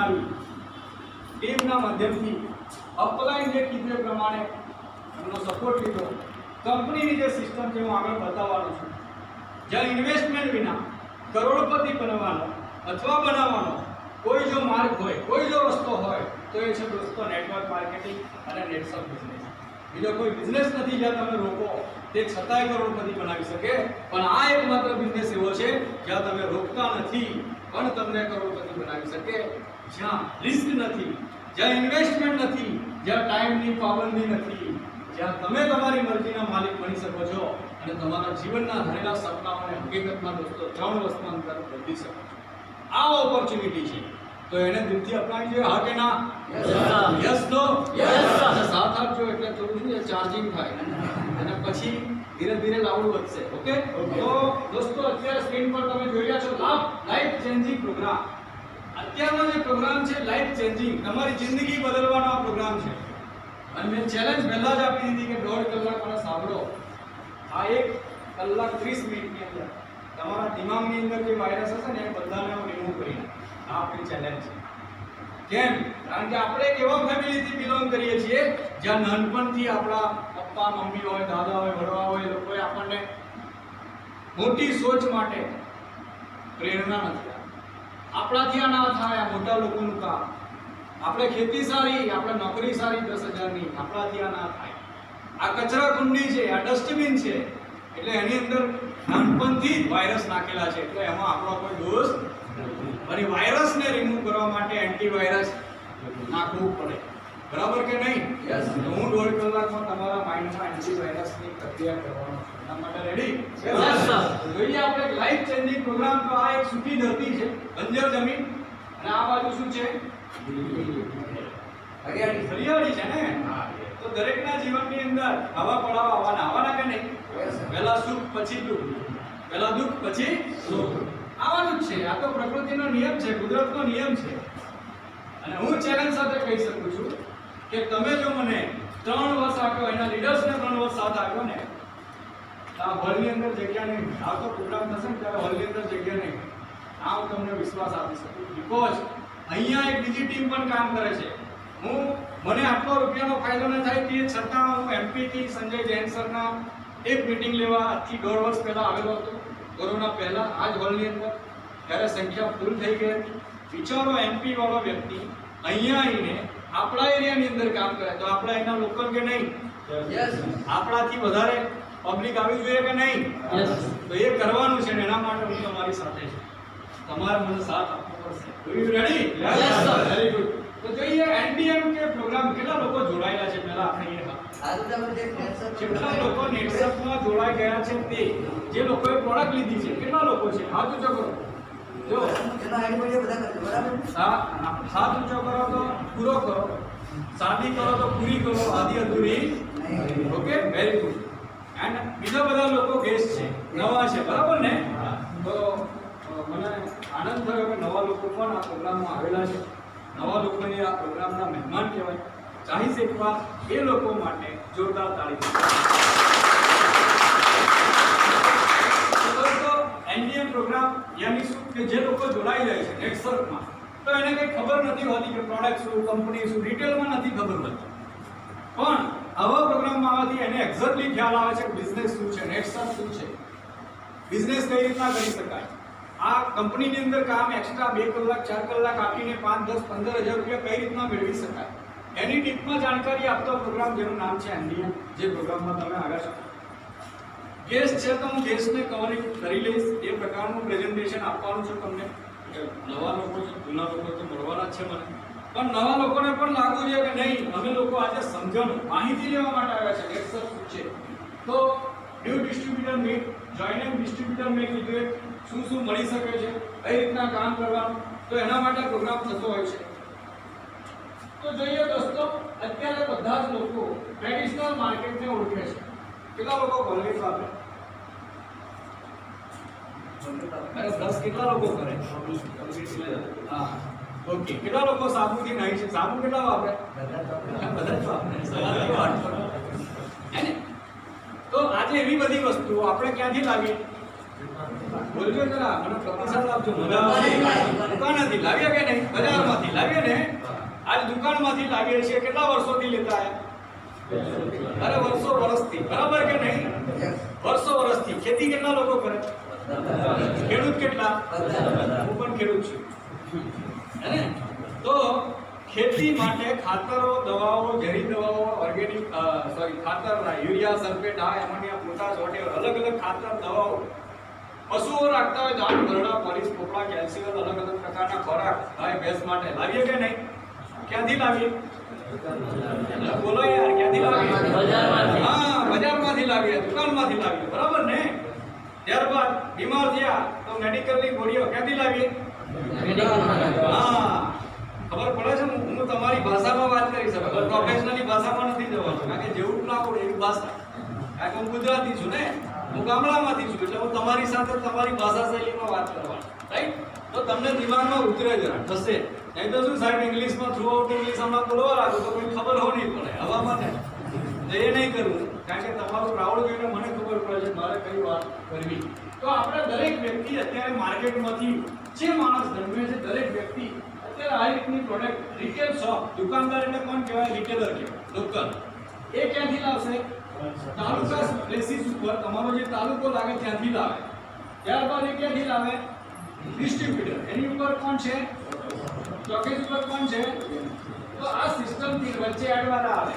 બનાવી ટીમના માધ્યમથી અપલાઈન જે કીધું એ પ્રમાણે એમનો સપોર્ટ લીધો. કંપનીની જે સિસ્ટમ છે હું આગળ બતાવવાનો છું, જ્યાં ઇન્વેસ્ટમેન્ટ વિના કરોડપતિ બનવાનો અથવા બનાવવાનો કોઈ જો માર્ગ હોય, કોઈ જો રસ્તો હોય તો એ છે દોસ્તો નેટવર્ક માર્કેટિંગ અને નેટવર્ક બિઝનેસ. બીજો કોઈ બિઝનેસ નથી જ્યાં તમે રોકો તે છતાંય કરોડપતિ બનાવી શકે, પણ આ એકમાત્ર બિઝનેસ એવો છે જ્યાં તમે રોકતા નથી પણ તમને કરોડપતિ બનાવી શકે, જ્યાં રિસ્ક નથી, જ્યાં ઇન્વેસ્ટમેન્ટ નથી, જ્યાં ટાઈમની પાબંદી નથી, જ્યાં તમે તમારી મરજીના માલિક બની શકો છો અને તમારા જીવનના ધારેલા સપનાઓને હકીકતમાં દોસ્તો 3 વર્ષમાં અંદર બદલી શકો છો. આ ઓપોર્ચ્યુનિટી છે તો એને દિલથી અપનાવી જોઈએ. હા કે ના? Yes no? સાથ આપજો એટલે થોડું શું ચાર્જિંગ થાય અને પછી ધીરે ધીરે લાવવું વધશે. ઓકે, તો દોસ્તો અત્યારે સ્ક્રીન પર તમે જોઈ રહ્યા છો લાઈફ ચેન્જિંગ પ્રોગ્રામ. અત્યારનો જે પ્રોગ્રામ છે લાઈફ ચેન્જિંગ, તમારી જિંદગી બદલવાનો આ પ્રોગ્રામ છે. અને મેં ચેલેન્જ પહેલા જ આપી દીધી કે 1.5 કલાક મને સાંભળો. આ 1 કલાક 30 મિનિટની અંદર તમારા દિમાગની અંદર જે વાયરસ હશે ને એ બધાને હું રિમૂવ કરી નાખીશ. આ આપણી ચેલેન્જ છે. કેમ? કારણ કે આપણે એક એવા ફેમિલીથી બિલોંગ કરીએ છીએ જ્યાં નાનપણથી આપણા પપ્પા મમ્મી હોય, દાદા હોય, વડવા હોય, એ લોકોએ આપણને મોટી સોચ માટે પ્રેરણા નથી આપી. આપણાથી આ ના થાય, આ મોટા લોકોનું કામ. આપણે ખેતી સારી, આપણે નોકરી સારી 10,000ની, આપણાથી આ ના થાય. આ કચરા કુંડી છે, આ ડસ્ટબિન છે, એટલે એની અંદર નાનપણથી જ વાયરસ નાખેલા છે, એટલે એમાં આપણો કોઈ દોષ નથી. અને વાયરસને રિમૂવ કરવા માટે એન્ટીવાયરસ નાખવું પડે. બરાબર કે નહીં? યસ. હું 1.5 કલાકમાં તમારા માઇન્ડમાં એન્ટીવાયરસની પ્રક્રિયા કરવાનો છું. એના માટે રેડી? Yes sir. જોઈએ આપણે લાઈફ ચેન્જિંગ પ્રોગ્રામ. તો આ એક સૂકી ધરતી છે, બંજર જમીન, અને આ બાજુ શું છે? હરિયાળી છે ને. તો દરેકના જીવનની અંદર હવા પડાવ આવવાના કે નહીં? પહેલા સુખ પછી દુઃખ, પહેલા દુઃખ પછી સુખ આવવાનું જ છે. આ તો પ્રકૃતિનો નિયમ છે, કુદરતનો નિયમ છે. અને હું ચેલેન્જ સાથે કહી શકું છું કે તમે જો મને 3 વર્ષ આપ્યો, એના લીડર્સને 3 વર્ષ સાથ આપ્યો ને, તો આ હોલની અંદર જગ્યા નહીં. આ તો પ્રોગ્રામ થશે ને ત્યારે હોલની અંદર જગ્યા નહીં. આ હું તમને વિશ્વાસ આપી શકું. બીકોઝ અહીંયા એક બીજી ટીમ પણ કામ કરે છે. મને આટલો રૂપિયાનો ફાયદો ન થાય તે છતાં હું એમપીથી સંજય જૈન સરના એક મીટિંગ લેવા આજથી 1.5 વર્ષ પહેલા આવેલો હતો, કોરોના પહેલા, આ જ હોલની અંદર. ત્યારે સંખ્યા ફૂલ થઈ ગઈ હતી. વિચારો એમપી વાળો વ્યક્તિ અહીંયા આવીને આપણા એરિયાની અંદર કામ કરે તો આપણે એના લોકલ કે નહીં? યસ. આપણાથી વધારે પબ્લિક આવી જોઈએ કે નહીં? યસ. તો એ કરવાનું છે ને એના માટે હું તમારી સાથે છું. તમારે મને સાથ આપવો પડશે. You ready? Yes sir. Very good. તો જોઈએ એનડીએમ કે પ્રોગ્રામ કેટલા લોકો જોડાયેલા છે પહેલા આપણે કેટલા લોકો નેટવર્કમાં જોડાઈ ગયા છે તે જે લોકોએ પ્રોડક્ટ લીધી છે કેટલા લોકો છે? હાથ ઊંચો કરો. જો હાથ ઊંચો કરો તો પૂરો કરો, સાદી કરો તો પૂરી કરો, આધી અધૂરી. Okay, very good. એન્ડ બીજા બધા લોકો ગેસ્ટ છે, નવા છે, બરાબર ને? તો મને આનંદ થયો કે નવા લોકો પણ આ પ્રોગ્રામમાં આવેલા છે. નવા લોકોને આ પ્રોગ્રામના મહેમાન કહેવાય. ચાહી શકવા એ લોકો માટે જોરદાર તાળી. તો એનડીએમ પ્રોગ્રામ યાની શું કે જે લોકો જોડાઈ જાય છે નેટવર્કમાં તો એને કંઈ ખબર નથી હોતી કે પ્રોડક્ટ શું, કંપની શું, ડિટેલમાં નથી ખબર હોતી. પણ આવા પ્રોગ્રામમાં આવવાથી એને એક્ઝેક્ટલી ખ્યાલ આવે છે કે બિઝનેસ શું છે, નેટવર્ક શું છે, બિઝનેસ કઈ રીતના કરી શકાય. આ કંપનીની અંદર કામ એક્સ્ટ્રા 2 કલાક 4 કલાક આપીને 5, 10, 15 હજાર રૂપિયા કઈ રીતના મેળવી શકાય એની ડીપમાં જાણકારી આપતો પ્રોગ્રામ જેનું નામ છે એનડીએમ, જે પ્રોગ્રામમાં તમે આવ્યા છો. ગેસ્ટ છે તો હું ગેસ્ટને કવરિંગ કરી લઈશ. એ પ્રકારનું પ્રેઝન્ટેશન આપવાનું છે તમને. નવા લોકો છે, જૂના લોકો તો મળવાના જ છે મને, પણ નવા લોકોને પણ લાગવું જોઈએ કે નહીં અમે લોકો આજે સમજણ માહિતી લેવા માટે આવ્યા છે નેટવર્ક શું છે. તો new distributor meet, joining distributor મેં કીધું શું શું મળી શકે છે, કઈ રીતના કામ કરવાનું, તો એના માટે પ્રોગ્રામ થતો હોય છે. તો જોઈએ દોસ્તો, અત્યારે બધા જ લોકો ટ્રેડિશનલ માર્કેટને ઓળખે છે. કેટલા લોકો કોલગેટ વાપરે? અરે 10 કેટલા લોકો કરે? હા, ઓકે. કેટલા લોકો સાબુથી નાઈ છે? સાબુ કેટલા વાપરે? બધા જ વાપરે. તો આજે એવી બધી વસ્તુઓ આપણે ક્યાંથી લાવીએ? બોલજો જરા, મને પ્રતિસાદ આપજો. દુકાનેથી લાવીએ કે નહીં? બજારમાંથી લાવીએ આજ દુકાનમાંથી લાવીએ છીએ, કેટલા વર્ષોથી લેતા આયા? અરે વર્ષો વર્ષથી, બરાબર કે નહીં? વર્ષો વર્ષથી. ખેતી કેટલા લોકો કરે? ખેડૂત કેટલા? હું પણ ખેડૂત છું, હે ને? તો ખેતી માટે ખાતરો, દવાઓ, ઝેરી દવાઓ, ઓર્ગેનિક ખાતર, urea, sulphate, ammonia, potash, whatever, અલગ અલગ ખાતર, દવાઓ. પશુઓ રાખતા હોય ધાન, ભરડા, પોલીસ, પોપડા, કેલ્શિયમ, અલગ અલગ પ્રકારના ખોરાક ગાય ભેંસ માટે લાવીએ કે નહીં? ક્યાંથી લાવીએ? બોલો યાર, ક્યાંથી લાવીએ? બજારમાંથી. હા, બજારમાંથી લાવીએ, દુકાનમાંથી લાવીએ, બરાબર ને? ત્યારબાદ બીમાર થયા તો મેડિકલની ગોળીઓ ક્યાંથી લાવીએ? હા, ખબર પડે છે? હું તમારી ભાષામાં વાત કરી શકું, પ્રોફેશનલી ભાષામાં નથી જવાનું, કારણ કે જેવું ના આવડે એવી ભાષા. કારણ કે હું ગુજરાતી છું ને, હું ગામડામાંથી છું, એટલે હું તમારી સાથે તમારી ભાષા શૈલીમાં વાત કરવાની, રાઈટ? તો તમને દિમાગમાં ઉતરે જરા થશે. નહીં તો શું સાહેબ, ઇંગ્લિશમાં થ્રુ આઉટ ઇંગ્લિશ હમણાં બોલવા લાગુ તો કોઈ ખબર હો નહીં પડે હવામાં ને. તો એ નહીં કરવું, કારણ કે તમારું પ્રાઉડ જોઈને મને ખબર પડે છે મારે કઈ વાત કરવી. તો આપણે દરેક વ્યક્તિ અત્યારે માર્કેટમાંથી જે માણસ જન્મે છે, દરેક વ્યક્તિ અત્યારે આ રીતની પ્રોડક્ટ, રિટેલ શોપ, દુકાનદાર એટલે કોણ કહેવાય? રિટેલર કહેવાય, લોકલ. એ ક્યાંથી લાવશે? તાલુકા પ્લેસીસ ઉપર, તમારો જે તાલુકો લાગે ત્યાંથી લાવે. ત્યારબાદ એ ક્યાંથી લાવે? ડિસ્ટ્રીબ્યુટર. એની ઉપર કોણ છે? સ્ટોકેજ ઉપર કોણ છે? તો આ સિસ્ટમથી વચ્ચે એડવાળા આવે,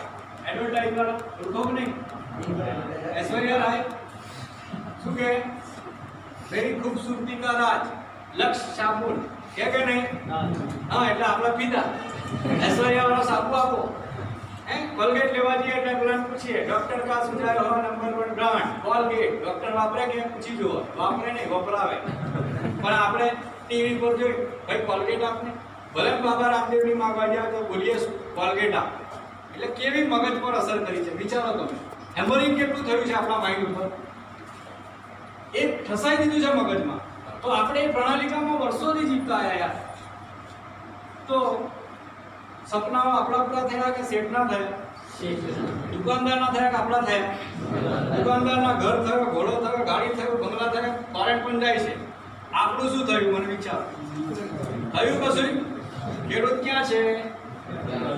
એડવર્ટાઇઝ વાળા. ઓળખો કે નહીં? ऐश्वर्या राय શું કે? વેરી ખૂબસૂરતી કા રાજ, લક્ષ સાબુન કે નહીં? હા, એટલે આપણે પીધા ऐश्वर्या वाला साबु આપો. કોલગેટ લેવા જઈએ એટલે પેલાને પૂછીએ, ડોક્ટર કા સુझाव हो नंबर 1 બ્રાન્ડ કોલગેટ. ડોક્ટર વાપરે કે પૂછી જુઓ? વાપરે નહીં, વપરાવે. પણ આપણે ટીવી પર જોઈ, ભાઈ કોલગેટ આપને. ભલે બાબા રામદેવની માંગવા જાય તો બોલીએ કોલગેટ આપ. એટલે કેવી મગજ પર અસર કરી છે વિચારો તમે. હેમરિંગ કેટલું થયું છે આપણા માઇન્ડ ઉપર, એ ફસાઈ દીધું છે મગજમાં. તો આપણે એ પ્રણાલિકામાં વર્ષોથી જીવતા આવ્યા યાર. તો સપનાઓ આપણા થયા કે શેઠના થયા? દુકાનદારના થયા કે આપણા થયા? દુકાનદારના ઘર થયો, ઘોડો થયો, ગાડી થયો, બંગલા થયા, પારેટ પણ જાય છે. આપણું શું થયું? મને વિચાર થયું કશું? ખેડૂત ક્યાં છે?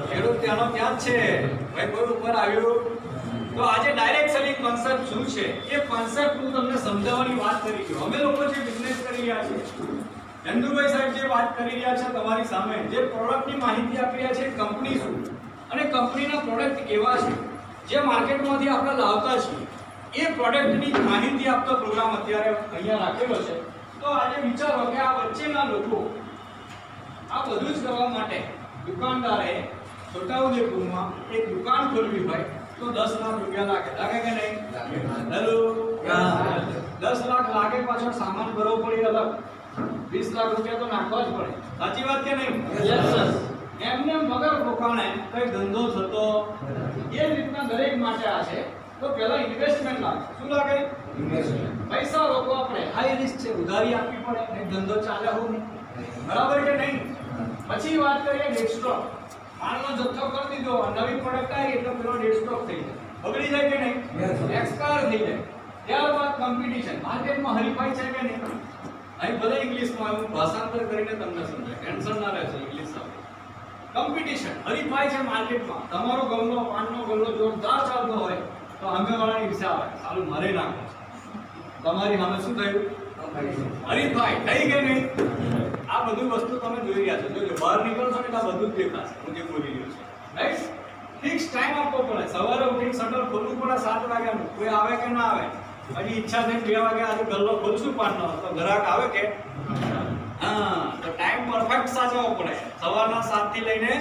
ખેડૂત ત્યાંનો ત્યાં જ છે ભાઈ. કોઈ ઉપર આવ્યું? તો આજે ડાયરેક્ટ સેલિંગ કોન્સેપ્ટ શું છે એ કોન્સેપ્ટ હું તમને સમજાવવાની વાત કરી છું. અમે લોકો જે બિઝનેસ કરી રહ્યા છીએ, ચંદુભાઈ સાહેબ જે વાત કરી રહ્યા છે તમારી સામે, જે પ્રોડક્ટની માહિતી આપી રહ્યા છે, કંપની શું અને કંપનીના પ્રોડક્ટ કેવા છે, જે માર્કેટમાંથી આપણે લાવતા છીએ, એ પ્રોડક્ટની માહિતી આપતો પ્રોગ્રામ અત્યારે અહીંયા રાખેલો છે. તો આજે વિચારો કે આ વચ્ચેના લોકો આ બધું જ કરવા માટે દુકાનદારે છોટાઉદેપુરમાં એક દુકાન ખોલવી હોય તો 10 લાખ રૂપિયા લાગે કે નહીં? હેલો, 10 લાખ લાગે, પાછળ સામાન ભરવો પડે અલગ, 20 લાખ રૂપિયા તો નાખવા જ પડે. સાચી વાત કે નહીં? એમને વગર રોકાણે કઈ ધંધો થતો એ રીતના દરેક માટે આ છે. તો પહેલા ઇન્વેસ્ટમેન્ટ લાગે. શું લાગે? પૈસા રોકો આપણે, હાઈ રિસ્ક છે, ઉધારી આપવી પડે, નહીં ધંધો ચાલે હોવું નહીં, બરાબર કે નહીં? પછી વાત કરીએ ડેડ સ્ટોક. માલનો જથ્થો કરી દીધો, નવી પ્રોડક્ટ આવી એટલે પેલો ડેડ સ્ટોક થઈ જાય, બગડી જાય કે નહીં? એક્સપાયર થઈ જાય. ત્યારબાદ કોમ્પિટિશન, માર્કેટમાં હરીફાઈ છે કે નહીં? અહીં ભલે ઇંગ્લિશમાં હું ભાષાંતર કરીને તમને સમજાય, ટેન્શન ના રહેશો. ઇંગ્લિશ સાથે કોમ્પિટિશન, હરીફાઈ છે માર્કેટમાં. તમારો ગલ્લો, પાનનો ગલ્લો જોરદાર ચાલતો હોય તો સામેવાળાની ઈર્ષા આવે, સાલું મારે નાખો. તમારી સામે શું થયું? હરીફાઈ થઈ ગઈ નહીં? આ બધું વસ્તુ તમે જોઈ રહ્યા છો. જોજો, બહાર નીકળશો ને આ બધું જ દેખાશે હું જે બોલી રહ્યો છું, રાઈટ? ફિક્સ ટાઈમ આપવો પડે. સવારે ઉઠીને શટર ખોલવું પડે 7 વાગ્યાનું. કોઈ આવે કે ના આવે? હજી ઈચ્છા થઈ 2 વાગે આજે ગલ્લો ખોલશું પાનનો તો ગ્રાહક આવે કે? હા, તો ટાઈમ પરફેક્ટ સાચવવો પડે. સવારના 7 થી લઈને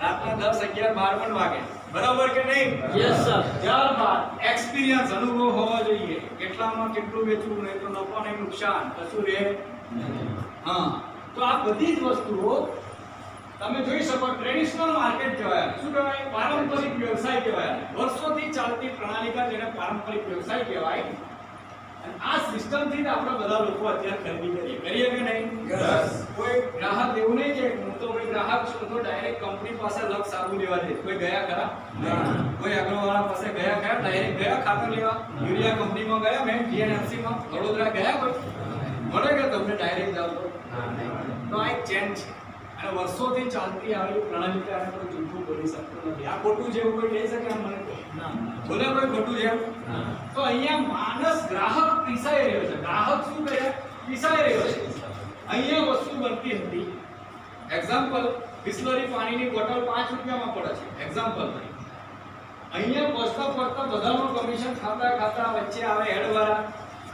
રાતના 10, 11, 12 વાગે, બરાબર કે નહીં? Yes sir. ત્યારબાદ એક્સપિરિયન્સ, અનુભવ હોવો જોઈએ. કેટલામાં કેટલું વેચવું, નહીં તો નફો નહીં નુકસાન કશું રહે. હા, તો આ બધી જ વસ્તુઓ તમે જોઈ શકો. ટ્રેડિશનલ માર્કેટ કહેવાય. શું કહેવાય? પારંપરિક વ્યવસાય કહેવાય. વર્ષોથી ચાલતી પ્રણાલિકા જેને પારંપરિક વ્યવસાય કહેવાય. અને આ સિસ્ટમથી જ આપણે બધા લોકો અત્યારે ખરીદી કરીએ કે નહીં? યસ. કોઈ ગ્રાહક એવું નહીં કે હું તો કોઈ ગ્રાહક છું તો ડાયરેક્ટ કંપની પાસે લક્ષ સાબુ લેવા દે. કોઈ ગયા ખરા? કોઈ અગ્રવાળા પાસે ગયા ખરા? ડાયરેક્ટ ગયા ખાતર લેવા? યુરિયા કંપનીમાં ગયા? મેં જીએનએફસીમાં વડોદરા ગયા? કોઈ મળે કે તમને ડાયરેક્ટ જાવ તો? તો આ એક ચેન છે. અને વર્ષોથી ચાલતી આવી પ્રણાલી આને કોઈ જૂઠું બોલી શકતું નથી. આ ખોટું છે એવું કોઈ કહી શકે? આમ મને કહો. બોલે કોઈ ખોટું છે? તો અહીંયા માણસ ગ્રાહક પીસાઈ રહ્યો છે. ગ્રાહક શું કરે? પીસાઈ રહ્યો છે. અહીંયા વસ્તુ બનતી હતી. એક્ઝામ્પલ, બિસ્લરી પાણીની બોટલ 5 રૂપિયામાં પડે છે. એક્ઝામ્પલ, અહીંયા પહોંચતા બધાનું કમિશન ખાતા વચ્ચે આવે હેડવાળા.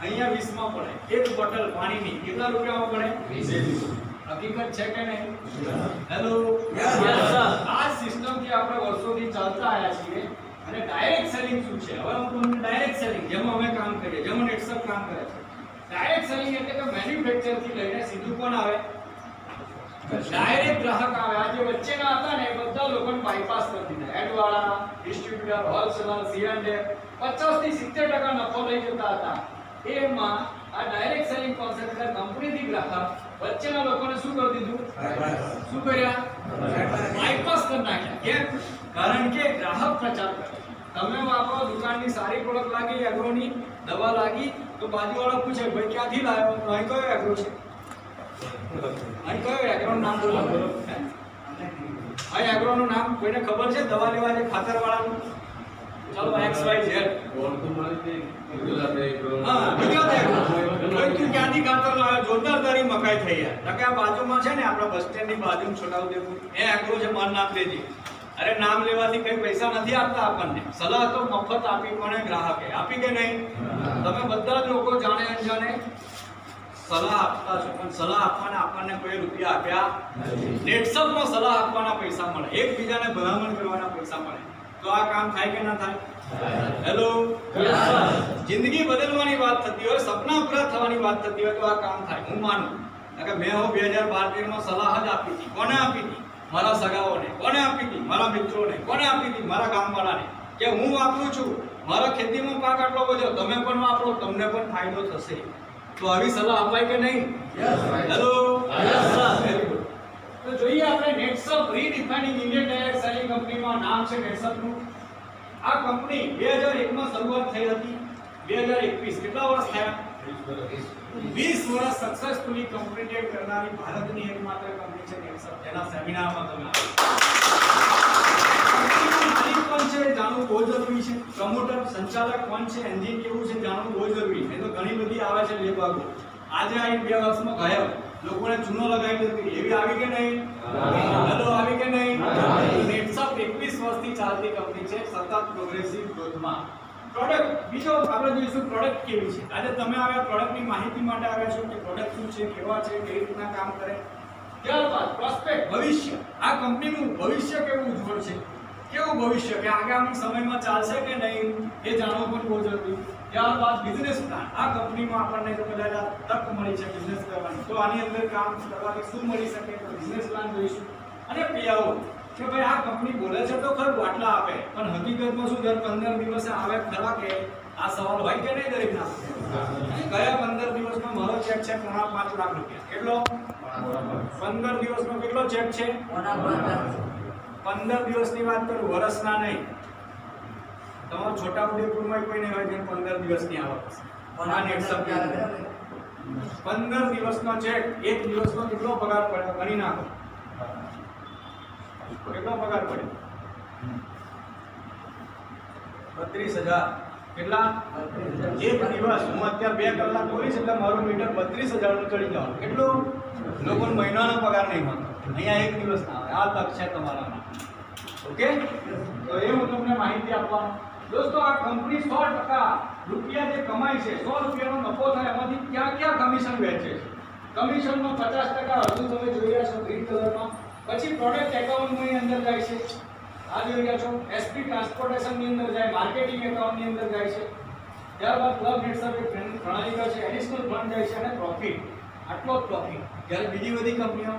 અહીંયા 20 માં પડે. એક બોટલ પાણીની કેટલા રૂપિયામાં પડે? 20. હકીકત છે કે નહીં? હેલો, આ સિસ્ટમ થી આપણે વર્ષોથી ચાલતા આવ્યા છીએ. અને ડાયરેક્ટ સેલિંગ શું છે? હવે હું તમને ડાયરેક્ટ સેલિંગ જેમાં અમે કામ કરીએ, જેમાં નેટસપ કામ કરે છે. ડાયરેક્ટ સેલિંગ એટલે કે મેન્યુફેક્ચર થી લઈને સીધું કોણ આવે? ડાયરેક્ટ ગ્રાહક આવે. આ જે વચ્ચેના હતા ને એ બધા લોકોને બાયપાસ કરી દીધા. એડવાળા, ડિસ્ટ્રીબ્યુટર, હોલસેલર, સીએન્ડએ 50 થી 70% નફો લઈ જતા હતા. એમાં આ ડાયરેક્ટ સેલિંગ કોન્સેપ્ટ એટલે કંપનીથી ગ્રાહક વચ્ચેના લોકોને શું કરી દીધું? શું કર્યા? બાયપાસ કરી નાખ્યા. કેમ? કારણ કે ગ્રાહક પ્રચાર કરે. તમે વાપરો, દુકાનની સારી પ્રોડક્ટ લાગી, એગ્રોની દવા લાગી, તો બાજુવાળો પૂછે ભાઈ ક્યાંથી લાવ્યો? તો અહીં કયો એગ્રો છે? અહીં કયો એગ્રોનું નામ બોલો? અહીં એગ્રોનું નામ કોઈને ખબર છે? દવા લેવા જે ખાતરવાળાનું? ચલો XYZ. હા, ગુજરાત એગ્રો. કોઈ તું ક્યાંથી ખાતર લાવ્યો? જોરદાર તારી મકાઈ થઈ યાર. તો કે આ બાજુમાં છે ને આપણા બસ સ્ટેન્ડની બાજુમાં છોટાઉદેપુર એ એગ્રો છે, મારું નામ લેજે. અરે નામ લેવાથી કઈ પૈસા નથી આપતા આપણને. સલાહ તો મફત આપી કોને? ગ્રાહકે આપી કે નહીં? તમે બધા જ લોકો જાણે અનજાણે સલાહ આપતા છો, પણ સલાહ આપવાના આપણને કોઈ રૂપિયા આપ્યા નથી. નેટસપમાં સલાહ આપવાના પૈસા મળે, એકબીજાને ભલામણ કરવાના પૈસા મળે. તો આ કામ થાય કે ના થાય? હેલો, જિંદગી બદલવાની વાત થતી હોય, સપના પૂરા થવાની વાત થતી હોય તો આ કામ થાય. હું માનું કે મેં 2012-13 સલાહ જ આપી હતી. કોને આપી હતી? મારા સગાઓને. કોને આપી હતી? મારા મિત્રોને. કોને આપી હતી? મારા ગામવાળાને. કે હું વાપરું છું, મારા ખેતીમાં પાક આટલો વધ્યો, તમે પણ વાપરો, તમને પણ ફાયદો થશે. તો આવી સલાહ અપાય કે નહીં? Hello, very good. તો જોઈએ આપણે નેટસપ રીડિફાઇનિંગ ઇન્ડિયન ડાયરેક્ટ સેલિંગ કંપનીમાં નામ છે નેટસપનું. આ કંપની 2001 માં શરૂઆત થઈ હતી. 2021 કેટલા વર્ષ થયા? 20 વર્ષ સક્સેસફુલી કમ્પ્લીટેડ કરનારી ભારતની એકમાત્ર કંપની છે નેટસપ. જેના સેમિનારમાં તમે માલિક કોણ છે જાણવું બહુ જરૂરી છે. પ્રમોટર, સંચાલક કોણ છે, એન્જિન કેવું છે જાણવું બહુ જરૂરી છે. તો ઘણી બધી આવે છે લેબાગો. આજે આ 2 વર્ષમાં ગાયબ. લોકોને ચૂનો લગાવી દીધી એવી આવી કે નહીં? હેલો, આવી કે નહીં? નેટસપ 21 વર્ષથી ચાલતી કંપની છે, સતત પ્રોગ્રેસિવ ગ્રોથમાં. પ્રોડક્ટ બીજો આપણે જોઈશું પ્રોડક્ટ કેવી છે. આજે તમે આવ્યા પ્રોડક્ટની માહિતી માટે આવ્યા છો કે પ્રોડક્ટ શું છે, કેવા છે, કેવી રીતના કામ કરે. ત્યારબાદ પ્રોસ્પેક્ટ, ભવિષ્ય. આ કંપનીનું ભવિષ્ય કેવું ઉજ્જવળ છે, કેવું ભવિષ્ય, કે આગામી સમયમાં ચાલશે કે નહીં એ જાણવું પણ બહુ જરૂરી. ત્યારબાદ બિઝનેસ પ્લાન. આ કંપનીમાં આપણને જો કદાચ તક મળી છે બિઝનેસ કરવાની, તો આની અંદર કામ કરવાથી શું મળી શકે, તો બિઝનેસ પ્લાન જોઈશું. અને પેઆઉટ, કે ભાઈ આ કંપની બોલે છે તો ખરું આટલા આપે, પણ હકીકતમાં શું દર 15 દિવસે આવે ખરા કે? આ સવાલ હોય કે નહીં દરેકના? ગયા 15 દિવસમાં મારો ચેક છે 5.5 લાખ રૂપિયા. કેટલો? 15 દિવસમાં કેટલો ચેક છે? 15 દિવસની વાત કરું, વર્ષના નહીં. તમારો છોટાઉદેપુરમાં કોઈ નહીં હોય જેમ 15 દિવસની આવક હશે. આ નેટસપ 15 દિવસનો ચેક, એક દિવસનો કેટલો પગાર પડે ગણી નાખો. કેટલો પગાર પડે? 32,000. કેટલા? એક દિવસ. હું અત્યારે 2 કલાક બોલીશ એટલે મારું મીટર 32,000 નું ચડી જવાનું. કેટલું? લોકોને મહિનાનો પગાર નહીં મળતો. અહીંયા એક દિવસ ના આવે. આ તક છે તમારામાં. ઓકે, તો એ હું તમને માહિતી આપવાનો. દોસ્તો, આ કંપની 100% રૂપિયા જે કમાય છે, 100 રૂપિયાનો નફો થાય, એમાંથી ક્યાં કમિશન વેચે છે? કમિશનનો 50% હજુ તમે જોઈ રહ્યા છો ગ્રીન કલરમાં. પછી પ્રોડક્ટ એકાઉન્ટની અંદર જાય છે, આ જોઈ રહ્યા છો. એસપી ટ્રાન્સપોર્ટેશનની અંદર જાય, માર્કેટિંગ એકાઉન્ટની અંદર જાય છે. ત્યારબાદ ક્લબ નેટસપ એક પ્રણાલી છે, એડિશનલ ફંડ જાય છે અને પ્રોફિટ. આટલો જ પ્રોફિટ. જ્યારે બીજી બધી કંપનીઓ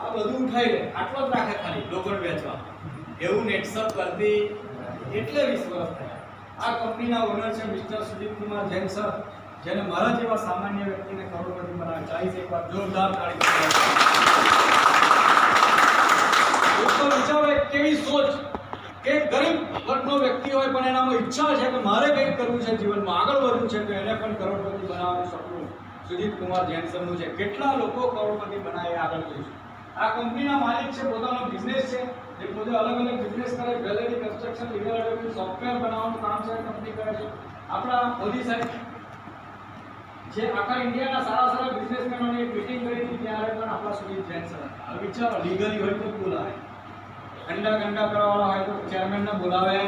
આ બધું ઉઠાઈ લે, આટલો જ રાખે ખાલી લોકોને વેચવા. એવું નેટસપ કરતી એટલે 20 વર્ષ થયા. આ કંપનીના ઓનર છે મિસ્ટર સુજીત કુમાર જૈન સર, જેને મારા જેવા સામાન્ય વ્યક્તિને કરોડપતિ બનાવે. ચાલીસ એકવાર જોરદાર તાળી. દોસ્તો, વિચારો એક કેવી સોચ કે ગરીબ વર્ગનો વ્યક્તિ હોય પણ એનામાં ઈચ્છા છે કે મારે કંઈક કરવું છે જીવનમાં, આગળ વધવું છે, તો એને પણ કરોડપતિ બનાવવાનું સપનું સુજીત કુમાર જૈન સરનું છે. કેટલા લોકો કરોડપતિ બનાવે આગળ જોઈશું. આ કંપનીના માલિક છે, પોતાનો બિઝનેસ છે, જે પોતે અલગ અલગ બિઝનેસ કરે, jewellery, construction, legal advocate, software બનાવવાનું કામ છે કંપની કરે છે. આપણા મોદી સાહેબ જે આખા ઇન્ડિયાના સારા બિઝનેસમેનોની એક મીટિંગ કરી હતી ત્યારે પણ આપણા સુધી જૈન સર હતા. વિચારો લીગલી હોય તો બોલાવે, ગંડા કરવાવાળા હોય તો ચેરમેનને બોલાવે.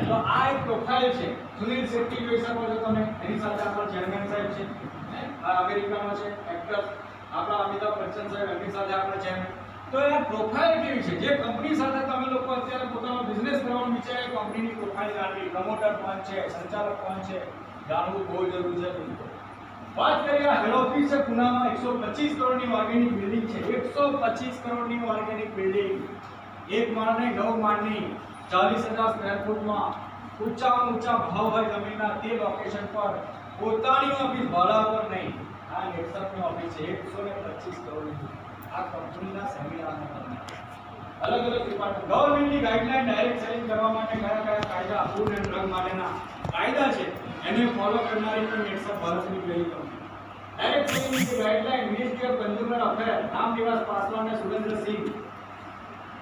તો આ એક પ્રોફાઇલ છે. સુનિલ શેટ્ટી જોઈ શકો છો તમે, એની સાથે આપણા ચેરમેન સાહેબ છે, આ અમેરિકાનો છે એક્ટર. આપણા અમિતાભ બચ્ચન સાહેબ, એમની સાથે આપણા ચેરમેન. તો એ પ્રોફાઇલ કેવી છે? જે કંપની સાથે તમે લોકો અત્યારે પોતાનો બિઝનેસ કરવાનું વિચારે, કંપનીની પ્રોફાઇલ જાણવી, પ્રમોટર કોણ છે, સંચાલક કોણ છે, જાણવું બહુ જરૂરી છે. વાત કરીએ હેડ ઓફિસ છે પુનામાં, 125 કરોડની ઓર્ગેનિક બિલ્ડિંગ છે. 125 કરોડની ઓર્ગેનિક બિલ્ડિંગ, એક માળને 9 માળની, 40,000 સ્ક્વેર ફૂટમાં, ઊંચા ભાવ હોય જમીનના, તે લોકેશન પર, પોતાની ઓફિસ ભાડા પર નહીં. આ નેટસપની ઓફિસ છે, 125 કરોડની. આ કંપનીના સેમિનારમાં તમને અલગ ડિપાર્ટમેન્ટ, ગવર્મેન્ટની ગાઈડલાઈન ડાયરેક્ટ સેલિંગ કરવા માટે કયા કાયદા, ફૂડ એન્ડ ડ્રગ માટેના કાયદા છે, એને ફોલો કરનારી પણ નેટસપ ભારતની પહેલી કંપની. ડાયરેક્ટ સેલિંગની guideline ministry of consumer affair, Ramnivas Paswan અને સુરેન્દ્રસિંહ,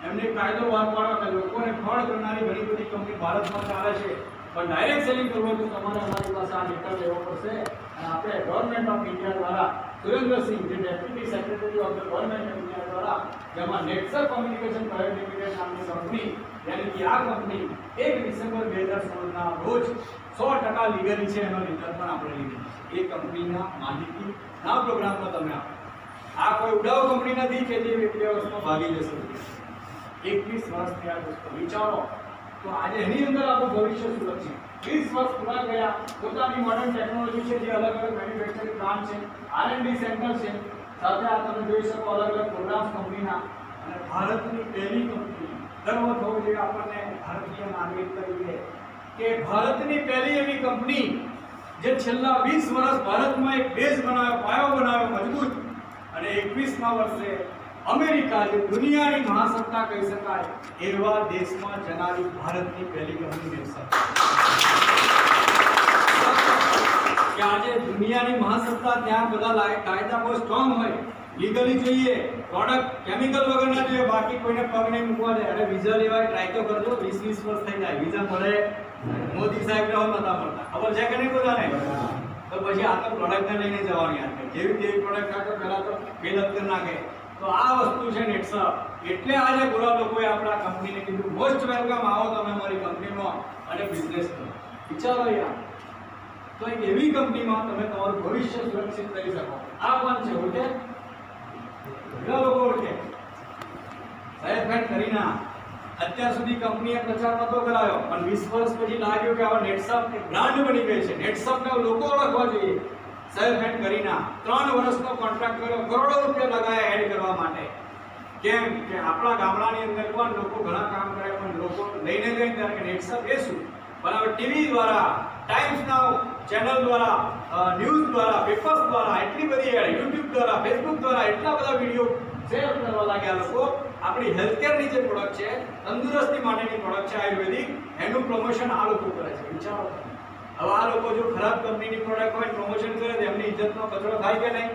એમને કાયદો બહાર પાડ્યો કે લોકોને ફ્રોડ કરનારી ઘણી બધી કંપની ભારતમાં ચાલે છે, પણ ડાયરેક્ટ સેલિંગ કરવું તો તમારે અમારી પાસે આ લેટર લેવો પડશે. અને આપણે ગવર્મેન્ટ ઓફ ઇન્ડિયા દ્વારા સુરેન્દ્રસિંહ, જે deputy secretary of the government of India દ્વારા, જેમાં નેટસપ કોમ્યુનિકેશન પ્રાઇવેટ લિમિટેડ નામની કંપની, યાની કે આ કંપની 1 ડિસેમ્બર 2016 ના રોજ 100% લીગલી છે, એનો રિટર્ન પણ આપણે લીધેલું છે. એ કંપનીના માહિતી ના પ્રોગ્રામમાં તમે આપો. આ કોઈ ઉડાવ કંપની નથી કે જે 2 વર્ષમાં ભાગી જશે. 21 વર્ષ થયા દોસ્તો, વિચારો. તો આજે એની અંદર આપણું ભવિષ્ય સુરક્ષિત. 20 વર્ષ પૂરા ગયા, પોતાની મોડર્ન ટેકનોલોજી છે, જે અલગ મેન્યુફેક્ચરિંગ પ્લાન્ટ છે, R&D સેન્ટર છે, સાથે આ તમે જોઈ શકો અલગ પ્રોગ્રામ્સ કંપનીના, અને ભારતની પહેલી કંપની. ગર્વ થવો જોઈએ આપણને ભારતીય નાગરિક તરીકે કે ભારતની પહેલી એવી કંપની જે છેલ્લા 20 વર્ષ ભારતમાં એક બેઝ બનાવ્યો, પાયો બનાવ્યો મજબૂત, અને 21મા વર્ષે અમેરિકા, જે દુનિયાની મહાસત્તા કહી શકાય, એવા દેશમાં જનારી ભારતની પહેલી કંપની નેટસપ. કે આજે દુનિયાની મહાસત્તા, ત્યાં બધા કાયદા બહુ સ્ટ્રોંગ હોય, લીગલી જોઈએ, પ્રોડક્ટ કેમિકલ વગરના જોઈએ, બાકી કોઈને પગ નહીં મૂકવા દે. અરે વિઝા લેવાય, ટ્રાય તો કરજો. 20 વર્ષ થઈ જાય, વિઝા મળે. મોદી સાહેબ ને નતા મળતા, ખબર છે કે નહીં બધાને? તો પછી આ તો પ્રોડક્ટને લઈને જવાની આ જેવી તેવી પ્રોડક્ટ કાઢો, પહેલા તો ફેલ કરી નાખે. તો આ વસ્તુ છે નેટસપ. એટલે આજે ગોરા લોકોએ આપણા કંપનીને કીધું મોસ્ટ વેલકમ, આવો તમે અમારી કંપનીમાં અને બિઝનેસ કરો. વિચારો યાર, તો એક એવી કંપનીમાં તમે તમારું ભવિષ્ય સુરક્ષિત કરી શકો. આ કોણ છે? ઓળખે? ઘણા લોકો ઓળખે. સાહેબ ફેટ કરીના. અત્યાર સુધી કંપનીએ પ્રચાર નતો કરાયો, પણ 20 વર્ષ પછી લાગ્યું કે હવે નેટસપ એક બ્રાન્ડ બની ગઈ છે, નેટસપને લોકો ઓળખવા જોઈએ. સાહેબ ફેટ કરીના 3 વર્ષનો કોન્ટ્રાક્ટ કર્યો, કરોડો રૂપિયા લગાયા એડ કરવા માટે. કેમ કે આપણા ગામડાની અંદર પણ લોકો ઘણા કામ કરે, પણ લોકો લઈને જાય ત્યારે કે નેટસપ એ શું? પણ હવે ટીવી દ્વારા, ટાઈમ્સ નાઉ ચેનલ દ્વારા, ન્યૂઝ દ્વારા, પેપર્સ દ્વારા એટલી બધી એડ, યુટ્યુબ દ્વારા, ફેસબુક દ્વારા એટલા બધા વિડીયો શેર કરવા લાગ્યા લોકો. આપણી હેલ્થકેરની જે પ્રોડક્ટ છે, તંદુરસ્તી માટેની પ્રોડક્ટ છે આયુર્વેદિક, એનું પ્રમોશન આ લોકો કરે છે. વિચારો. હવે આ લોકો જો ખરાબ કંપનીની પ્રોડક્ટ હોય પ્રમોશન કરે તો એમની ઇજ્જતનો કચરો થાય કે નહીં?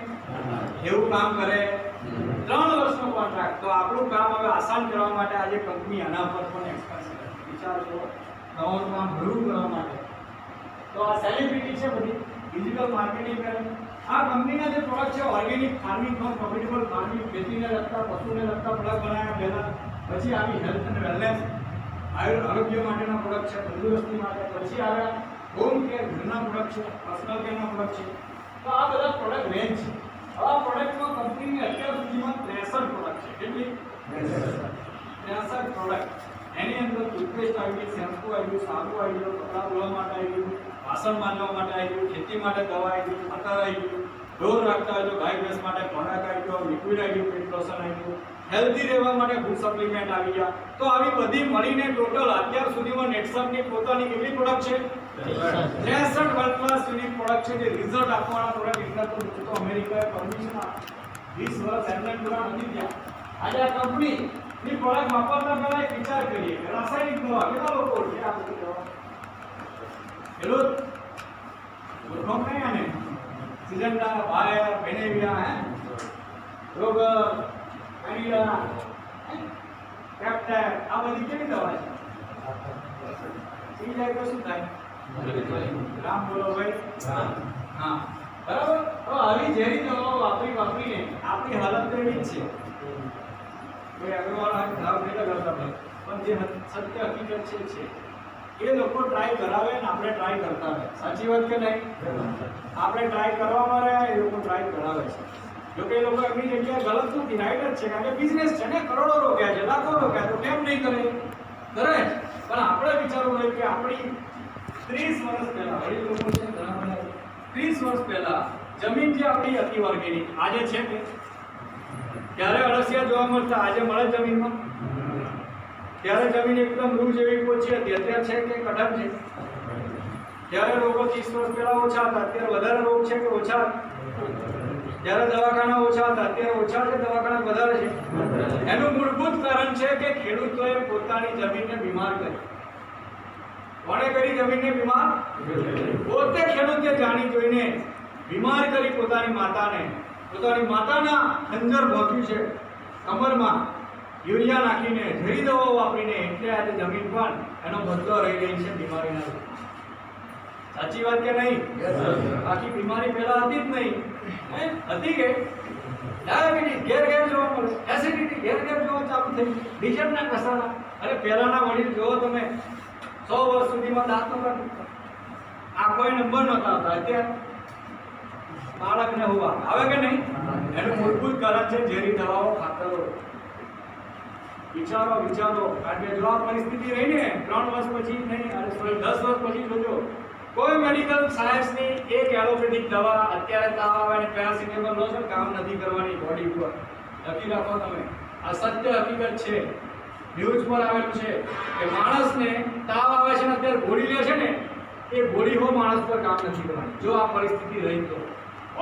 એવું કામ કરે. 3 વર્ષનો કોન્ટ્રાક્ટ. તો આપણું કામ હવે આસાન કરવા માટે આજે કંપની આના પર પણ એક્સપેન્સ કરે. વિચારો, તમારું કામ હળવું કરવા માટે. તો આ સેલિબ્રિટી છે બધી, ડિજિટલ માર્કેટિંગ કરે. આ કંપનીના જે પ્રોડક્ટ છે, ઓર્ગેનિક ફાર્મિંગ, પ્રોફિટેબલ ફાર્મિંગ, ખેતીને લગતા, પશુને લગતા પ્રોડક્ટ બનાવ્યા પહેલા. પછી આવી હેલ્થ અને વેલનેસ, આરોગ્ય માટેના પ્રોડક્ટ છે, તંદુરસ્તી માટે. પછી આવ્યા હોમ કેર, ઘરના પ્રોડક્ટ છે, પર્સનલ કેરના પ્રોડક્ટ છે. તો આ બધા પ્રોડક્ટ રેન્જ છે. આ પ્રોડક્ટમાં કંપનીની અત્યાર સુધીમાં 63 પ્રોડક્ટ છે. કેટલી? 63 પ્રોડક્ટ. એની અંદર ટૂથપેસ્ટ આવી ગઈ, શેમ્પુ આવી ગયું, સાબુ આવી ગયું, કપડાં ધોવા માટે આવી ગયું, વાસણ માંજવા માટે આવી ગયું, ખેતી માટે દવા આવી ગયું, ખાતર આવી ગયું, ઢોર રાખતા હોય તો ગાય ભેંસ માટે ખોરાક આવી ગયો, લિક્વિડ આવી ગયું, પેટ લોશન આવી ગયું, હેલ્ધી રહેવા માટે ફૂડ સપ્લિમેન્ટ આવી ગયા. તો આવી બધી મળીને ટોટલ અત્યાર સુધીમાં નેટસપની પોતાની કેટલી પ્રોડક્ટ છે? 63 વર્લ્ડ ક્લાસ યુનિક પ્રોડક્ટ છે, જે રિઝલ્ટ આપવાના પ્રોડક્ટ. એટલા તો અમેરિકાએ પરમિશન આપી. 20 વર્ષ એમને પૂરા નથી થયા. આજે આ કંપની ની પ્રોડક્ટ વાપરતા પહેલા એક વિચાર કરીએ કે રાસાયણિક દવા કેટલા લોકો ઓળખે? આ બધી દવા હેલો ઓળખો નહીં આને? સિઝન્ટા, બાયર, બેનેવિયા, રોગર, વેનીલા, કેપ્ટન, આ બધી કેવી દવા છે? પી જાય તો શું થાય? રામ બોલો ભાઈ. હા, બરાબર. તો આવી ઝેરી દવાઓ વાપરીને આપણી હાલત એવી જ છે. કોઈ અગ્રવાળા ખરાબ નહીં કરતા ભાઈ, પણ જે સત્ય હકીકત છે એ લોકો ટ્રાય કરાવે ને આપણે ટ્રાય કરતા રહે. સાચી વાત કે નહીં? આપણે ટ્રાય કરવામાં રહ્યા, એ લોકો ટ્રાય કરાવે છે. જો કે એ લોકો એમની જગ્યાએ ગલત નથી, રાઈટ જ છે, કારણ કે બિઝનેસ છે ને, કરોડો રોક્યા છે, લાખો રોક્યા, તો કેમ નહીં કરે? કરે. પણ આપણે વિચારવું હોય કે આપણી 30 વર્ષ પહેલા વડીલ લોકો છે ઘણા બધા 30 વર્ષ પહેલા જમીન જે આપણી હતી ઓર્ગેનિક, આજે છે કે ત્યારે અળસિયા જોવા મળતા, આજે મળે જમીનમાં? ત્યારે જમીન એકદમ રૂ જેવી પોચી હતી, અત્યારે છે કે કઠણ છે? ત્યારે રોગો 30 વર્ષ પહેલા ઓછા હતા, અત્યારે વધારે રોગ છે કે ઓછા? ત્યારે દવાખાના ઓછા હતા, અત્યારે ઓછા છે, દવાખાના વધારે છે. એનું મૂળભૂત કારણ છે કે ખેડૂતોએ પોતાની જમીનને બીમાર કરી. કોણે કરી જમીનને બીમાર? પોતે ખેડૂતે જાણી જોઈને બીમાર કરી પોતાની માતાને. પોતાની માતાના ખંજર ભોંક્યું છે કમરમાં, યુરિયા નાખીને, ઝેરી દવાઓ વાપરીને. એટલે આજે જમીન પણ એનો બદલો રહી રહી છે બીમારીના. સાચી વાત કે નહીં? બાકી બીમારી પહેલા હતી જ નહીં. હતી કે ડાયાબિટીસ ઘેર ઘેર જોવા મળે, એસિડિટી ઘેર ઘેર જોવા ચાલુ થઈ, ડિશનના કસારા. અરે પહેલાના વડીલ જોવો તમે, 100 વર્ષ સુધીમાં દાંત નહોતા તૂટતા, આંખોએ નંબર નહોતા આવતા. અત્યારે બાળકને હોવા આવે કે નહીં? એનું મૂળભૂત કારણ છે ઝેરી દવાઓ, ખાતરો. વિચારો, કારણ કે જો આ પરિસ્થિતિ રહી ને 3 વર્ષ પછી નહીં, અરે 10 વર્ષ પછી જોજો, કોઈ મેડિકલ સાયન્સની એક એલોપેથિક દવા અત્યારે તાવ આવે ને પેરાસિટામોલ લો છો, કામ નથી કરવાની બોડી ઉપર. લખી રાખો તમે, આ સત્ય હકીકત છે. ન્યૂઝ પર આવેલું છે કે માણસને તાવ આવે છે ને અત્યારે ગોળી લે છે ને, એ ગોળી હો માણસ પર કામ નથી કરવાની. જો આ પરિસ્થિતિ રહી તો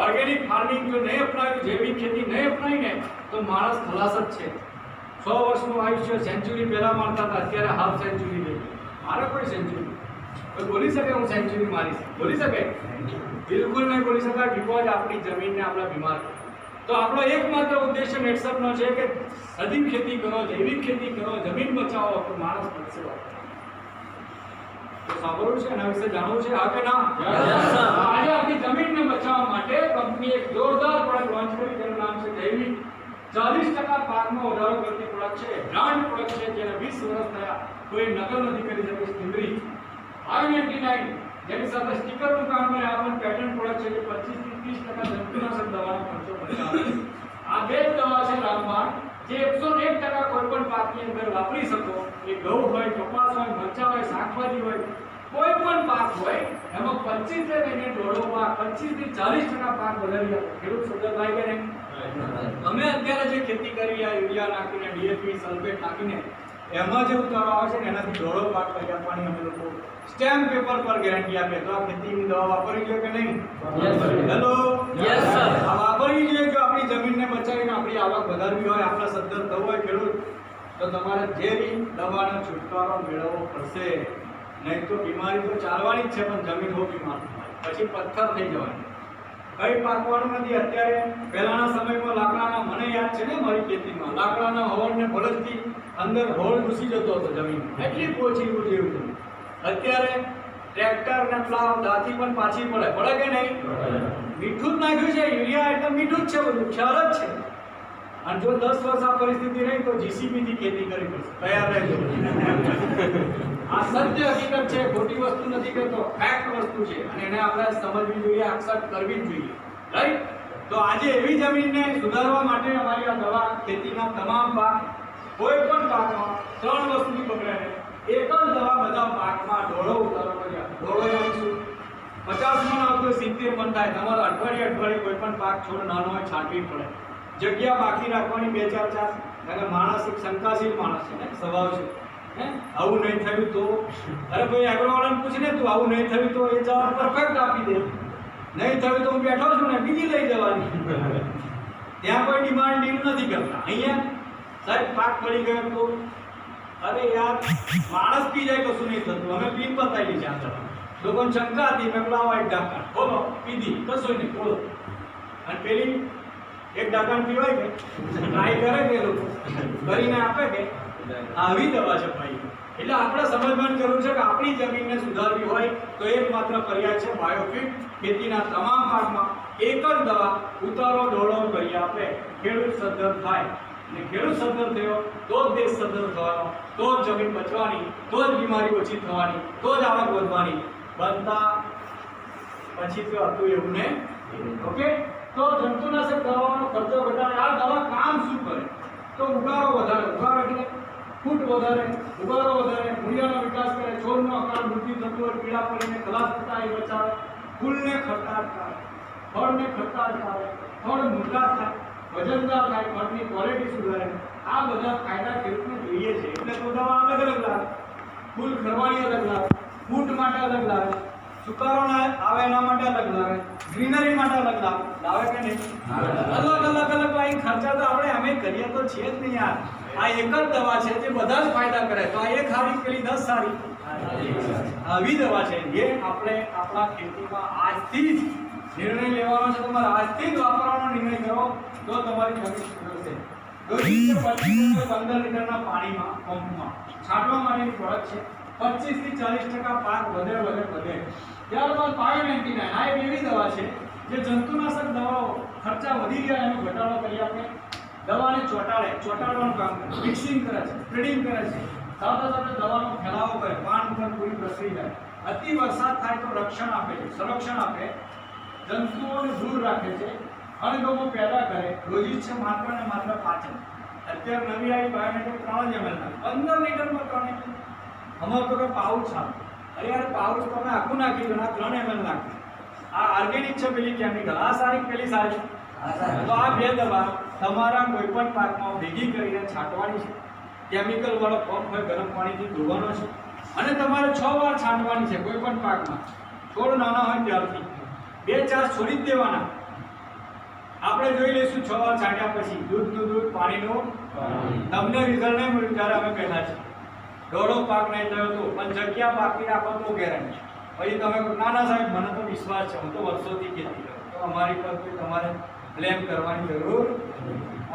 ઓર્ગેનિક ફાર્મિંગ જો નહીં અપનાવ્યું, જૈવિક ખેતી નહીં અપનાવીને, તો માણસ ખલાસ જ છે. 100 વર્ષનું આયુષ્ય સેન્ચુરી પહેલા મારતા હતા, અત્યારે હાફ સેન્ચુરી થઈ. મારે કોઈ સેન્ચુરી કોઈ બોલી શકે હું સેન્ચુરી મારીશ? બોલી શકે? બિલકુલ નહીં બોલી શકાય. બીકોઝ આપણી જમીનને આપણે બીમાર. તો આપણો એકમાત્ર ઉદ્દેશ્ય નેટસપનો છે કે સદીવ ખેતી કરો, જૈવિક ખેતી કરો, જમીન બચાવો, તો માણસ બચશે. તો સાંભળવું છે, એના વિશે જાણવું છે, હા કે ના? આજે આપણી જમીનને બચાવવા માટે કંપની એક જોરદાર પ્રોડક્ટ લોન્ચ કરી, જેનું નામ છે જૈવિક. 40% પાકમાં વધારો કરતી પ્રોડક્ટ છે, બ્રાન્ડ પ્રોડક્ટ છે, જેને 20 વર્ષ થયા, કોઈ નકલ નથી કરી શકે. સ્ટીમરી I99 જેની સાથે સ્ટીકરનું કામ કરે, આ પણ પેટન્ટ પ્રોડક્ટ છે, જે 25 થી 30% જંતુનાશક દવાનો ખર્ચો બચાવે. આ બે જ દવા છે રામબાણ, જે 101% કોઈ પણ પાકની અંદર વાપરી શકો. એ ઘઉં હોય, કપાસ હોય, મરચા હોય, શાકભાજી હોય, કોઈ પણ પાક હોય, એમાં 25 થી લઈને 1.5 પાક, 25 થી 40% પાક વધારી આપો. ખેડૂત સુધર થાય કે નહીં? અમે અત્યારે જે ખેતી કરી, આ યુરિયા નાખીને, ડીએપી, સલ્ફેટ નાખીને, એમાં જે ઉતારો આવે છે ને, એનાથી 1.5 પાક કરી આપવાની અમે લોકો સ્ટેમ્પ પેપર પર ગેરંટી આપે. તો આ ખેતીની દવા વાપરવી જોઈએ કે નહીં? Hello, yes sir. આ વાપરવી જોઈએ. જો આપણી જમીનને બચાવીને આપણી આવક વધારવી હોય, આપણા સદ્ધર થવું હોય ખેડૂત, તો તમારે ઝેરી દવાનો છુટકારો મેળવવો પડશે. નહીં તો બીમારી તો ચાલવાની જ છે, પણ જમીન હો બીમાર પછી પથ્થર થઈ જવાની. કઈ પાકવાનું નથી. અત્યારે પહેલાના સમયમાં લાકડાના, મને યાદ છે ને મારી ખેતીમાં, લાકડાના હવનને બળદથી અંદર હોળ ઘૂસી જતો હતો જમીન, એટલી પોચી જેવું હતું. અત્યારે ટ્રેક્ટર ને પ્લાવ દાંતી પણ પાછી પડે કે નહીં? મીઠું જ નાખ્યું છે, યુરિયા એટલે મીઠું જ છે, બધું ખ્યાલ જ છે. અને જો 10 વર્ષ આ પરિસ્થિતિ રહી તો જીસીબી થી ખેતી કરવી પડશે. તૈયાર રહેજો. આ સત્ય હકીકત છે, ખોટી વસ્તુ નથી કહેતો, ફેક્ટ વસ્તુ છે, અને એને આપણે સમજવી જોઈએ, એક્સેપ્ટ કરવી જ જોઈએ. રાઈટ? તો આજે એવી જમીનને સુધારવા માટે અમારી આ દવા ખેતીના તમામ પાક, કોઈ પણ પાકમાં 3 વસ્તુથી પકડે ને, એક જ દવા બધા પાકમાં ડોળો ઉતારો કર્યા. ડોળો આવીશું 50 મણ આવતો 70 મણ થાય. તમારે અઠવાડિયે કોઈ પણ પાક છોડ નાનો હોય છાંટવી પડે. જગ્યા બાકી રાખવાની 2-4 ચાસ. કારણ કે માણસ એક શંકાશીલ માણસ છે ને, સ્વભાવ છે. આવું નહીં થયું તો, અરે ભાઈ એગ્રોવાળાને પૂછ ને, તું આવું નહીં થયું તો, એ જવાબ પરફેક્ટ આપી દે. નહીં થયું તો હું બેઠો છું ને, બીજી લઈ જવાની. ત્યાં કોઈ ડિમાન્ડ ડીલ નથી કરતા. અહીંયા સાહેબ પાક પડી ગયો તો, અરે યાર માણસ પી જાય કશું નહીં થતું. અમે પીન બતાવી છે આગળ. લોકોને શંકા હતી, મેં લાવો એક ઢાંકણ બોલો, પીધી કશું નહીં બોલો. અને પેલી એક ડાકણ પીવાય કે ટ્રાય કરે કે લોકો કરીને આપે કે આવી દવા છે ભાઈ. એટલે આપણે સમજવાની જરૂર છે કે આપણી જમીનને સુધારવી હોય તો એકમાત્ર પર્યાય છે બાયોફિટ. ખેતીના તમામ પાકમાં એક જ દવા ઉતારો ઢોળો કરી આપે, ખેડૂત સદ્ધર થાય. અને ખેડૂત સદ્ધર થયો તો જ દેશ સદ્ધર થવાનો, તો જ જમીન બચવાની, તો જ બીમારી ઓછી થવાની, તો જ આવક વધવાની. બનતા પછી તો હતું એવું ને. ઓકે, તો જંતુનાશક દવાઓનો ખર્ચો ઘટાડે. આ દવા કામ શું કરે? તો ઉગારો વધારે. ઉગારો એટલે ફૂટ વધારે, ઉગારો વધારે, મૂળિયાનો વિકાસ કરે, છોડનો આકાર વૃદ્ધિ થતો હોય, પીળા પડીને ખલાસ થતા એ બચાવે, ફૂલને ખરતા અટકાવે, ફળને ખરતા અટકાવે, ફળ મોટા થાય, વજનદાર થાય, ફળની ક્વોલિટી સુધારે. આ બધા ફાયદા ખેડૂતને જોઈએ છે. એટલે તો દવા અલગ અલગ લાવે. ફૂલ ખરવાની અલગ લાવે, ફૂટ માટે અલગ લાવે, સુકારો આવે એના માટે અલગ લાવે, ગ્રીનરી માટે અલગ લાવે કે નહીં? અલગ અલગ લાઈન ખર્ચા તો આપણે અમે કરીએ તો છે જ નહીં યાર. આ એક જ દવા છે જે બધા જ ફાયદા કરે. તો આ એક સારી પેલી 10 સારી. આવી દવા છે જે આપણે આપણા ખેતીમાં આજથી જ નિર્ણય લેવાનો છે. તમારે આજથી જ વાપરવાનો નિર્ણય કરો તો તમારી જમીન સુધરશે. 15 લીટરના પાણીમાં પંપમાં છાંટવા માટેની પ્રોડક્ટ છે. 25 થી 40% પાક વધે. ત્યારબાદ બાયો99 આ એક એવી દવા છે જે જંતુનાશક દવાઓ ખર્ચા વધી ગયા એનો ઘટાડો કરી આપે. દવાને ચોંટાડવાનું કામ કરે, મિક્સિંગ કરે છે, સ્પ્રેડિંગ કરે છે, સાથે સાથે દવાનો ફેલાવો કરે, પાન ઉપર પૂરી પ્રસરી જાય. અતિ વરસાદ થાય તો રક્ષણ આપે છે, સંરક્ષણ આપે, જંતુઓને દૂર રાખે છે, અણગમો પેદા કરે, રોજી છે માત્ર ને માત્ર પાચન. અત્યારે નવી આવી બાયોમેટ્રિક 3 ml 15 લીટરમાં 3 ml. અમારે તો કે પાઉચ આવે. અરે યાર પાઉચ તમે આખું નાખી દો, 3 ml નાખી. આ ઓર્ગેનિક છે પેલી કેમિકલ, આ સારી પેલી સારી. તો આ બે દવા તમારા કોઈ પણ પાકમાં ભેગી કરીને છાંટવાની છે. કેમિકલ વાળો પંપ હોય ગરમ પાણીથી ધોવાનો છે અને તમારે 6 વાર છાંટવાની છે કોઈ પણ પાકમાં. છોડ નાના હોય ત્યારથી 2 ચાસ છોડી જ દેવાના. આપણે જોઈ લઈશું 6 વાર છાંટ્યા પછી દૂધનું દૂધ, પાણીનું તમને રિઝલ્ટ નહીં મળ્યું ત્યારે અમે કહેલા છે. દોડો પાક નહીં થયો તો પણ જગ્યા બાકી રાખો તો ગેરંટી. પછી તમે નાના સાહેબ મને તો વિશ્વાસ છે, હું તો વર્ષોથી ખેતી કરું, તો અમારી પર કોઈ તમારે બ્લેમ કરવાની જરૂર.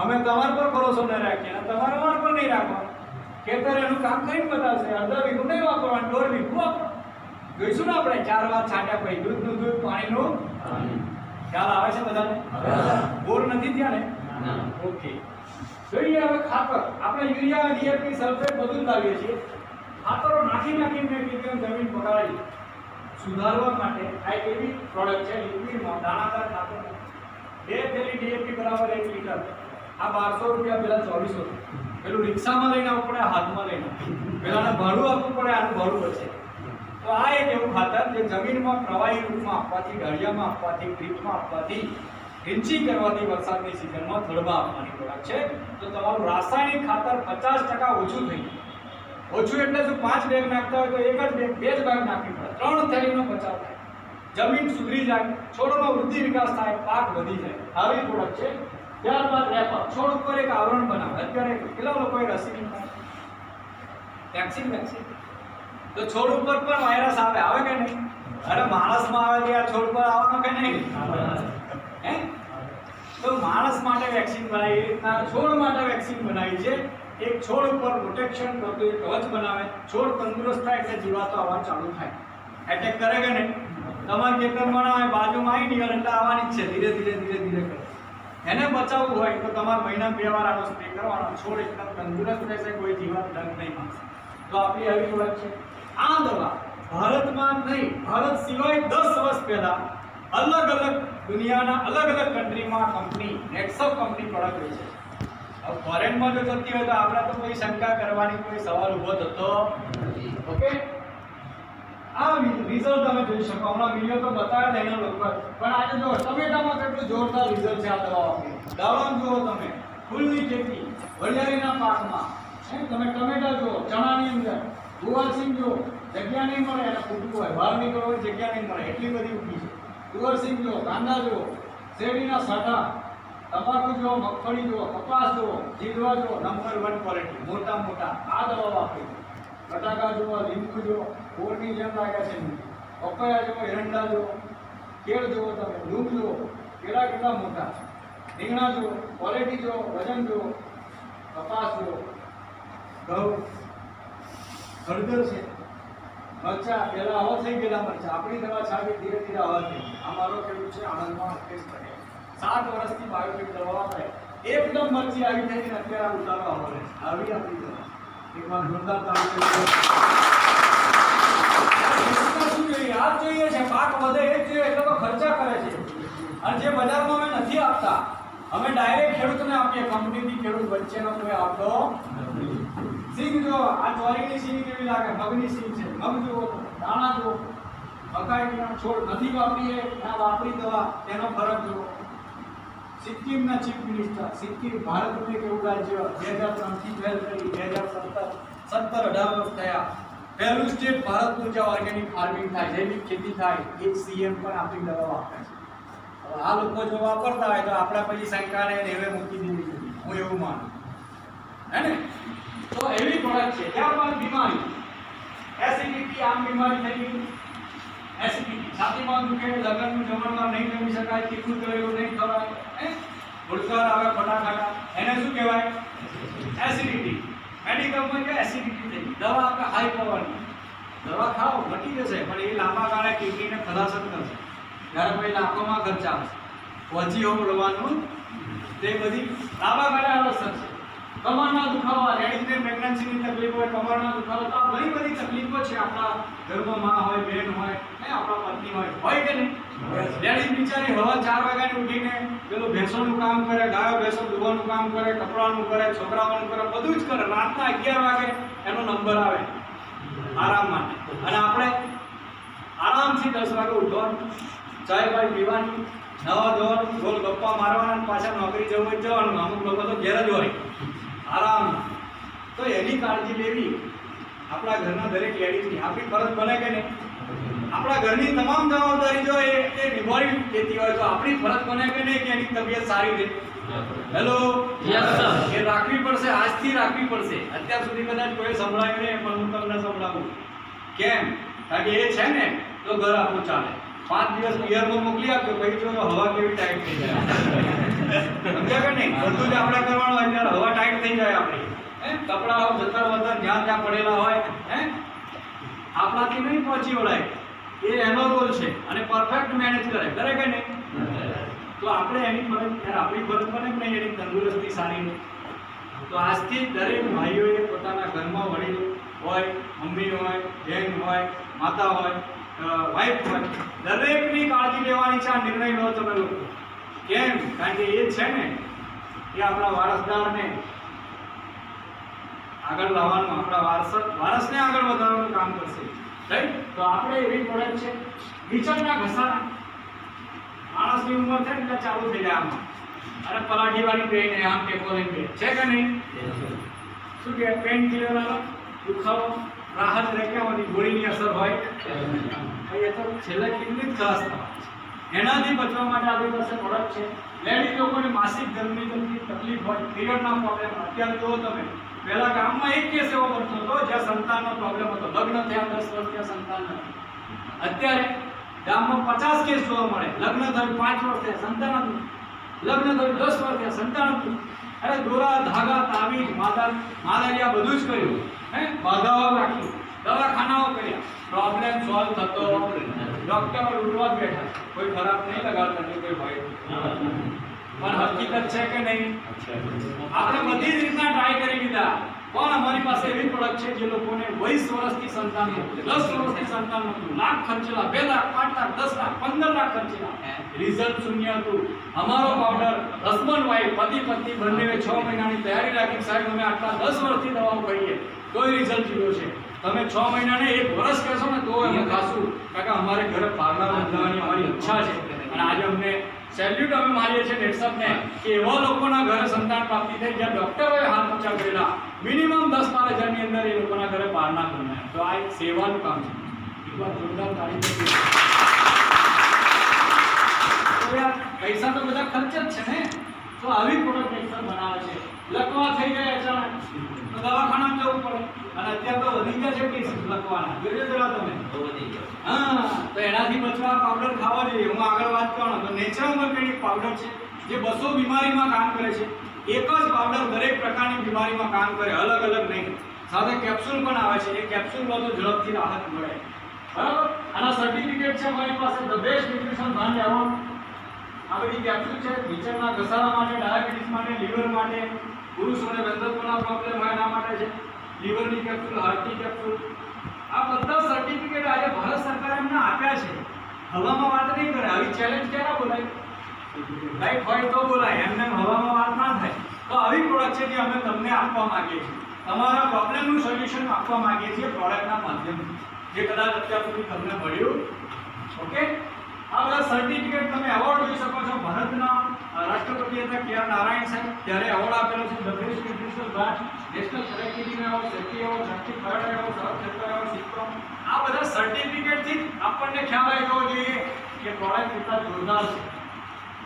અમે તમારા પર ભરોસો ન રાખીએ અને તમારે અમારા પર નહીં રાખવાનું. ખેતર એનું કામ કરીને બતાવશે. અડધા વીઘું નહીં વાપરવાનું, 1.5 વીઘું વાપરો. જોઈશું ને આપણે 4 વાર છાંટ્યા પછી દૂધનું દૂધ, પાણીનું ખ્યાલ આવે છે બધાને? બોર નથી થયા ને? ઓકે, જોઈએ હવે ખાતર. આપણે યુરિયા, ડીએપી, સલ્ફેટ બધું જ લાવીએ છીએ. ખાતરો નાખીને જમીન પકડાવી સુધારવા માટે આ એક એવી પ્રોડક્ટ છે લિક્વિડમાં દાણાદાર ખાતર. 2 થેલી ડીએપી બરાબર 1 લીટર. આ 1200 રૂપિયા પેલા 2400. પેલું રિક્ષામાં લઈને આવવું પડે, હાથમાં લઈને. પેલાને ભાડું આપવું પડે, આનું ભાડું બચે. તો આ એક એવું ખાતર જે જમીનમાં પ્રવાહી રૂપમાં આપવાથી, ઢળિયામાં આપવાથી, ક્રીપમાં આપવાથી, રિંચી કરવાથી વરસાદની સિઝનમાં થડમાં આપવાની પ્રોડક્ટ છે. તો તમારું રાસાયણિક ખાતર 50% ઓછું થઈ જાય. ઓછું એટલે શું? 5 બેગ નાખતા હોય તો એક જ બેગ, 2 જ બેગ નાખવી પડે. 3 થેલીનો બચાવ થાય, જમીન સુધરી જાય, છોડનો વૃદ્ધિ વિકાસ થાય, પાક વધી જાય. આવી પ્રોડક્ટ છે. ત્યારબાદ રેપર. છોડ ઉપર એક આવરણ બનાવે. અત્યારે કેટલા લોકોએ રસી વેક્સિન તો છોડ ઉપર પણ વાયરસ આવે કે નહીં? અરે માણસમાં આવે કે આ છોડ પર આવવાનો કે નહીં? હે? તો માણસ માટે વેક્સિન બનાવી, એ રીતના છોડ માટે વેક્સિન બનાવી છે. એક છોડ ઉપર પ્રોટેક્શન કરતું એક કવચ બનાવે. છોડ તંદુરસ્ત થાય એટલે જીવાતો આવવા ચાલુ થાય. એટેક કરે કે નહીં? તમારા ખેતરમાં ના હોય, બાજુમાં આવી નિકળ એટલે આવવાની જ છે. ધીરે ધીરે કરે. એને બચાવવું હોય તો તમારે મહિના 2 વાર આનો સ્પ્રે કરવાનો. છોડ એકદમ તંદુરસ્ત રહેશે, કોઈ જીવાત ડંખ નહીં મારશે. તો આપણી આવી પ્રોડક્ટ છે. આ દવા ભારતમાં નહીં, ભારત સિવાય 10 વર્ષ પહેલા અલગ દુનિયાના અલગ કન્ટ્રીમાં કંપની નેક્સોપ કંપની પ્રોડક્ટ વેચે છે. હવે ફોરેનમાં જો જતી હોય તો આપણે તો કોઈ શંકા કરવાની કોઈ સવાલ ઊભો થતો નથી. ઓકે, આ રિઝલ્ટ તમે જોઈ શકો. હમણાં વિડીયો તો બતાવ્યા એના લોકો, પણ આજે જો ટમેટામાં કેટલું જોરદાર રિઝલ્ટ છે આ દવા. દાડમ જુઓ તમે, ફૂલની ખેતી, વરિયાળીના પાકમાં તમે ટમેટા જુઓ, ચણાની અંદર ગુવારસિંગ જુઓ, જગ્યા નહીં મળે એને ફૂટવું હોય, બહાર નીકળવું હોય જગ્યા નહીં મળે, એટલી બધી ઉગી છે. ગુવારસિંગ જુઓ, કાંદા જુઓ, શેરડીના સાઠા, તમાકુ જુઓ, મગફળી જુઓ, કપાસ જુઓ, જીરવા જુઓ, નંબર 1 ક્વોલિટી, મોટા આ દવા વાપરી. બટાકા જુઓ, લીંબુ જુઓ, બોરની જેમ લાગ્યા છે. પપૈયા જુઓ, એરંડા જુઓ, કેળ જુઓ, તમે ડુંગ જુઓ, કેળા કેટલા મોટા. રીંગણા જુઓ, ક્વોલિટી જુઓ, વજન જુઓ, કપાસ જુઓ, ઘઉં, હળદર છે, મરચા પહેલા હવા થઈ ગયેલા મરચા, આપણી દવા છાંટી ધીરે ધીરે હવા થઈ ગઈ. આ મારો ખેડૂત છે આણંદમાં અલ્પેશ પટેલ, 7 વર્ષથી બાયોટેક દવા વાપરે, એકદમ મરચી આવી થઈ ને અત્યારે ઉતારો આવો રહે. આવી આપણી દવા એકવાર જોરદાર તાળી શું જોઈએ? આ જોઈએ છે, પાક વધે એ જ જોઈએ, એટલે તો ખર્ચા કરે છે. અને જે બજારમાં અમે નથી આપતા, અમે ડાયરેક્ટ ખેડૂતને આપીએ, કંપનીથી ખેડૂત વચ્ચેનો કોઈ આપતો નથી. સિંગ જો આ ચોરીની સિંગ કેવી લાગે, મગની સિંગ છે, મગ જુઓ, દાણા જુઓ, મકાઈના છોડ નથી વાપરીએ, ના વાપરી દવા, તેનો ફરક જુઓ. સિક્કિમના ચીફ મિનિસ્ટર, સિક્કિમ ભારતનું એક એવું રાજ્ય 2003 થી પહેલ કરી, 2017-18 વર્ષ થયા, પહેલું સ્ટેટ ભારતનું જ્યાં ઓર્ગેનિક ફાર્મિંગ થાય, જૈવિક ખેતી થાય, એક સીએમ પણ આપણી દવા વાપરે છે. આ લોકો જો વાપરતા હોય તો આપણા પછી શંકાને નેવે મૂકી દેવી જોઈએ, હું એવું માનું, હે ને? તો એવી પ્રોડક્ટ છે. ત્યારબાદ બીમારી, એસિડિટી, આમ બીમારી થઈ ગઈ, એસિડિટી, છાતીમાં દુખે, લગનનું જમણવાર નહીં જમી શકાય, તીખું તળેલું નહીં ખવાય, ઉડકાર આવે, ફટાફટા, એને શું કહેવાય? એસિડિટી. મેડિકલમાં કે એસિડિટી થઈ ગઈ, દવા આપણે હાઈ પાવરની દવા ખાઓ ઘટી જશે, પણ એ લાંબા ગાળે કિડનીને ખલાસ જ કરશે. ત્યારે પછી લાખોમાં ખર્ચા આવશે, પહોંચી હોમ રવાનું, તે બધી લાંબા ગાળે અસર છે. કમરના દુખાવા, લેડીઝને પ્રેગ્નન્સીની તકલીફ હોય, કમરના દુખાવા, તો આ ઘણી બધી તકલીફો છે. આપણા ઘરમાં માં હોય, બેન હોય, આપણા પત્ની હોય કે નહીં? લેડીઝ બિચારી હવા 4 વાગ્યાની ઉઠીને પેલું ભેંસોનું કામ કરે, ગાયો ભેંસો દુવાનું કામ કરે, કપડાનું કરે, છોકરાઓનું કરે, બધું જ કરે. રાતના 11 વાગે એનો નંબર આવે આરામ માટે, અને આપણે આરામથી 10 વાગે ઉઠવાનું, ચાય બાય પીવાની, નવા ધોવાનું, ગોલ ગપ્પા મારવાના, પાછા નોકરી જવું જ જવાનું. અમુક લોકો તો ઘેર જ હોય આરામ. તો એની કાળજી લેવી આપણા ઘરના દરેક લેડીઝની આપણી ફરજ બને કે નહીં? આપણા ઘરની તમામ જવાબદારી જો એ નિભાવી દેતી હોય તો આપણી ફરજ બને કે નહીં કે એની તબિયત સારી રહે? હેલો, યસ સર, એ રાખવી પડશે, આજથી રાખવી પડશે. અત્યાર સુધી કદાચ કોઈ સંભળાયું નહીં, પણ હું તમને સંભળાવું. કેમ? કારણ કે એ છે ને તો ઘર આપણું ચાલે. 5 દિવસ પિયરમાં મોકલી આપજો, પછી જો હવા કેવી ટાઈટ થઈ જાય, સમજ્યા કે નહીં? બધું જ આપણે કરવાનું હોય ત્યારે હવા ટાઈટ થઈ જાય આપણી, કપડા જતર વતર જ્યાં ત્યાં પડેલા હોય, આપણાથી નહીં પહોંચી વળાય. એ એનો રોલ છે અને પરફેક્ટ મેનેજ કરે કે નહીં? તો આપણે એની ફરજ, આપણી ફરજ બને કે નહીં એની તંદુરસ્તી સારી રહે. તો આજથી દરેક ભાઈઓએ પોતાના ઘરમાં વડીલ હોય, મમ્મી હોય, બહેન હોય, માતા હોય, વાઈફ હોય, દરેકની કાળજી લેવાની છે. આ નિર્ણય લો તમે લોકો. કેમ? કારણ કે એ છે ને એ આપણા વારસદારને આગળ લાવવાનું, આપણા વારસને આગળ વધારવાનું કામ કરશે, રાઈટ? તો આપણે એવી પ્રોડક્ટ છે. વિચરના ઘસારા, માણસની ઉંમર થાય એટલે ચાલુ થઈ જાય આમાં, અને પલાઠીવાળી પેન આમ ટેકો લઈને બે છે કે નહીં? શું કે પેન કિલર આવે, દુખાવો, રાહત રહે, કે ગોળીની અસર હોય, એ તો છેલ્લે કિડની જ ખલાસ થવા. એનાથી બચવા માટે આપણી પાસે પ્રોડક્ટ છે. લેડીઝ લોકોને માસિક ધર્મની તકલીફ હોય, પીરિયડના પ્રોબ્લેમ, અત્યારે જુઓ તમે, પહેલા ગામમાં એક કેસ એવો બનતો હતો જ્યાં સંતાનનો પ્રોબ્લેમ હતો, લગ્ન થયા 10 વર્ષ ત્યાં સંતાન નથી. અત્યારે ગામમાં 50 કેસ જોવા મળે, લગ્ન થયું 5 વર્ષ થયા સંતાન હતું, લગ્ન થયું 10 વર્ષ થયા સંતાન હતું. અરે દોરા, ધાગા, તાવીજ, માદારિયા બધું જ કર્યું, બાધાઓ રાખી, દવાખાનાઓ કર્યા, પ્રોબ્લેમ સોલ્વ થતો ડોક્ટરો લૂંટવા જ બેઠા, કોઈ ખરાબ નહીં લગાડતા, નહીં કોઈ ભય. પણ હકીકત છે કે નહીં? આપણે બધી જ રીતના ટ્રાય કરી લીધા, પણ અમારી પાસે એવી પ્રોડક્ટ છે જે લોકોને 20 વર્ષથી સંતાન નહોતું, 10 વર્ષથી સંતાન નહોતું, લાખ ખર્ચેલા, 2 લાખ, 5 લાખ, 10 લાખ, 15 લાખ ખર્ચેલા, રિઝલ્ટ શૂન્ય હતું. અમારો પાવડર હસબન્ડ વાઈફ, પતિ પત્ની બંનેએ 6 મહિનાની તૈયારી રાખી, સાહેબ અમે આટલા 10 વર્ષથી દવાઓ કહીએ, કોઈ રિઝલ્ટ જીરો છે. તમે 6 મહિનાને 1 વર્ષ કહેશો ને તો અમે ખાશું, કારણ કે અમારે ઘરે પાર્લર બંધાવવાની અમારી ઈચ્છા છે. અને આજે અમને સેલ્યુટ અમે મારીએ છીએ નેટસપને કે એવા લોકોના ઘરે સંતાન પ્રાપ્તિ થઈ જ્યાં ડોક્ટરોએ હાથ ઊંચા કરેલા, મિનિમમ 10-12 હજારની અંદર એ લોકોના ઘરે પારના બનાવ્યા. તો આ એક સેવાનું કામ છે. એકવાર જોરદાર તારીફ કરી. તો યાર પૈસા તો બધા ખર્ચ જ છે ને, તો આવી પ્રોડક્ટ નેટસપ બનાવે છે. લકવા થઈ જાય અચાનક તો દવાખાનામાં જવું પડે, અને અત્યારે તો વધી ગયા છે કેસ લકવાના, જોજો જરા તમે. હા, તો એનાથી બચવા પાવડર ખાવા જોઈએ. હું આગળ વાત કરવાનો તો નેચરલ ઓર્ગેનિક પાવડર છે, જે 200 બીમારીમાં કામ કરે છે, એક જ પાવડર દરેક પ્રકારની બીમારીમાં કામ કરે, અલગ અલગ નહીં. સાથે કેપ્સ્યુલ પણ આવે છે, એ કેપ્સ્યુલ લો તો ઝડપથી રાહત મળે. બરાબર. આના સર્ટિફિકેટ છે મારી પાસે, the best nutrition brand award. આ બધી કેપ્સ્યુલ છે વિચરના ઘસારા માટે, ડાયાબિટીસ માટે, લીવર માટે, પુરુષોને બંધત્વના પ્રોબ્લેમ હોય એના માટે છે, લીવરની કેપ્સ્યુલ, હાર્ટની કેપ્સ્યુલ. આ બધા સર્ટિફિકેટ આજે ભારત સરકારે એમને આપ્યા છે. હવામાં વાત નહીં કરે, આવી ચેલેન્જ ક્યારે બોલાય? રાઈટ હોય તો બોલાય, એમને હવામાં વાત ના થાય. તો આવી પ્રોડક્ટ છે જે અમે તમને આપવા માંગીએ છીએ, તમારા પ્રોબ્લેમનું સોલ્યુશન આપવા માંગીએ છીએ પ્રોડક્ટના માધ્યમથી, જે કદાચ અત્યાર સુધી તમને મળ્યું. ઓકે. આ બધા સર્ટિફિકેટ તમે એવોર્ડ જોઈ શકો છો. ભારતના રાષ્ટ્રપતિ હતા કે.આર. નારાયણ સાહેબ, ત્યારે એવોર્ડ આપેલો છે the best nutritional brand, national connectivity award, safety award, certificate card award, સરળ સેક્ટર એવોર્ડ, સિસ્ટમ. આ બધા સર્ટિફિકેટથી આપણને ખ્યાલ આવી જવો જોઈએ કે પ્રોડક્ટ કેટલા જોરદાર છે.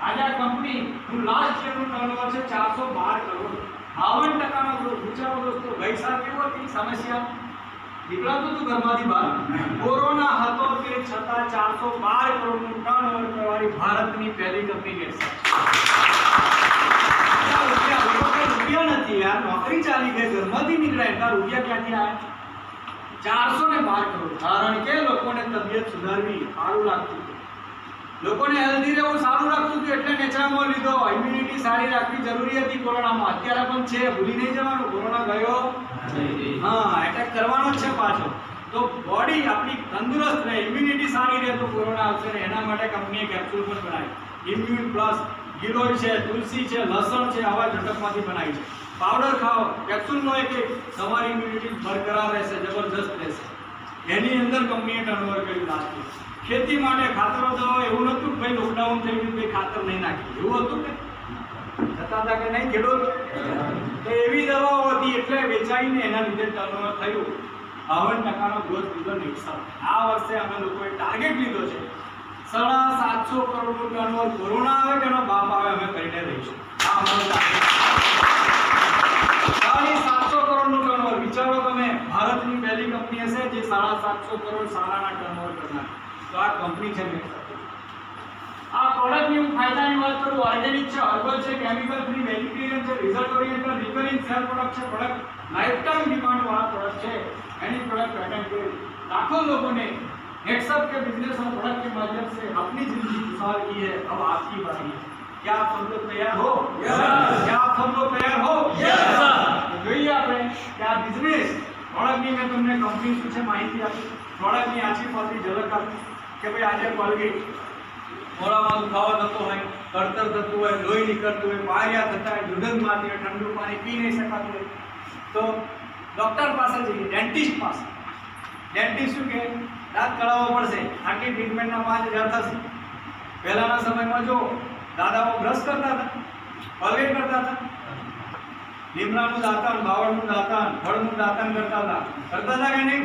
આજે આ કંપનીનું લાસ્ટ યરનું ટર્નઓવર છે 412 કરોડ, 52%નો ગ્રોથ. વિચારો દોસ્તો, ગઈ સાલ કેવો હતી સમસ્યા? નીકળાતું હતું ઘરમાંથી બહાર, કોરોના હતો તે છતાં 412 કરોડનું ટર્નઓવર કરવાની ભારતની પહેલી કંપની નેટસપ. રૂપિયા નથી યાર, નોકરી ચાલી ગઈ, ઘરમાંથી નીકળ્યા, એટલા રૂપિયા ક્યાંથી આવ્યા? 412 કરોડ. કારણ કે લોકોને તબિયત સુધારવી, સારું લાગતું હતું, લોકોને હેલ્ધી રહેવું સારું લાગતું હતું, એટલે નેચરામોલ લીધો. ઇમ્યુનિટી સારી રાખવી જરૂરી હતી કોરોનામાં, અત્યારે પણ છે, ભૂલી નહીં જવાનું. કોરોના ગયો, હા, એટેક કરવાનો જ છે પાછો. તો બોડી આપણી તંદુરસ્ત રહે, ઇમ્યુનિટી સારી રહે તો કોરોના આવશે ને. એના માટે કંપનીએ કેપ્સ્યુલ પણ બનાવી. ઇમ્યુન પ્લસ, ગિલોય છે, તુલસી છે, લસણ છે, આવા ઘટકમાંથી બનાવી છે. પાવડર ખાઓ, કેપ્સ્યુલ લો કે તમારી ઇમ્યુનિટી બરકરાર રહેશે, જબરજસ્ત રહેશે. એની અંદર કંપનીએ ટર્નઓવર કર્યું લાસ્ટ યર. ખેતી માટે ખાતરો દવાઓ, એવું નહોતું કે ભાઈ લોકડાઉન થઈ ગયું ભાઈ ખાતર નહીં નાખી, એવું હતું કે જતા હતા કે નહીં ખેડૂત? તો એવી દવાઓ હતી એટલે વેચાઈને એના લીધે ટર્નઓવર થયું. 52%નો ગ્રોથ લીધો નેટસપ. આ વર્ષે અમે લોકોએ ટાર્ગેટ લીધો છે 750 કરોડનું ટર્નઓવર. કોરોના આવે કે એનો બાપ આવે, અમે કરીને રહીશું. આ અમારો ટાર્ગેટ. 750 કરોડનું ટર્નઓવર. વિચારો તમે, ભારતની પહેલી કંપની હશે જે 750 કરોડ સાલાના ટર્નઓવર કરનાર. તો આ કંપની છે નેટસપ. આ પ્રોડક્ટની હું ફાયદાની વાત કરું, ઓર્ગેનિક છે, હર્બલ છે, કેમિકલ ફ્રી, વેજીટેરિયન છે, result oriented, recurring cell product છે. પ્રોડક્ટ લાઈફ ટાઈમ ડિમાન્ડ વાળા પ્રોડક્ટ છે. એની प्रोडक्ट पेटेंट के लाखों लोगों ने नेटसप के बिजनेस और प्रोडक्ट के माध्यम से अपनी जिंदगी खुशहाल की है. अब आपकी बारी है. क्या आप सब लोग तैयार हो? क्या आप सब लोग तैयार हो? तो જોઈએ આપણે કે આ બિઝનેસ પ્રોડક્ટની મેં તમને કંપની શું છે માહિતી આપી, પ્રોડક્ટની આછી પાછી ઝલક આપી કે ભાઈ આજે કોલગેટ મોઢામાં દુખાવો થતો હોય, કળતર થતું હોય, લોહી નીકળતું હોય, પારિયા થતા હોય, દુર્ગંધ મારતી હોય, ઠંડુ પાણી પી નહીં શકાતું હોય, તો ડૉક્ટર પાસે જઈએ, ડેન્ટિસ્ટ પાસે. ડેન્ટિસ્ટ શું કહે? દાંત કઢાવવો પડશે, આટલી ટ્રીટમેન્ટના 5000 થશે. પહેલાંના સમયમાં જો દાદાઓ બ્રશ કરતા હતા, કોલગેટ કરતા હતા, લીમડાનું દાંતણ, બાવળનું દાંતણ, ફળનું દાંતણ કરતા હતા કે નહીં?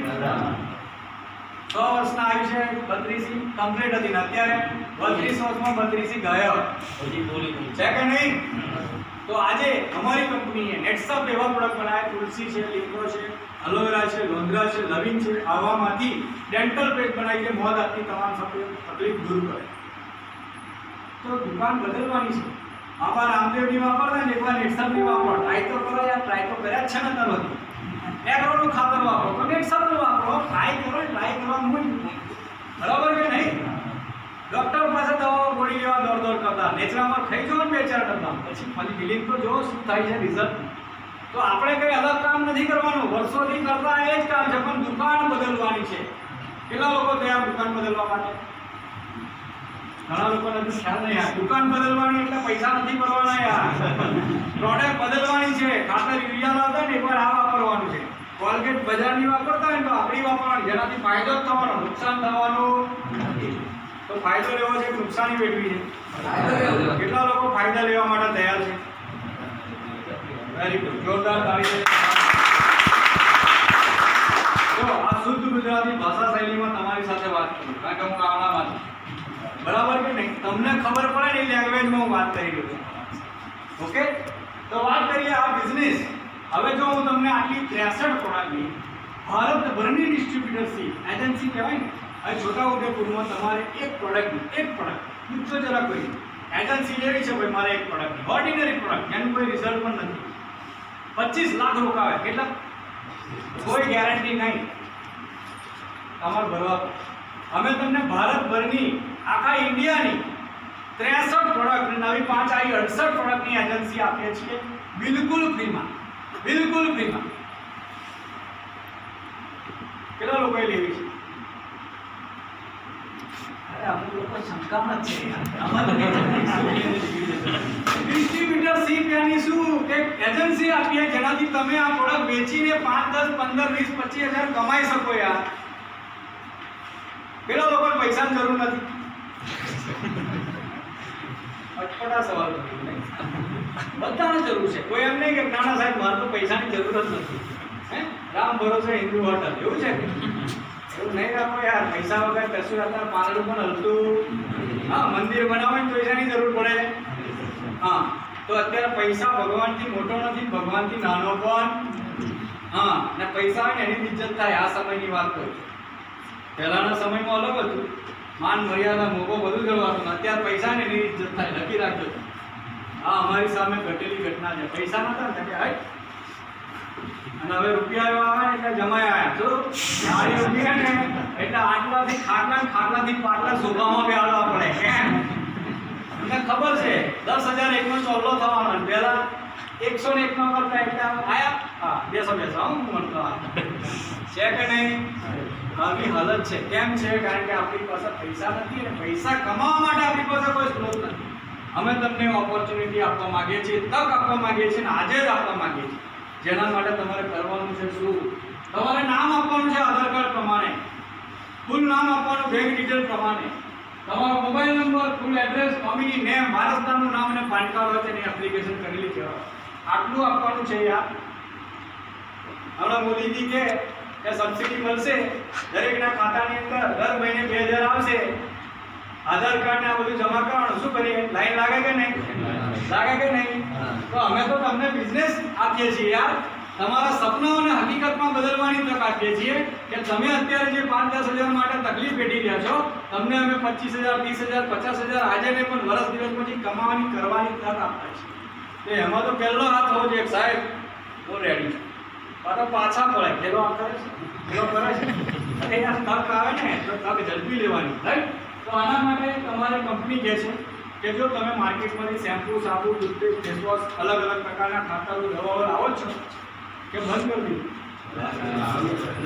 100 વર્ષના આયુષ્ય 32 કમ્પ્લીટ હતી ને અત્યારે 32 વર્ષમાં 32 ગયા છે કે નહીં? તો આજે અમારી કંપનીએ નેટસપ એવા પ્રોડક્ટ બનાવ્યા, તુલસી છે, લીમડો છે, એલોવેરા છે, લોંદરા છે, લવિંગ છે, આવામાંથી ડેન્ટલ પેસ્ટ બનાવી છે, મોં દાંતની તમામ તકલીફ દૂર કરે. તો દુકાન બદલવાની છે. બાબા રામદેવની વાપરતા ને એકવાર નેટસપની વાપરો. ટ્રાય તો કરો યાર, ટ્રાય તો કર્યા જ છે ને તરત. એગ્રોનું ખાતર વાપરો તો નેટસપનું વાપરો. ટ્રાય કરો, ટ્રાય કરવાનું જ બરાબર કે નહીં? ડૉક્ટર પાસે દવાઓ ગોળી લેવા દોડ કરતા, નેચરામાં ખાઈ જો ને 2-4 ડબ્બા, પછી ખાલી બિલિંગ તો જો શું થાય છે રિઝલ્ટ. તો આપણે કંઈ અલગ કામ નથી કરવાનું, વર્ષોથી કરતા એ જ કામ છે, પણ દુકાન બદલવાની છે. કેટલા લોકો તૈયાર દુકાન બદલવા માટે? ઘણા લોકોને તો ખ્યાલ નહીં. યાર દુકાન બદલવાની એટલે પૈસા નથી ભરવાના યાર, પ્રોડક્ટ બદલવાની છે. ખાતર યુરિયા લાવતા ને એકવાર આ વાપરવાનું છે. કોલગેટ બજારની વાપરતા હોય તો આપણી વાપરવાની, જેનાથી ફાયદો જ થવાનો, નુકસાન થવાનું નથી. તો ફાયદો લેવો છે કે નુકસાની વેઠવી છે? કેટલા લોકો ફાયદા લેવા માટે તૈયાર છે? વેરી ગુડ, જોરદાર તાળી છે. તો આ શુદ્ધ ગુજરાતી ભાષા શૈલીમાં તમારી સાથે વાત કરું, કારણ કે હું ગામડામાં છું. બરાબર કે નહીં? તમને ખબર પડે ને એ લેંગ્વેજમાં હું વાત કરી રહ્યો છું. ઓકે, તો વાત કરીએ આ બિઝનેસ. હવે જો હું તમને આટલી 63 પ્રોડક્ટની ભારતભરની ડિસ્ટ્રીબ્યુટરશીપ એજન્સી કહેવાય ને, હવે છોટાઉદેપુરમાં તમારે એક પ્રોડક્ટ પૂછો જરા કોઈ એજન્સી લેવી છે ભાઈ મારે એક પ્રોડક્ટની, ઓર્ડિનરી પ્રોડક્ટ એનું કોઈ રિઝલ્ટ પણ નથી, 25 લાખ રોકાવે, કેટલા? કોઈ ગેરંટી નહીં, તમારે ભરવા. અમે તમને ભારતભરની આખા ઇન્ડિયાની 63 પ્રોડક્ટ, નવી 5 આવી 68 પ્રોડક્ટની એજન્સી આપીએ છીએ બિલકુલ ફ્રીમાં, બિલકુલ ફ્રીમાં. કેટલા લોકોએ લેવી છે? અરે અમુક લોકો શંકામાં જ છે ડિસ્ટ્રીબ્યુટરશીપ યાની શું કે એજન્સી આપીએ જેનાથી તમે આ પ્રોડક્ટ વેચીને 5, 10, 15, 20, 25 હજાર કમાઈ શકો. યાર પેલા લોકોને પૈસાની જરૂર નથી. અટપટા સવાલ નહીં, બધાને જરૂર છે. કોઈ એમ નહીં કે નાના સાહેબ મારે તો પૈસાની જરૂર જ નથી, હે રામ ભરોસે હિન્દુ હોટલ એવું છે કે એવું નહીં રાખો યાર. પૈસા વગર કશું અત્યારે પાંદડું પણ હલતું. હા, મંદિર બનાવવાની પૈસાની જરૂર પડે. હા, તો અત્યારે પૈસા ભગવાનથી મોટો નથી, ભગવાનથી નાનો પણ. હા, ને પૈસા હોય ને એની ઇજ્જત થાય. આ સમયની વાત કરું. પહેલાના સમયમાં અલગ હતું, માન મર્યાદા મોકો બધું જવાનું. અત્યારે પૈસા ને એની ઇજ્જત થાય. લખી રાખજો. આ અમારી સામે ઘટેલી ઘટના છે. પૈસા નતા ને કે હાય, અને હવે રૂપિયા આવે એટલે જમાઈ આવ્યા. જો મારી રૂપિયા ને એટલે આટલાથી ખાટલાથી પાટલા શોભામાં બેહાડવા પડે. કેમ? તમને ખબર છે 10,000 એકનો ચોલ્લો થવાનો. પહેલા 101 નો કરતા એટલે આયા. હા, બેસો હું મળતો છે કે નહીં? આવી હાલત છે. કેમ છે? કારણ કે આપણી પાસે પૈસા નથી અને પૈસા કમાવા માટે આપણી પાસે કોઈ સ્ત્રોત નથી. અમે તમને ઓપોર્ચ્યુનિટી આપવા માંગીએ છીએ, તક આપવા માંગીએ છીએ, અને આજે જ આપવા માંગીએ છીએ. જેના માટે તમારે કરવાનું છે શું? તમારે નામ આપવાનું છે આધાર કાર્ડ પ્રમાણે, ફૂલ નામ આપવાનું બેંક ડિટેલ પ્રમાણે, તમારો મોબાઈલ નંબર, ફૂલ એડ્રેસ, નોમિની નેમ, વારસદારનું નામ અને પાન કાર્ડ હોય તેની એપ્લિકેશન કરેલી કહેવાય. આટલું આપવાનું છે યાર. હમણાં મોદીજી કે સબસિડી મળશે દરેકના ખાતાની અંદર, દર મહિને 2000 આવશે. આધાર કાર્ડ ને આ બધું જમા કરવાનું. શું કરીએ? લાઈન લાગે કે નહીં? લાગે કે નહીં? તો અમે તો તમને બિઝનેસ આપીએ છીએ યાર. તમારા સપનાઓને હકીકતમાં બદલવાની તક આપીએ છીએ કે તમે અત્યારે જે 5-10 હજાર માટે તકલીફ વેઠી રહ્યા છો, તમને અમે 25,000, 30,000, 50,000 આજે નહીં પણ વર્ષ દિવસ પછી કમાવાની કરવાની તક આપતા છીએ. એમાં તો પહેલો હાથ હોવો જોઈએ સાહેબ, હું રેડી છું. પાછા પડે ખેલો કરે છે, ખેલો કરે છે. અરે યાર તક આવે ને તો તક ઝડપી લેવાની, રાઈટ? તો આના માટે તમારે કંપની કહે છે કે જો તમે માર્કેટમાંથી શેમ્પૂ, સાબુ, ટૂથપેસ્ટ, ફેસવોશ, અલગ અલગ પ્રકારના ખાતરો, દવાઓ લાવો છો કે બંધ કરી દીધું?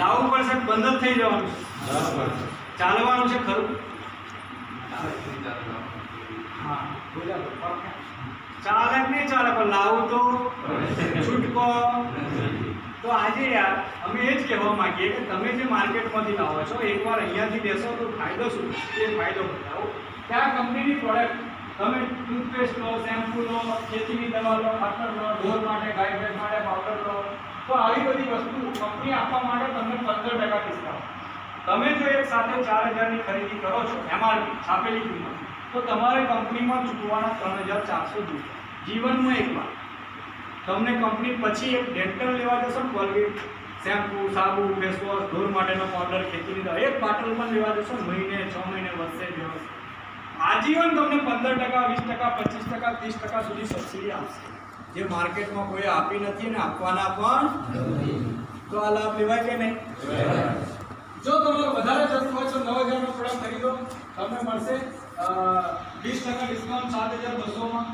લાવવું પડશે. બંધ જ થઈ જવાનું. ચાલવાનું છે ખરું? હા, ચાલે નહીં ચાલે પણ લાવું તો છૂટકો. તો આજે યાર અમે એ જ કહેવા માંગીએ કે તમે જે માર્કેટમાંથી લાવો છો, એકવાર અહીંયાથી બેસો તો ફાયદો શું એ ફાયદો બતાવો. કયા કંપનીની પ્રોડક્ટ તમે ટૂથપેસ્ટ લો, શેમ્પૂ લો, ખેતીની દવા લો, ખાતર લો, ઢોર માટે, ગાય ભેંસ માટે પાવડર લો, તો આવી બધી વસ્તુ કંપની આપવા માટે તમને 15% ડિસ્કાઉન્ટ. તમે જો એક સાથે 4,000ની ખરીદી કરો છો એમઆરપી છાપેલી કિંમત, તો તમારે કંપનીમાં ચૂકવવાના 3,400 રૂપિયા જીવનમાં એકવાર. તમને કંપની પછી એક ડેન્ટલ લેવા જશો ને, કોલગેટ, શેમ્પૂ, સાબુ, ફેસવોશ, ઢોર માટેનો પાવડર, ખેતીની દવા, એક બાટલ પણ લેવા જશો ને, મહિને, 6 મહિને, વર્ષે, 2 વર્ષ, આજીવન તમને 15%, 20%, 25%, 30% સુધી સબસિડી આપશે, જે માર્કેટમાં કોઈ આપી નથી અને આપવાના પણ. તો આ લાભ લેવાય કે નહીં? જો તમારે વધારે જરૂર હોય તો 9,000નો પ્રોડક્ટ ખરીદો, તમને મળશે 20% ડિસ્કાઉન્ટ 7,200માં.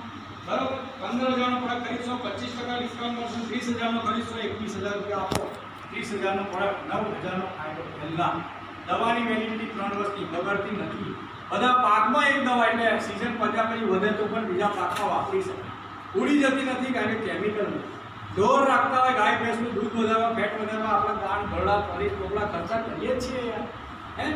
બરાબર? 15,000નો પ્રોડક્ટ ખરીદશો 25% ડિસ્કાઉન્ટ મળશે. 30,000નો ખરીદશો 21,000 રૂપિયા આપો. 30,000નો પ્રોડક્ટ 9,000નો ફાયદો. પહેલા દવાની વેલિડિટી 3 વર્ષની, બગડતી નથી. બધા પાકમાં એક દવા એટલે સિઝન પત્યા પછી વધે તો પણ બીજા પાકમાં વાપરી શકે. ઉડી જતી નથી કારણ કે કેમિકલ નથી. ઢોર રાખતા હોય, ગાય ભેંસનું દૂધ વધારવા, ફેટ વધારવા આપણે દાણ, ભરડા, પરીસ, ટોપલા ખર્ચા કરીએ જ છીએ યાર. હે,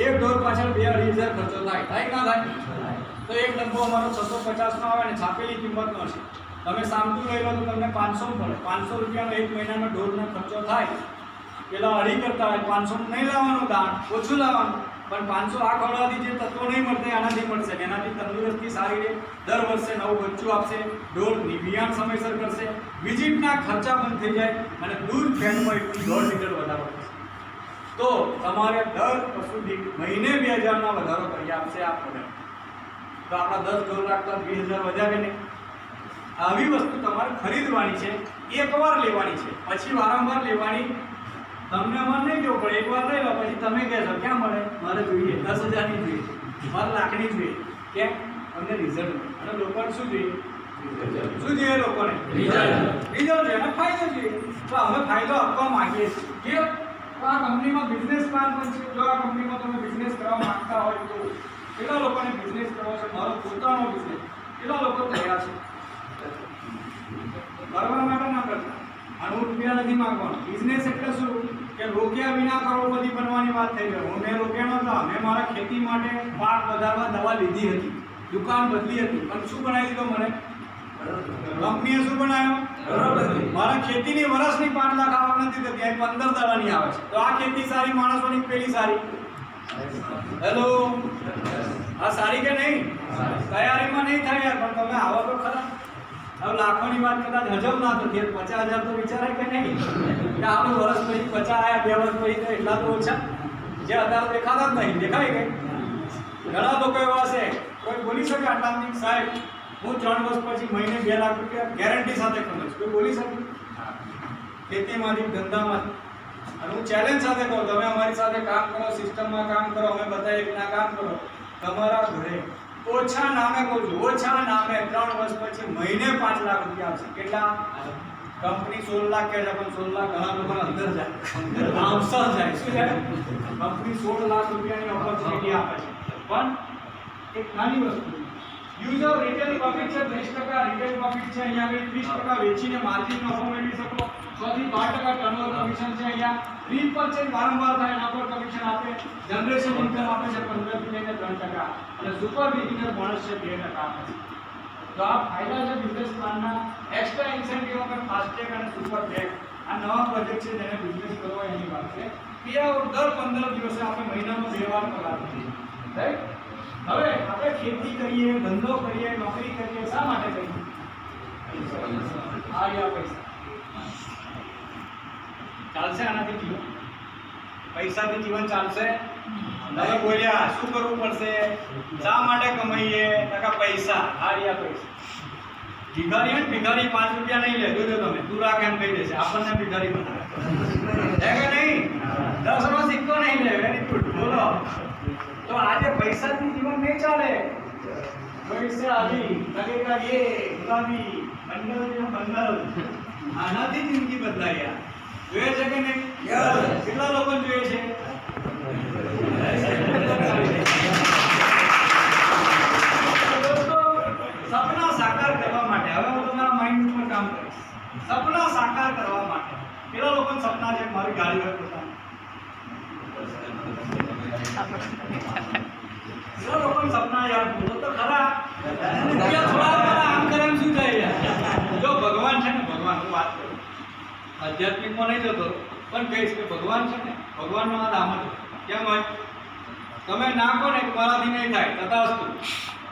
એક ઢોર પાછળ 2-2.5 હજાર ખર્ચો થાય ના થાય? તો એક ડબ્બો અમારો 650નો આવે ને છાપેલી કિંમતનો છે. તમે સામતું લઈ લો તો તમને 500 પડે. 500 રૂપિયાનો એક મહિનાનો ઢોરનો ખર્ચો થાય. પેલા અઢી કરતા હોય 500 નહીં લાવવાનું, દાણ ઓછું લાવવાનું, પણ 500 આ ખવડાવવાથી જે તત્વો નહીં મળતા એનાથી મળશે. એનાથી તંદુરસ્તી સારી રહે, દર વર્ષે નવું બચ્ચું આપશે, ઢોર વિયાણ સમયસર કરશે, વિઝિટના ખર્ચા બંધ થઈ જાય અને દૂધ ફેટમાં 1.5 લીટર વધારો થશે. તો તમારે દર પશુ દીઠ મહિને 2,000નો વધારો કરી આપશે આ પ્રોડક્ટ. તો આપણા 10 કરોડ રાખતા 20,000 વધારે ને. આવી વસ્તુ તમારે ખરીદવાની છે, એકવાર લેવાની છે, પછી વારંવાર લેવાની તમને મન નહીં જોવું પડે. એકવાર લઈ લો પછી તમે કહેશો ક્યાં મળે, મારે જોઈએ 10,000ની જોઈએ, મારે લાખની જોઈએ. કેમ? તમને રિઝલ્ટ. અને લોકોને શું જોઈએ? શું જોઈએ લોકોને? રિઝલ્ટ જોઈએ અને ફાયદો જોઈએ. તો અમે ફાયદો આપવા માંગીએ છીએ. તો આ કંપનીમાં બિઝનેસ પ્લાન પણ છે. જો આ કંપનીમાં તમે બિઝનેસ કરવા માંગતા હોય તો કેટલા લોકોને બિઝનેસ કરવો છે, મારો પોતાનો બિઝનેસ, કેટલા લોકો તૈયાર છે કરવા માટે? ના કરતા. અને હું રૂપિયા નથી માંગવાનો. બિઝનેસ એટલે શું કે રોક્યા વિના કરોડપતિ બનવાની વાત થઈ ગઈ. હું મેં રોક્યા નહોતા. મેં મારા ખેતી માટે પાક વધારવા દવા લીધી હતી, દુકાન બદલી હતી, પણ શું બનાવી દીધો મને? કંપનીએ શું બનાવ્યો? મારા ખેતીની વર્ષની 5 લાખ આવક નથી થતી, 15 દડાની આવે છે. તો આ ખેતી સારી માણસોની પેલી સારી? હેલો, આ સારી કે નહીં? તૈયારીમાં નહીં થાય યાર, પણ તમે આવો તો ખરા. હવે લાખોની વાત કદાચ હજમ ના થતી, 50,000 તો વિચારાય કે નહીં? કે આપણું વર્ષ પછી 50 આવ્યા, 2 વર્ષ પછી તો એટલા તો ઓછા. જે અત્યારે દેખાતા જ નહીં, દેખાય ગઈ. ઘણા લોકો એવા છે, કોઈ બોલી શકે આટલાની સાહેબ હું 3 વર્ષ પછી મહિને 2 લાખ રૂપિયા ગેરંટી સાથે કમાઈશ? કોઈ બોલી શકે? ખેતીમાંથી, ધંધામાંથી. અને હું ચેલેન્જ સાથે કહું, તમે અમારી સાથે કામ કરો, સિસ્ટમમાં કામ કરો, અમે બધા એકના કામ કરો, તમારા ઘરે ઓછા નામે કહું છું, ઓછા નામે 3 વર્ષ પછી મહિને 5 લાખ રૂપિયા આવશે. કેટલા? કંપની 16 લાખ કહે છે, પણ 16 લાખ ઘણા લોકોના અંદર જાય, આવસર જાય. શું જાય? કંપની 16 લાખ રૂપિયાની ઓપોર્ચ્યુનિટી આપે છે, પણ એક નાની વસ્તુ યુઝર રિટેલ પ્રોફિટ છે 20% રિટેલ પ્રોફિટ છે. અહીંયા આગળ 30% વેચીને માર્જિન નફો મેળવી શકો. 100 થી 12% ટર્નઓવર કમિશન છે. અહીંયા રીપર્ચેઝ વારંવાર થાય એના પર કમિશન આપે. જનરેશન ઇન્કમ આપે છે 15 થી લઈને 3%. અને સુપર બિગિનર બોનસ છે 2% આપે છે. તો આ ફાયદા છે બિઝનેસ પ્લાનના. એક્સ્ટ્રા ઇન્સેન્ટિવ પર ફાસ્ટેગ અને સુપર ટેગ આ નવા પ્રોજેક્ટ છે જેને બિઝનેસ કરવો એની વાત છે. દર 15 દિવસે આપણે મહિનામાં 2 વાર પગાર આપીએ, રાઈટ? હવે આપણે ખેતી કરીએ, ધંધો કરીએ, નોકરી કરીએ, શા માટે કરીએ? આયા પૈસા ચાલશે આનાથી જીવન? પૈસાથી જીવન ચાલશે? તમે બોલ્યા શું કરવું પડશે? શા માટે કમાઈએ? ટકા પૈસા. આયા પૈસા. ભિખારી ભિખારી 5 રૂપિયા નહીં લે. જોજો તમે, તું રાખ એમ કહી દેશે, આપણને ભિખારી બનાવે છે કે નહીં? 10 નો સિક્કો નહીં લે. Very good. બોલો. તો આજે પૈસાથી જીવન નહીં ચાલે. પૈસા આવી लगेगा ये गुलाबी બંડલ આનાથી જિંદગી બદલાય યાર. જોઈએ છે કે નહીં? કેટલા લોકો જોઈએ છે? સપના સાકાર કરવા માટે હવે હું તમારા માઇન્ડ ઉપર કામ કરીશ. સપના સાકાર કરવા માટે કેટલા લોકોના સપના છે મારી ગાડી હોય પોતાની? કેટલા લોકોના સપના યાર બોલો તો ખરા. થોડા આમ કરે એમ શું થાય યાર? જો ભગવાન છે ને, ભગવાન હું વાત કરું આધ્યાત્મિકમાં નહીં જતો પણ કહીશ કે ભગવાન છે ને, ભગવાનનો આ નામ જ કેમ હોય? તમે નાખો ને મારાથી નહીં થાય તથાસ્તુ,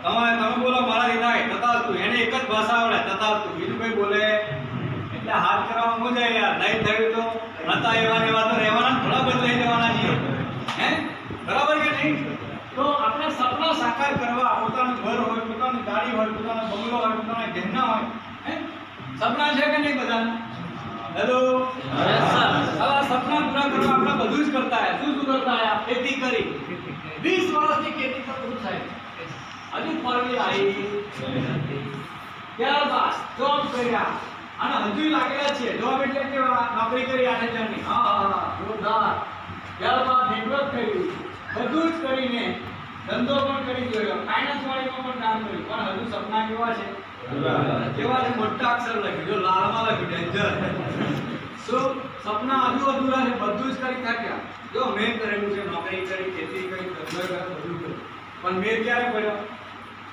તમે બોલો મારાથી થાય તથાસ્તુ, એને એક જ ભાષા આવડે તથાસ્તુ, બીજું કઈ બોલે એટલે હાથ કરવામાં હું જાય યાર. નહીં થયું તો હતા એવા ને એવા તો રહેવાના, થોડા બદલાઈ જવાના છીએ. હે બરાબર કે નહીં? તો આપણે સપના સાકાર કરવા, પોતાનું ઘર હોય, પોતાની ગાડી હોય, પોતાનો બંગલો હોય, પોતાના ઘરના હોય, હે સપના છે કે નહીં બધાના? હેલો, હવે સપના પૂરા કરવા આપણે બધું જ કરતા આવ્યા. શું કરતા આવ્યા? ખેતી કરી 20 વર્ષથી ખેતી પર પૂરું થાય. હજુ ફરવી આવી ત્યારબાદ જોબ કર્યા અને હજુ લાગેલા છે. જોબ એટલે કેવા? નોકરી કરી 8,000 ની. હા જોરદાર. ત્યારબાદ નેટવર્ક કર્યું, બધું જ કરીને ધંધો પણ કરી જોયો, ફાઇનાન્સ વાળીમાં પણ કામ કર્યું, પણ હજુ સપના કેવા છે? કેવા છે? મોટા અક્ષર લખ્યું, જો લાલમાં લખ્યું ડેન્જર. શું સપના હજુ અધૂરા છે? બધું જ કરી થાક્યા. જો મેં કરેલું છે, નોકરી કરી, ખેતી કરી, ધંધો કર્યો, બધું કર્યું, પણ મેં ક્યારે પડ્યો?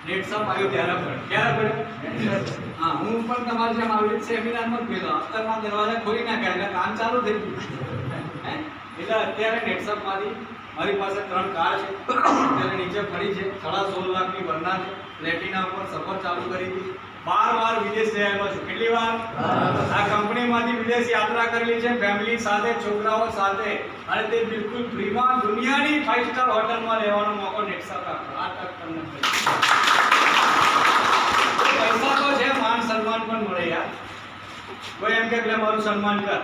નેટસપ આવ્યો ત્યારે પડ્યો. ક્યારે પડ્યો? હા, હું પણ તમારી જેમ આવી સેમિનારમાં જ ગયેલો. અસ્તરના દરવાજા ખોલી નાખ્યા એટલે કામ ચાલુ થઈ ગયું. એટલે અત્યારે નેટસપમાંથી મારી પાસે 3 કાર છે, અત્યારે નીચે પડી છે. 16.5 લાખની વરના છે. પ્લેટિના ઉપર સફર ચાલુ કરી હતી. 12 વાર વિદેશ જયેલો છું. કેટલી વાર? આ કંપનીમાંથી વિદેશ યાત્રા કરેલી છે ફેમિલી સાથે, છોકરાઓ સાથે, અને તે બિલકુલ ફ્રીમાં દુનિયાની 5 સ્ટાર હોટલમાં રહેવાનો મોકો નેક્સટ આપ્યો. આ તક તમને મળી. પૈસા તો છે, માન સન્માન પણ મળે યાર. કોઈ એમ કે મારું સન્માન કર,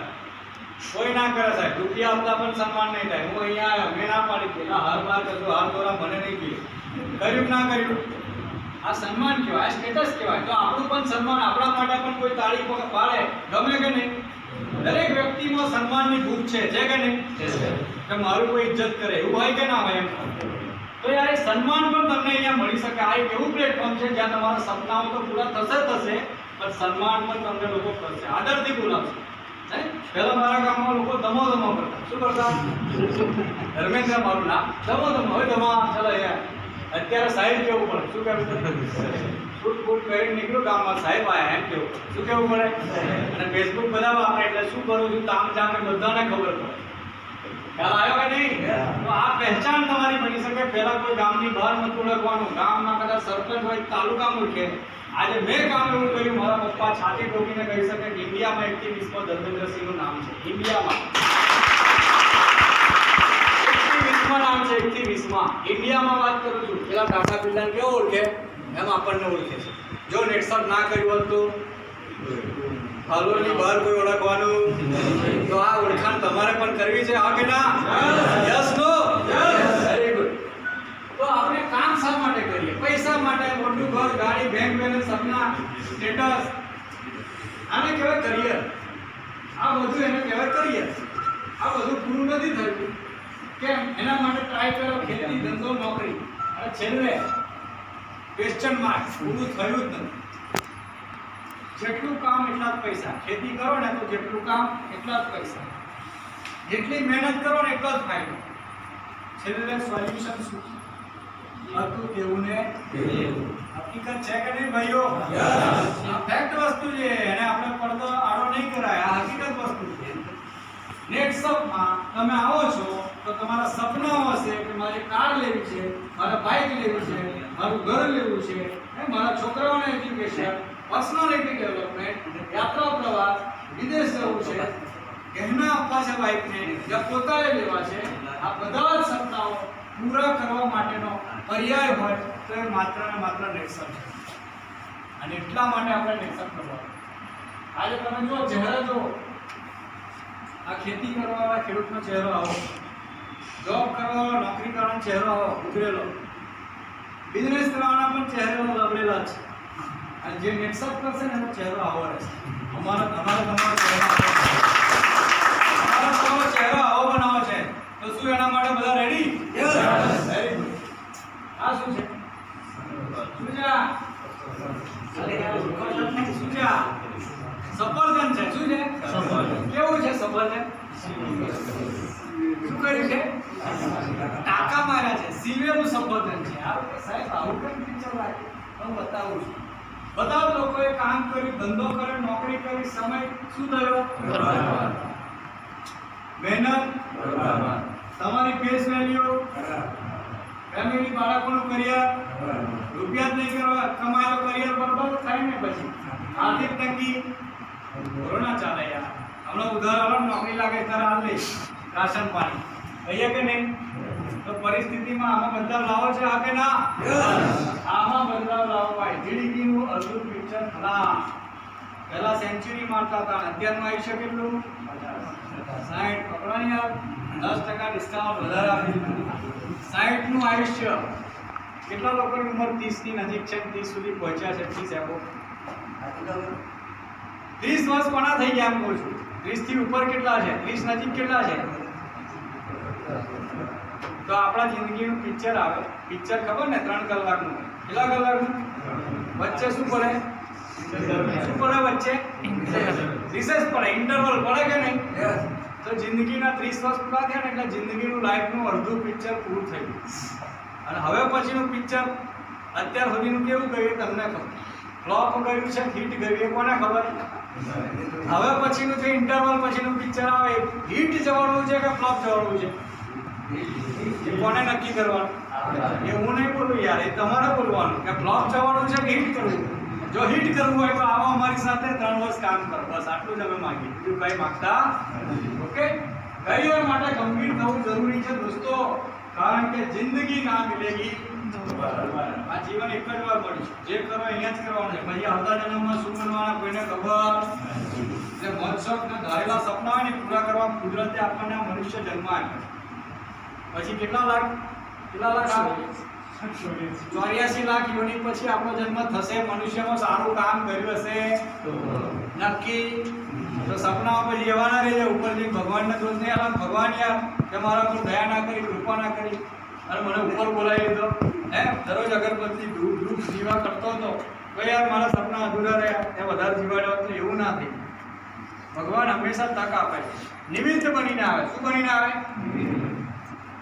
કોઈ ના કરે સાહેબ. રૂપિયા આપતા પણ સન્માન નહીં થાય. હું અહીંયા આવ્યો, મેં ના પાડી દીધી. હાર બાર કરજો, હાર દોરા મને નહીં કીધું. કર્યું ના કર્યું, આ સન્માન કહેવાય, આ સ્ટેટસ કહેવાય. તો આપણું પણ સન્માન, આપણા માટે પણ કોઈ તાળી પાડે, ગમે કે નહીં? દરેક વ્યક્તિમાં સન્માનની ભૂખ છે કે નહીં? કે મારું કોઈ ઇજ્જત કરે, એવું હોય કે ના હોય એમ. તો યાર એ સન્માન પણ તમને અહીંયા મળી શકે. આ એક એવું પ્લેટફોર્મ છે જ્યાં તમારા સપનાઓ તો પૂરા થશે, પણ સન્માન પણ તમને લોકો કરશે, આદરથી બોલાવશે. પહેલા મારા ગામમાં લોકો ધમો કરતા. શું કરતા? ધર્મેન્દ્ર મારું નામ, ધમો હવે ધમા, ચલો યાર. અત્યારે સાહેબ કેવું પડે. શું કહેવું પડે? ફૂટ કરીને નીકળ્યું ગામમાં, સાહેબ આયા એમ કેવું. શું કેવું પડે? અને ફેસબુક બધા વાપરે એટલે શું કરું છું, તામ જામ બધાને ખબર પડે. ખ્યાલ આવ્યો કે નહીં? તો આ પહેચાન તમારી બની શકે. પહેલા કોઈ ગામની બહાર નતું લખવાનું, ગામના કદાચ સરપંચ હોય, તાલુકા મૂકે. આજે મેં કામ એવું કર્યું, મારા પપ્પા છાતી ઠોકીને કહી શકે કે ઇન્ડિયામાં 1 થી 20 ધર્મેન્દ્રસિંહનું નામ છે. ઇન્ડિયામાં 1 થી 20 નામ છે. 1 થી 20 ઇન્ડિયામાં વાત કરું છું. પેલા ટાટા બિરલાને કેવો ઓળખે એમ આપણને ઓળખે છે. જો નેટસર્ફ ના કર્યું હોત તો હાલોલની બહાર કોઈ ઓળખવાનું, તો આ ઓળખાણ તમારે પણ કરવી છે, હા કે ના? Yes no? Very good. તો આપણે કામ શા માટે કરીએ? પૈસા માટે, મોટું ઘર, ગાડી, બેંક બેલેન્સ, સપના, સ્ટેટસ. આને કહેવાય કરિયર. આ બધું એને કહેવાય કરિયર. આ બધું પૂરું નથી થયું. કેમ? એના માટે ટ્રાય કરો, ખેતી, ધંધો, નોકરી, અને છેલ્લે ક્વેશ્ચન માર્ક. પૂરું થયું જ નથી. જેટલું કામ એટલા જ પૈસા. ખેતી કરો ને તો જેટલું કામ એટલા જ પૈસા. જેટલી મહેનત કરો ને એટલો જ ફાયદો. છેલ્લે સોલ્યુશન શું? હતું તેવું ને હકીકત છે કે નહીં ભાઈઓ? આ ફેક્ટ વસ્તુ છે, એને આપણે પડદો આડો નહીં કરાય. આ હકીકત વસ્તુ છે. નેટસર્ફમાં તમે આવો છો તો તમારા સપનાઓ હશે કે મારે કાર લેવી છે, મારે બાઇક લેવી છે, મારું ઘર લેવું છે, મારા છોકરાઓને એજ્યુકેશન, પર્સનાલિટી ડેવલપમેન્ટ, યાત્રા પ્રવાસ, વિદેશ જવું છે, ગહેના આપવા છે વાઈફને, યા પોતાને લેવા છે. આ બધા જ સપનાઓ પૂરા કરવા માટેનો પર્યાય હોય તો એ માત્ર ને માત્ર નેટસર્ફ છે. અને એટલા માટે આપણે નેટસર્ફ કરવાનું. આજે તમે જો ચહેરા જો, આ ખેતી કરવાવાળા ખેડૂતનો ચહેરો આવો, જોબ કરવાવાળા નોકરી કરવાનો ચહેરો આવો ઉભરેલો, બિઝનેસ કરવાના પણ ચહેરો લબડેલા છે. અને જે નેટસર્ફ કરશે ને એનો ચહેરો આવો રહેશે. તમારો ચહેરો આવો બનાવો છે તો શું એના માટે બધા રેડી? Very good. આ શું છે? સફરજન છે. શું છે? કેવું છે સફરજન? શું કર્યું છે? ટાંકા માર્યા છે. સીવેલું સફરજન છે. સાહેબ આવું કેમ પિક્ચર લાગે? હું બતાવું છું. બધા લોકોએ કામ કર્યું, ધંધો કર્યો, નોકરી કરી, સમય શું થયો? મહેનત, તમારી ફેસ વેલ્યુ, ફેમિલી, બાળકોનું કરિયર, રૂપિયા જ નહીં કરવા કમાયેલો કરિયર બરબાદ થાય ને. પછી આર્થિક તંગી, કોરોના ચાલે યાર. હમણાં ઉધાર નોકરી લાગે ત્યારે હાલ લે રાશન પાણી કહીએ કે નહીં? તો પરિસ્થિતિમાં આમાં બદલાવ લાવો છે, હા કે ના? આમાં બદલાવ લાવો ભાઈ. જીડીપી નું અડધું પિક્ચર ખરા. પહેલા સેન્ચુરી મારતા હતા, અત્યારનું આયુષ્ય કેટલું? 60. પકડવાની યાર 10% ડિસ્કાઉન્ટ વધારે આપી દીધું. 60 નું આયુષ્ય. કેટલા લોકોની ઉંમર 30 ની નજીક છે, 30 સુધી પહોંચ્યા છે? 30 એબો 30 વર્ષ કોના થઈ ગયા એમ કહું છું? 30 થી ઉપર કેટલા છે? 30 નજીક કેટલા છે? તો આપણા જિંદગીનું પિક્ચર આવે. પિક્ચર ખબર ને 3 કલાકનું. કેટલા કલાકનું? વચ્ચે શું પડે? શું પડે વચ્ચે? રિસેસ પડે, ઇન્ટરવલ પડે કે નહીં? તો જિંદગીના 30 વર્ષ પૂરા થયા ને એટલે જિંદગીનું લાઈફનું અડધું પિક્ચર પૂરું થઈ ગયું. અને હવે પછીનું પિક્ચર અત્યાર સુધીનું કેવું ગયું તમને ખબર? ફ્લોપ ગયું છે, હિટ ગયું, એ કોને ખબર? હવે પછીનું જે ઇન્ટરવલ પછીનું પિક્ચર આવે, હિટ જવાનું છે કે ફ્લોપ જવાનું છે? કોને નક્કી કરવાનું? એ હું નહીં બોલું યાર, એ તમારે બોલવાનું કે ફ્લોપ જવાનું છે કે હિટ કરવું. જો હિટ કરવું હોય તો આવો અમારી સાથે 3 વર્ષ કામ કરો, બસ આટલું જ અમે માંગીએ, બીજું કંઈ માંગતા નથી. ઓકે, કરિયર માટે ગંભીર થવું જરૂરી છે દોસ્તો, કારણ કે જિંદગી ના મિલેગી આ જીવન એક જ વાર મળ્યું છે, જે કરો અહીંયા જ કરવાનું છે, પછી આવતા જન્મમાં શું બનવાના કોઈને ખબર નથી. એટલે મહોત્સવ ને ધારેલા સપના હોય ને પૂરા કરવા કુદરતે આપણને મનુષ્ય જન્મ આપ્યો. પછી કેટલા લાખ આવે? 84 લાખ યોનિ પછી આપણો જન્મ થશે. મનુષ્યમાં સારું કામ કર્યું હશે નક્કી તો સપના પછી એવા ના રહી જાય ઉપર જઈને ભગવાનને દોષ નહીં આલા, ભગવાન યાર કે મારા પર દયા ના કરી, કૃપા ના કરી અને મને ઉપર બોલાવી લીધો, દરરોજ અગરબત્તી ધૂપ જીવા કરતો હતો તો યાર મારા સપના અધૂરા રહ્યા, એ વધારે જીવાડ્યો તો એવું ના થઈ. ભગવાન હંમેશા તક આપે છે, નિમિત્ત બનીને આવે. શું બનીને આવે?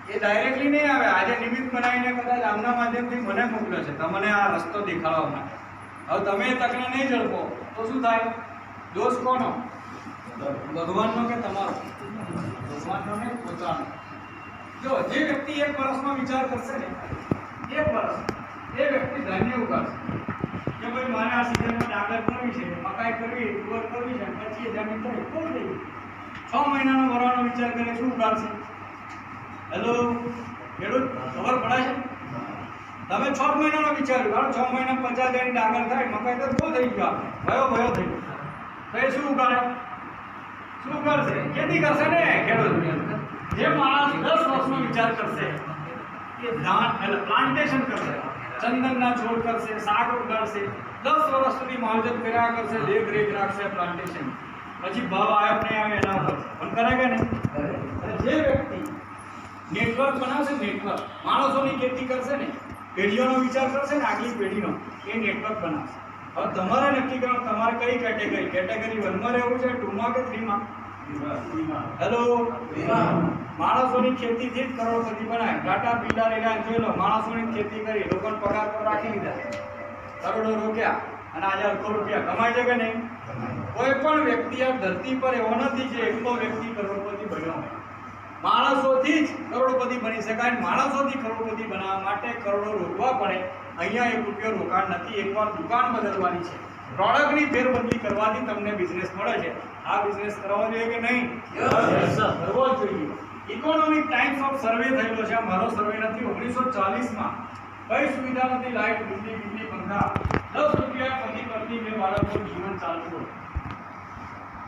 એ ડાયરેક્ટલી નહીં આવે. આજે નિમિત્ત બનાવીને કદાચ આમના માધ્યમથી મને મોકલ્યો છે તમને આ રસ્તો દેખાડવા માટે. હવે તમે એ તકને નહીં ઝડપો તો શું થાય? દોષ કોનો? ભગવાનનો કે તમારો? ભગવાનનો ને પોતાનો. જો જે વ્યક્તિ 1 વર્ષનો વિચાર કરશે ને, 1 વર્ષ એ વ્યક્તિ ધાન્ય ઉગાડશે કે ભાઈ મારે આ સિઝનમાં ડાંગર કરવી છે, મકાઈ કરવી, તુવર કરવી છે, 25,000 ની થાય કોઈ નહીં. 6 મહિનાનો ભરવાનો વિચાર કરે શું ઉગાડશે? હેલો ખેડૂત, ખબર પડે છે? તમે 6 મહિનાનો વિચાર્યું, 6 મહિના 50,000 ની ડાંગર થાય, મકાઈ તો બહુ થઈ ગયો, ભયો થઈ ગયો, તો એ શું ઉગાડે? શું કરશે? ખેતી કરશે ને ખેડૂત. જે માણસ 10 વર્ષનો વિચાર કરશે એ ધાન એટલે પ્લાન્ટેશન કરશે, ચંદનના છોડ કરશે, શાક ઉગાડશે, 10 વર્ષ સુધી માવજત કર્યા કરશે, દેખરેખ રાખશે પ્લાન્ટેશન, પછી ભાવ આવ્યો નહીં આવે એના ઉપર પણ કરે કે નહીં? જે વ્યક્તિ નેટવર્ક બનાવશે, નેટવર્ક માણસોની ખેતી કરશે ને, પેઢીઓનો વિચાર કરશે ને, આગલી પેઢીનો, એ નેટવર્ક બનાવશે. હવે તમારે નક્કી કરવાનું તમારે કઈ કેટેગરી 1 માં રહેવું છે, 2 માં કે 3 માં? હેલો, માણસોની ખેતીથી જ કરોડપતિ બનાય. ટાટા, બિરલા, રિલાયન્સ જોઈ લો, માણસોની ખેતી કરી, લોકોને પગાર પર રાખી લીધા, કરોડો રોક્યા અને આજે અરબો રૂપિયા કમાય છે કે નહીં? કોઈ પણ વ્યક્તિ આ ધરતી પર એવો નથી જે એકલો વ્યક્તિ કરોડપતિ બન્યો. માણસોથી જ કરોડપતિ બની શકાય. માણસોથી કરોડપતિ બનાવવા માટે કરોડો રોકવા પડે. અહીંયા 1 રૂપિયો રોકાણ નથી, એકવાર દુકાન બદલવાની છે, પ્રોડક્ટની ફેરબદલી કરવાથી તમને બિઝનેસ મળે છે. આ બિઝનેસ કરવો જોઈએ કે નહીં? કરવો જોઈએ. ઇકોનોમિક ટાઈમ્સ ઓફ સર્વે થયેલો છે, મારો સર્વે નથી. 1940માં કઈ સુવિધા નથી, લાઇટ, વીજળી, પંખા, 10 રૂપિયા પતિ પત્ની બે બાળકોનું જીવન ચાલતું હતું.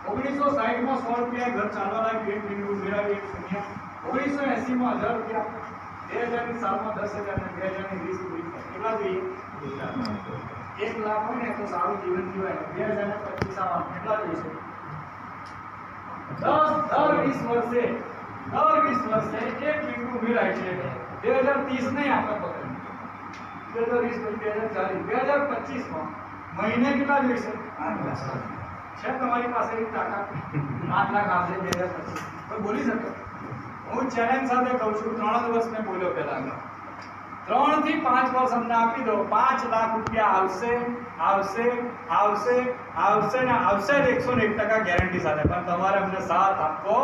1960માં 100 રૂપિયા ઘર ચાલવા લાગ્યું, 1 બિંદુ મેળવી 1 શૂન્ય. 1980માં 1000 રૂપિયા, 2000ની સાલમાં 10,000 અને 2020 સુધી કેટલા જોઈએ? 1 લાખ હોય ને તો સારું જીવન જીવાય. 2025 આવવાનું કેટલા જોઈશે? દર 20 વર્ષે 1 બિંદુ મેળાય છે. 2030 નહીં આપણે પકડ, 2020, 2040, 2025માં મહિને કેટલા જોઈશે? 8 લાખ છે તમારી પાસે એવી તાકાત? 8 લાખ આવશે 2025. કોઈ બોલી શકે? હું ચેલેન્જ સાથે કહું છું, 3 જ વર્ષ મેં બોલ્યો પહેલા, 3 થી 5 વર્ષ અમને આપી દો, 5 લાખ રૂપિયા આવશે ને આવશે 101% ગેરંટી સાથે. પણ તમારે અમને સાથ આપવો.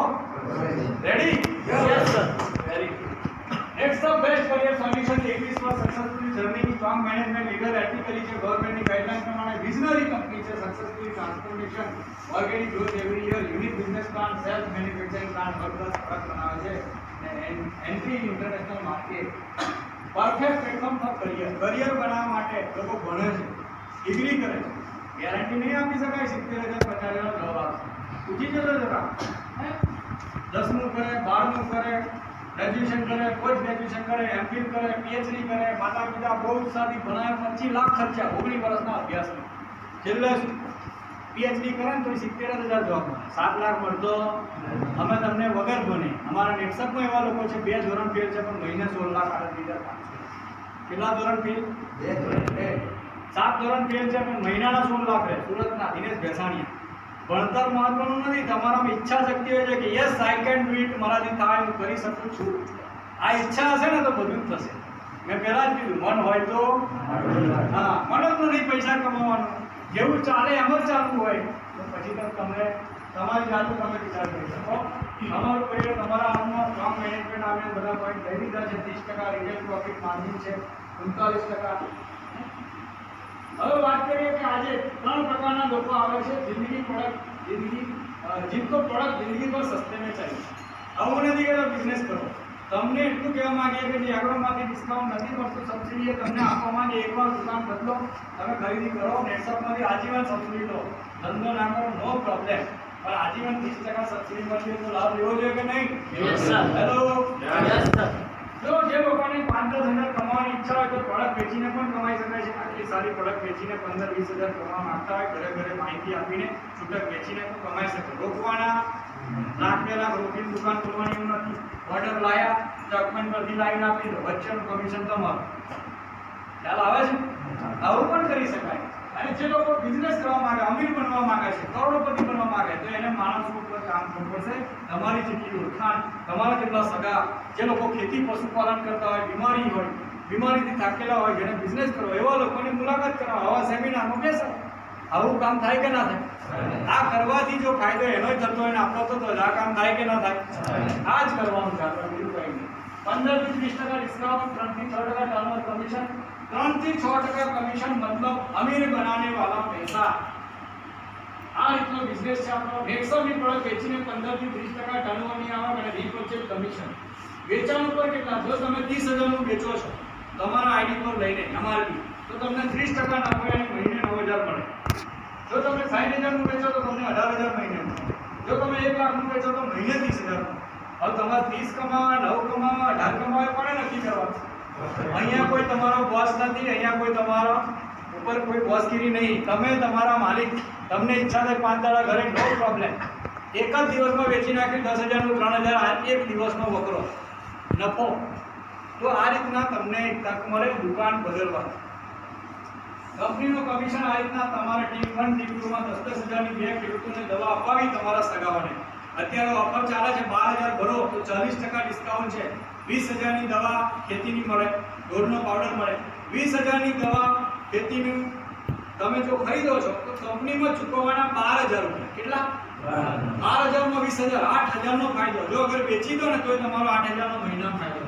Ready? Yes sir. Very good. Next the best career solution 21 વર્ષ successfully journey, strong management, legal ethically છે, ગવર્નમેન્ટની ગાઈડલાઈન પ્રમાણે વિઝનરી કંપની છે, successfully transformation, organic growth every year, unique business plan, self manufacturing plan, work plus product બનાવે છે, entry international market, perfect platform for career. Career બનાવવા માટે લોકો ભણે છે, ડિગ્રી કરે છે, ગેરંટી નહીં આપી શકાય 70,000 50,000 જવાબ આપશે. પૂછી જજો જરા, 10મું કરે, 12મું કરે, ગ્રેજ્યુએશન કરે, પોસ્ટ ગ્રેજ્યુએશન કરે, એમફિલ કરે, પીએચડી કરે, માતા પિતા બહુ ઉત્સાહથી ભણાવે, 25 લાખ ખર્ચા 19 વર્ષના અભ્યાસમાં. છેલ્લે પીએચડી કરે ને તો 70,000 જવાબ મળે, 7 લાખ મળતો. અમે તમને વગર ભણે, અમારા નેટસપમાં એવા લોકો છે 2 ધોરણ ફેલ છે પણ મહિને 16 લાખ 38,500. કેટલા ધોરણ ફેલ? 2 ધોરણ. 7 ધોરણ ફેલ છે પણ મહિનાના 16 લાખ રહે. સુરતના દિનેશ ભેસાણીયા. ભણતર મહત્વનું નથી, તમારામાં ઈચ્છા શક્તિ હોય છે કે yes I can do it, મારાથી થાય, હું કરી શકું છું. આ ઈચ્છા હશે ને તો બધું જ થશે. મેં પહેલા જ કીધું, મન હોય તો હા, મન જ નથી પૈસા કમાવાનું, જેવું ચાલે એમ જ ચાલવું હોય તો પછી તો તમે તમારી જાતે તમે વિચાર કરી શકો. અમારું કરિયર તમારા હાથમાં, સ્ટ્રોંગ મેનેજમેન્ટ આવે, બધા પોઈન્ટ લઈ લીધા છે. 30% રિટેલ પ્રોફિટ માર્જિન છે, 39%. હવે વાત કરીએ કે આજે 3 પ્રકારના લોકો આવે છે જિંદગી जिनको प्रोडक्ट जिंदगी पर सस्ते में चाहिए। આવું નથી કે બિઝનેસ કરો, તમને એટલું કહેવા માંગીએ કે જે આગળમાંથી ડિસ્કાઉન્ટ નથી મળતું, સબસિડી તમને આપવા માંગે, એકવાર દુકાન બદલો, તમે ખરીદી કરો, નેટશોપમાંથી આજીવન સબસિડી લો, ધંધો ના કરો નો પ્રોબ્લેમ, પણ આજીવન 30% સબસિડી મળતી તો લાભ લેવો જોઈએ કે નહીં? Yes sir. Hello yes sir. જો જે લોકોને 5-10 હજાર કમાવાની ઈચ્છા હોય તો પ્રોડક્ટ વેચીને પણ કમાઈ શકાય છે. આટલી સારી પ્રોડક્ટ વેચીને 15-20 હજાર કમાવા માંગતા હોય, ઘરે ઘરે માહિતી આપીને છૂટક વેચીને પણ કમાઈ શકે. રોકવાના લાખ 2 લાખ રોકીને દુકાન ખોલવાની એવું નથી. ઓર્ડર લાયા, ડોક્યુમેન્ટ પરથી લાવીને આપી દો, વચ્ચેનું કમિશન તમારું. ખ્યાલ આવે છે? આવું પણ કરી શકાય. અને જે લોકો બિઝનેસ કરવા માંગે, અમીર બનવા માંગે છે, કરોડપતિ બનવા માંગે, તો એને માણસો ઉપર કામ કરવું પડશે. તમારી જેટલી ઓળખાણ, તમારા જેટલા સગા, જે લોકો ખેતી પશુપાલન કરતા હોય, બીમારીથી થાકેલા હોય, જેને બિઝનેસ કરવો, એવા લોકોની મુલાકાત કરાવો, આવા સેમિનારમાં બેસો. આવું કામ થાય કે ના થાય? આ કરવાથી જો ફાયદો એનો જ થતો હોય ને આપણો થતો હોય, આ કામ થાય કે ના થાય? આ જ કરવાનું છે આપણે, બીજું કંઈ નહીં. 15-20% ડિસ્કાઉન્ટ, 3-6% ટર્નઓવર કમિશન, 3-6% કમિશન, मतलब अमीर बनाने वाला पैसा. આ રીતનો બિઝનેસ છે આપણો. મેક્સની પ્રોડક્ટ વેચીને 15-30% ટર્નઓવરની આવક અને રીપર્ચેઝ કમિશન. વેચાણ ઉપર કેટલા? જો તમે 30,000 નું વેચો છો તમારા આઈડી પર લઈને એમઆરપી, તો તમને 30% નફો અને મહિને 9,000 મળે. જો તમે 60,000 નું વેચો તો તમને 18,000 મહિને મળે. જો તમે 1 લાખ નું વેચો તો મહિને 30,000 મળે. હવે તમારે 30 કમાવા, 9 કમાવા, 18 કમાવા કોને નક્કી કરવાનું? અહીંયા કોઈ તમારો બોસ નથી, અહીંયા કોઈ તમારા ઉપર કોઈ બોસગીરી નહીં. તમે તમારા માલિક. તમને ઈચ્છા થાય 5 દાડા ઘરે, નો પ્રોબ્લેમ. એક જ દિવસમાં વેચી નાખી 10,000 નું 3,000 એક દિવસનો વકરો નફો. તો આ રીતના તમને એક તક મળે દુકાન બદલવા. કંપનીનું કમિશન આ રીતના તમારે ટીમ 1 ટીમ 2 માં 10,000 ની બે ખેડૂતોને દવા અપાવી તમારા સગાઓને. અત્યારે ઓફર ચાલે છે, 12,000 ભરો તો 40% ડિસ્કાઉન્ટ છે. 20,000 ની દવા ખેતીની મળે, ઢોરનો પાવડર મળે. 20,000 ની દવા ખેતીની તમે જો ખરીદો છો તો કંપનીમાં ચૂકવવાના 12,000 રૂપિયા. કેટલા? 12,000 માં 20,000, 8,000 નો ફાયદો. જો અગર વેચી દો ને તોય તમારો 8,000 નો મહિનાનો ફાયદો.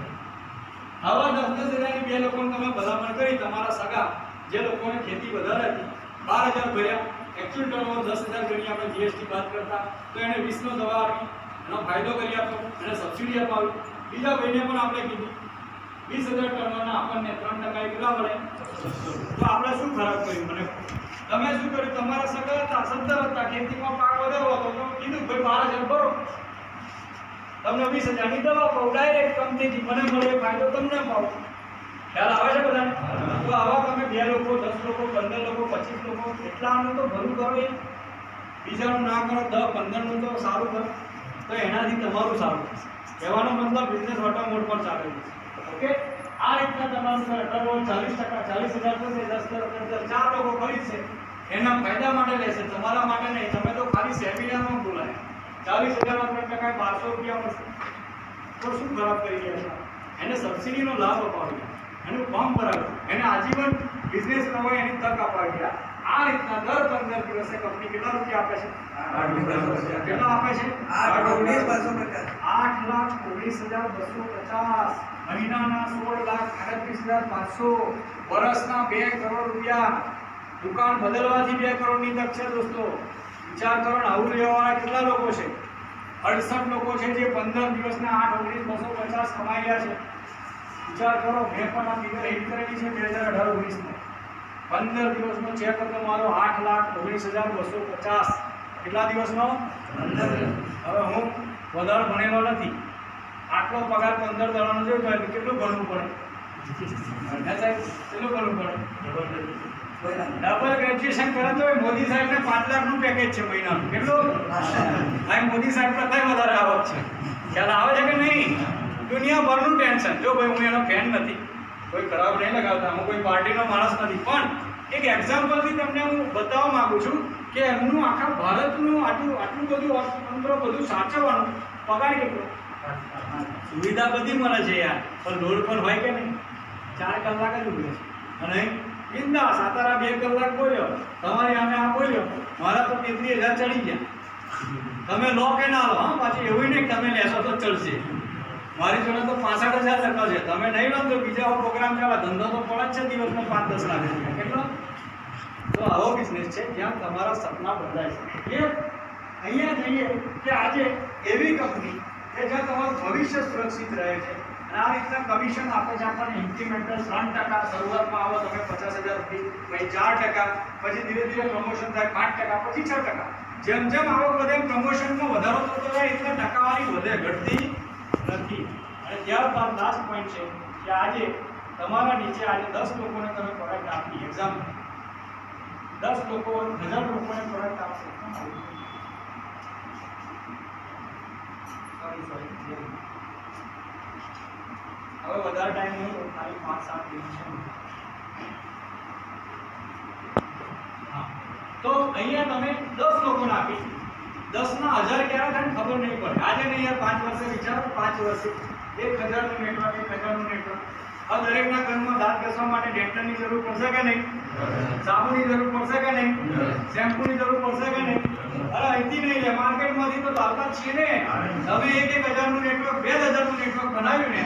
આવા 10,000 ની બે લોકોને તમે ભલામણ કરી, તમારા સગા જે લોકોને ખેતી વધારે હતી, 12,000 ભર્યા, એકચ્યુઅલ ટર્નઓવર 10,000 ગણી આપણે જીએસટી બાદ કરતા, તો એને 20 નો દવા આપી, એનો ફાયદો કરી આપો, એને સબસિડી અપાવી. બીજા ભાઈને પણ આપણે કીધું 20,000 ટર્નઓવરના આપણને 3% કેટલા મળે? તો આપણે શું ખરાબ કર્યું? મને તમે શું કર્યું? તમારા સગા હતા, સદ્ધર હતા, ખેતીમાં પાક વધારવો હતો તો કીધું ભાઈ 12,000 ભરો, તમને 20,000 ની દવા પાવ, ડાયરેક્ટ કંપનીથી મને મળે ફાયદો, તમને પાવ. ખ્યાલ આવે છે બધાને? તો આવા તમે 2 લોકો, 10 લોકો, 15 લોકો, 25 લોકો, એટલાનું તો ભરું કરો. બીજાનું ના કરો, 10-15 નું તો સારું કરો, તો એનાથી તમારું સારું થશે. કહેવાનો મતલબ બિઝનેસ ઓટોમોટ પર ચાલે છે. ઓકે, આ રીતના તમારું ટર્નઓવર 40%, 40,000 થશે, 10 4 લોકો ખરીદશે, એના ફાયદા માટે લેશે, તમારા માટે નહીં. તમે તો ખાલી સેમિનારમાં બોલાય, 40,000 માં 3% 1200 રૂપિયા મળશે. તો શું ખરાબ કરી રહ્યા છે? એને સબસિડીનો લાભ અપાવી, એનું ફોર્મ ભરાવ્યું, એને આજીવન બિઝનેસ કરવો એની તક અપાવી. આ રીતના દર 15 દિવસે કંપની કેટલા રૂપિયા આપે છે? 8,19,250. કેટલા આપે છે? 8,19,250. મહિનાના 16,38,500. વર્ષના 2 કરોડ રૂપિયા. દુકાન બદલવાથી 2 કરોડની તક છે દોસ્તો. વિચાર કરો ને, આવું લેવાવાળા કેટલા લોકો છે? 68 લોકો છે જે 15 દિવસના 8,19,250 કમાઈ રહ્યા છે. વિચાર કરો, મેં પણ આ ફિગર એડ કરેલી છે 2018-19 માં. 15 દિવસનો ચેક હતો મારો 8,19,250. કેટલા દિવસનો? 15. હવે હું વધારે ભણેલો નથી, આટલો પગાર 15 દાડાનો જોઈ તો કેટલું ભરવું પડે? કેટલું ભરવું પડે? ડબલ ગ્રેજ્યુએશન કરે તો મોદી સાહેબને 5 લાખનું પેકેજ છે મહિનાનું. કેટલું? આ મોદી સાહેબ કરતા વધારે આવક છે. ખ્યાલ આવે છે કે નહીં? દુનિયાભરનું ટેન્શન. જો ભાઈ હું એનો ફેન નથી, કોઈ ખરાબ નહીં લગાવતા, હું કોઈ પાર્ટીનો માણસ નથી, પણ એક એક્ઝામ્પલથી તમને હું બતાવવા માંગુ છું કે એમનું આખા ભારતનું આટલું બધું અર્થતંત્ર બધું સાચવવાનું પગાર કેટલો? સુવિધા બધી મળે છે યાર, પણ લોડ પણ હોય કે નહીં? 4 કલાક જ ઉભે છે અને બિંદાસ સાતારા 2 કલાક બોલ્યો, તમારી સામે આ બોલ્યો, મારા તો 33,000 ચડી ગયા. તમે લો કે ના લો, હા, પાછી એવું નહીં કે તમે લેશો તો ચડશે. મારી જોડે તો 65,000 લખો છે, તમે નહીં લો તો બીજા પ્રોગ્રામ ચાલે, ધંધો તો પડે જ છે દિવસમાં 5-10 લાખ રૂપિયા. કેટલો? તો આવો બિઝનેસ છે જ્યાં તમારા સપના બંધાય છે. એ અહીંયા જોઈએ કે આજે એવી કંપની કે જ્યાં તમારું ભવિષ્ય સુરક્ષિત રહે છે અને આ રીતના કમિશન આપે છે આપણને ઇન્ક્રીમેન્ટલ 3%. શરૂઆતમાં આવો તમે 50,000 રૂપિયા, પછી 4%, પછી ધીરે ધીરે પ્રમોશન થાય 5%, પછી 6%. જેમ જેમ આવક વધે એમ પ્રમોશનમાં વધારો થતો જાય એટલે ટકાવારી વધે, ઘટતી નથી. અને ત્યારબાદ લાસ્ટ પોઈન્ટ છે કે આજે તમારા નીચે આજે 10 લોકોને તમે પ્રોડક્ટ આપી, એક્ઝામ્પલ 10 લોકો 1000 લોકોને પ્રોડક્ટ આપશે. હવે વધારે ટાઈમ નહીં તો ખાલી 5-7 મિનિટ છે. હા, તો અહીંયા તમે 10 લોકોને આપી, 10 ના 1000 ક્યારે થાય ખબર નહીં પડે. આજે નહીં યાર 5 વર્ષે વિચારો, 5 વર્ષે 1000 નું નેટવર્ક, 1000 નું નેટવર્ક. હવે દરેકના ઘરમાં દાંત ઘસવા માટે ડેન્ટલની જરૂર પડશે કે નહીં? સાબુની જરૂર પડશે કે નહીં? શેમ્પૂની જરૂર પડશે કે નહીં? અરે અહીંથી નહીં લે, માર્કેટમાંથી તો લાવતા જ છીએ ને. તમે 1,000 નું નેટવર્ક, 2,000 નું નેટવર્ક બનાવ્યું ને,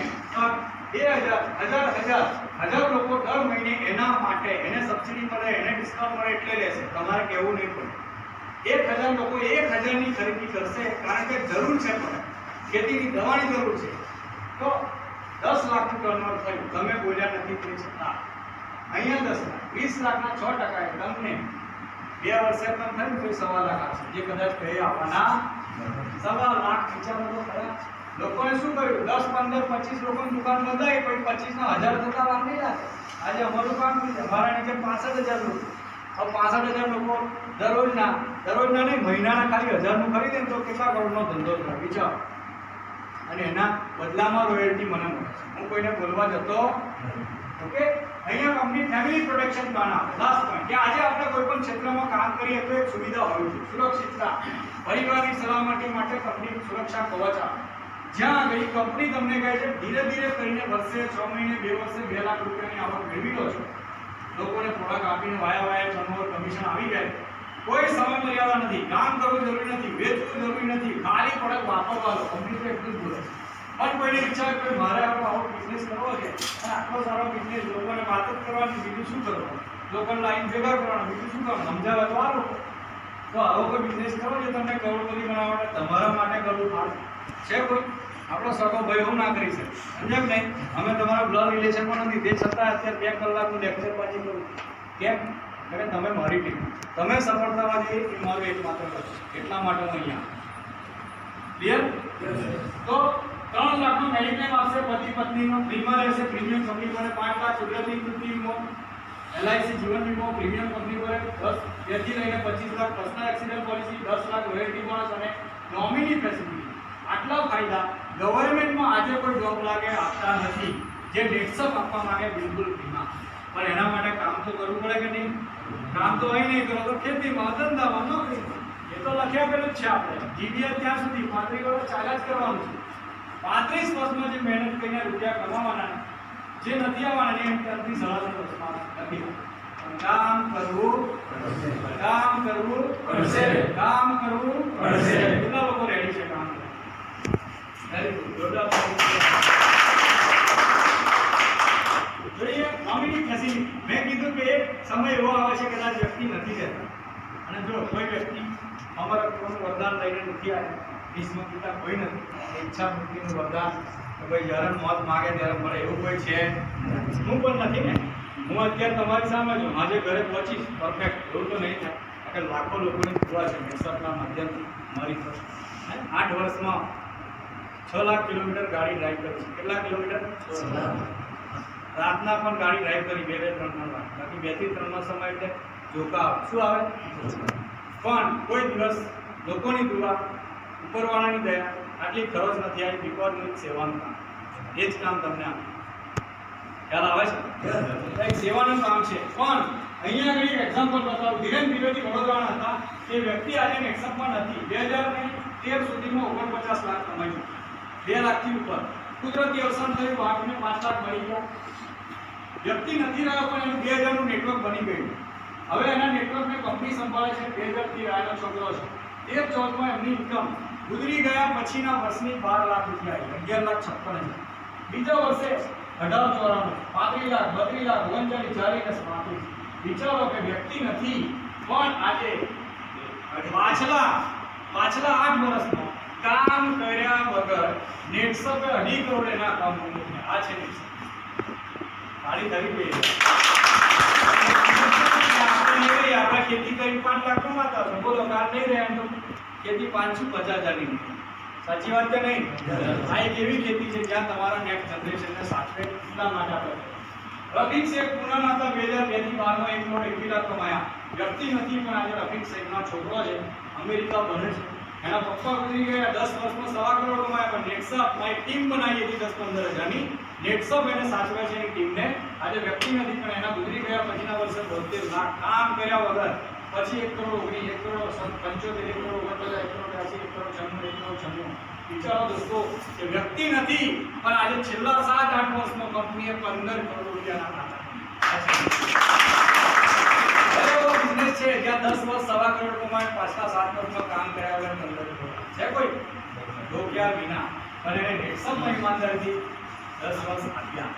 1000 લોકો દર મહિને એના માટે એને સબસિડી મળે, એને ડિસ્કાઉન્ટ મળે એટલે લેશે. તમારે કહેવું નહીં પડે. 1000 લોકો 1000 ની ખરીદી કરશે કારણ કે જરૂર છે, પણ ખેતીની દવાની જરૂર છે. તો 10 લાખનું ટર્નઓવર થયું, તમે બોલ્યા નથી તે છતાં અહીંયા 10 લાખ, 20 લાખના 6% તમને 2 વર્ષે પણ થયું તો 1.25 લાખ આવશે, જે કદાચ કહે આવવાના 1.25 લાખ. વિચારો તો ખરા. લોકોએ શું કર્યું? 10, 15, 25 લોકોની દુકાન બંધાઈ, પછી 25 ના 1000 થતા વાર નહીં લાગે. આજે અમારું કામ શું છે? અમારા નીચે 65,000 લોકો. હવે 65,000 લોકો દરરોજના નહીં, મહિનાના ખાલી 1000 નું ખરીદે ને તો કેટલા કરોડનો ધંધો થાય વિચારો. અને એના બદલામાં રોયલ્ટી મને મળે છે. હું કોઈને બોલવા જતો. ઓકે, અહીંયા કંપની ફેમિલી પ્રોટેક્શન પ્લાન આપે. લાસ્ટ પોઈન્ટ કે આજે આપણે કોઈ પણ ક્ષેત્રમાં કામ કરીએ તો એક સુવિધા હોવી જોઈએ, સુરક્ષિતતા. પરિવારની સલામતી માટે કંપની સુરક્ષા કવચ આપે. જ્યાં આગળ કંપની તમને કહે છે ધીરે ધીરે કરીને વર્ષે, 6 મહિને, 2 વર્ષે 2 લાખ રૂપિયાની આવક મેળવી લો છો. લોકોને પ્રોડક્ટ આપીને વાયા ટર્નઓવર કમિશન આવી જાય. કોઈ સમય મર્યાદા નથી, કામ કરવું જરૂરી નથી, વેચવું જરૂરી નથી, ખાલી પ્રોડક્ટ વાપરવા લો. કંપની તો એટલું જ બોલે. પણ કોઈને ઈચ્છા હોય કે મારે આવો બિઝનેસ કરવો છે અને આટલો સારો બિઝનેસ, લોકોને વાત જ કરવાની, બીજું શું કરવાનું? લોકોને લાઈન ભેગા કરવાનું, બીજું શું કરવાનું? સમજાવવા તો આ લોકો. તો આવો કોઈ બિઝનેસ કરવો છે તમને કરોડપતિ બનાવવા માટે, તમારા માટે કરવું પડે છે. કોઈ આપણો સગો ભાઈ એવું ના કરી શકે, સમજાય નહીં? અમે તમારા બ્લડ રિલેશન પણ નથી, તે છતાં અત્યારે 2 કલાકનું લેક્ચર પાછી કરું. કેમ? કે તમે મારી ટીમ, તમે સફળતામાં જઈએ એ મારું એકમાત્ર લક્ષ્ય. એટલા માટે હું અહીંયા. ક્લિયર? તો 3 લાખનું મેડિક્લેમ આપશે પતિ પત્નીનો, ફ્રીમાં રહેશે. પ્રીમિયમ કંપની પર 5 લાખ કુદરતી મૃત્યુ વીમો, LIC જીવન વીમો પ્રીમિયમ કંપની પર 2 થી લઈને 25 lakh personal accident policy, 10 lakh royalty bonus અને નોમિની ફેસિલિટી. આટલા ફાયદા ગવર્મેન્ટમાં આજે કોઈ જોબ લાગે આપતા નથી, જે ડેટ્સઅપ આપવા માંગે બિલકુલ ફ્રીમાં. પણ એના માટે કામ તો કરવું પડે કે નહીં? કામ તો અહીં નહીં કરો તો ખેતીમાં, ધંધામાં, નોકરીમાં. એ તો લખ્યા પેલું જ છે. આપણે જીવીએ ત્યાં સુધી 35 વર્ષ ચાલ્યા જ કરવાનું છે. 35 વર્ષમાં જે મહેનત કરીને રૂપિયા કમાવાના, જે નથી આવવાના એમ ત્યારથી 37 વર્ષમાં નથી. કામ કરવું પડશે, કામ કરવું પડશે, કામ કરવું પડશે. કેટલા લોકો રેડી છે કામ કરવા? વેરી ગુડ, જોરદાર. જોઈએ નોમિની ફેસિલિટી. મેં કીધું કે એક સમય એવો આવે છે કદાચ વ્યક્તિ નથી રહેતા, અને જો કોઈ વ્યક્તિ અમારા કોઈનું વરદાન લઈને નથી આવ્યા, ભીષ્મ પિતા કોઈ નથી, ઈચ્છા મૂર્તિનું વરદાન કે ભાઈ જ્યારે મોત માગે ત્યારે મળે એવું કોઈ છે. હું પણ નથી ને. હું અત્યારે તમારી સામે છું, આજે ઘરે પહોંચીશ પરફેક્ટ એવું તો નહીં થાય. કે લાખો લોકોની દુઆ છે મેસરના માધ્યમથી મારી પર. 8 વર્ષમાં 6 લાખ કિલોમીટર ગાડી ડ્રાઈવ કરી છે. કેટલા કિલોમીટર? 6 લાખ. રાતના પણ ગાડી ડ્રાઈવ કરી 2-3 વાર. બાકી 2 થી 3 નો સમય એટલે જોકા શું આવે? પણ કોઈ દિવસ લોકોની દુઆ, ઉપરવાળાની દયા આટલી ખરચ નથી આવી. બીકોઝ સેવાનું કામ, એ જ કામ તમને આપે. ખ્યાલ આવે છે? એક સેવાનું કામ છે. પણ અહીંયા આગળ એક એક્ઝામ્પલ બતાવું. ધીરેન ત્રિવેદી વડોદરાના હતા. એ વ્યક્તિ આજે નેક્સપમાં નથી. 2013 સુધીમાં 49 લાખ કમાઈ, 2 લાખથી ઉપર. કુદરતી અવસાન થયું, વાઘને 5 લાખ મળી ગયા. વ્યક્તિ નથી રહ્યો પણ એનું 2000 નું નેટવર્ક બની ગયું. હવે એના નેટવર્કને કંપની સંભાળે છે. 2000 થી આનો છોકરો છે. 13-14 માં એમની ઇન્કમ ગુજરી ગયા પછીના વર્ષની 12 લાખ રૂપિયા આવી, 11,56,000. બીજા વર્ષે 18-94 35 લાખ, 32 લાખ, 39, 40 ને 35. વિચારો કે વ્યક્તિ નથી પણ આજે પાછલા 8 વર્ષમાં કામ કર્યા વગર નેટસપે 2.5 કરોડ એના કામ કર્યું. આ છે નેટસપ. તાળી થવી જોઈએ. આપણે ખેતી કરી 5 લાખ કમાતા છો, બોલો કાર નહીં રહે એમ તો ખેતી 550,000 ની. સાચી વાત કે નહીં? આ એક એવી ખેતી છે જ્યાં તમારા નેક્સ્ટ જનરેશનને સાચવે. એટલા માટે આપણે રફીક શેખ પુનાના હતા 2002 થી 12 માં 1 કરોડ 21 લાખ કમાયા. વ્યક્તિ નથી પણ આજે રફીક શેખનો છોકરો છે, અમેરિકા ભણે છે. એના પપ્પા ગુજરી ગયા, 10 વર્ષમાં 1.25 કરોડ કમાયા. પણ નેટસપમાં એક ટીમ બનાવી હતી 10-15 હજારની. નેટસપ એને સાચવે છે એની ટીમને. આજે વ્યક્તિ નથી પણ એના ગુજરી ગયા પછીના વર્ષે 72 લાખ કામ કર્યા વગર પછી 1 કરોડ 19, 1 કરોડ 75, 1 કરોડ 49, 1 કરોડ 80, 1 કરોડ 96, 1 કરોડ 96. વિચારો દોસ્તો કે વ્યક્તિ નથી પણ આજે છેલ્લા 7-8 વર્ષમાં કંપનીએ 15 કરોડ રૂપિયાના ખાતા બિઝનેસ છે જ્યાં 10 વર્ષ 1.25 કરોડ કમાય, પાછલા 7 વર્ષમાં કામ કર્યા વગર 15 કરોડ છે કોઈ ડોક્યા વિના. અને એને નેટસપમાં ઈમાનદારીથી 10 વર્ષ આપ્યા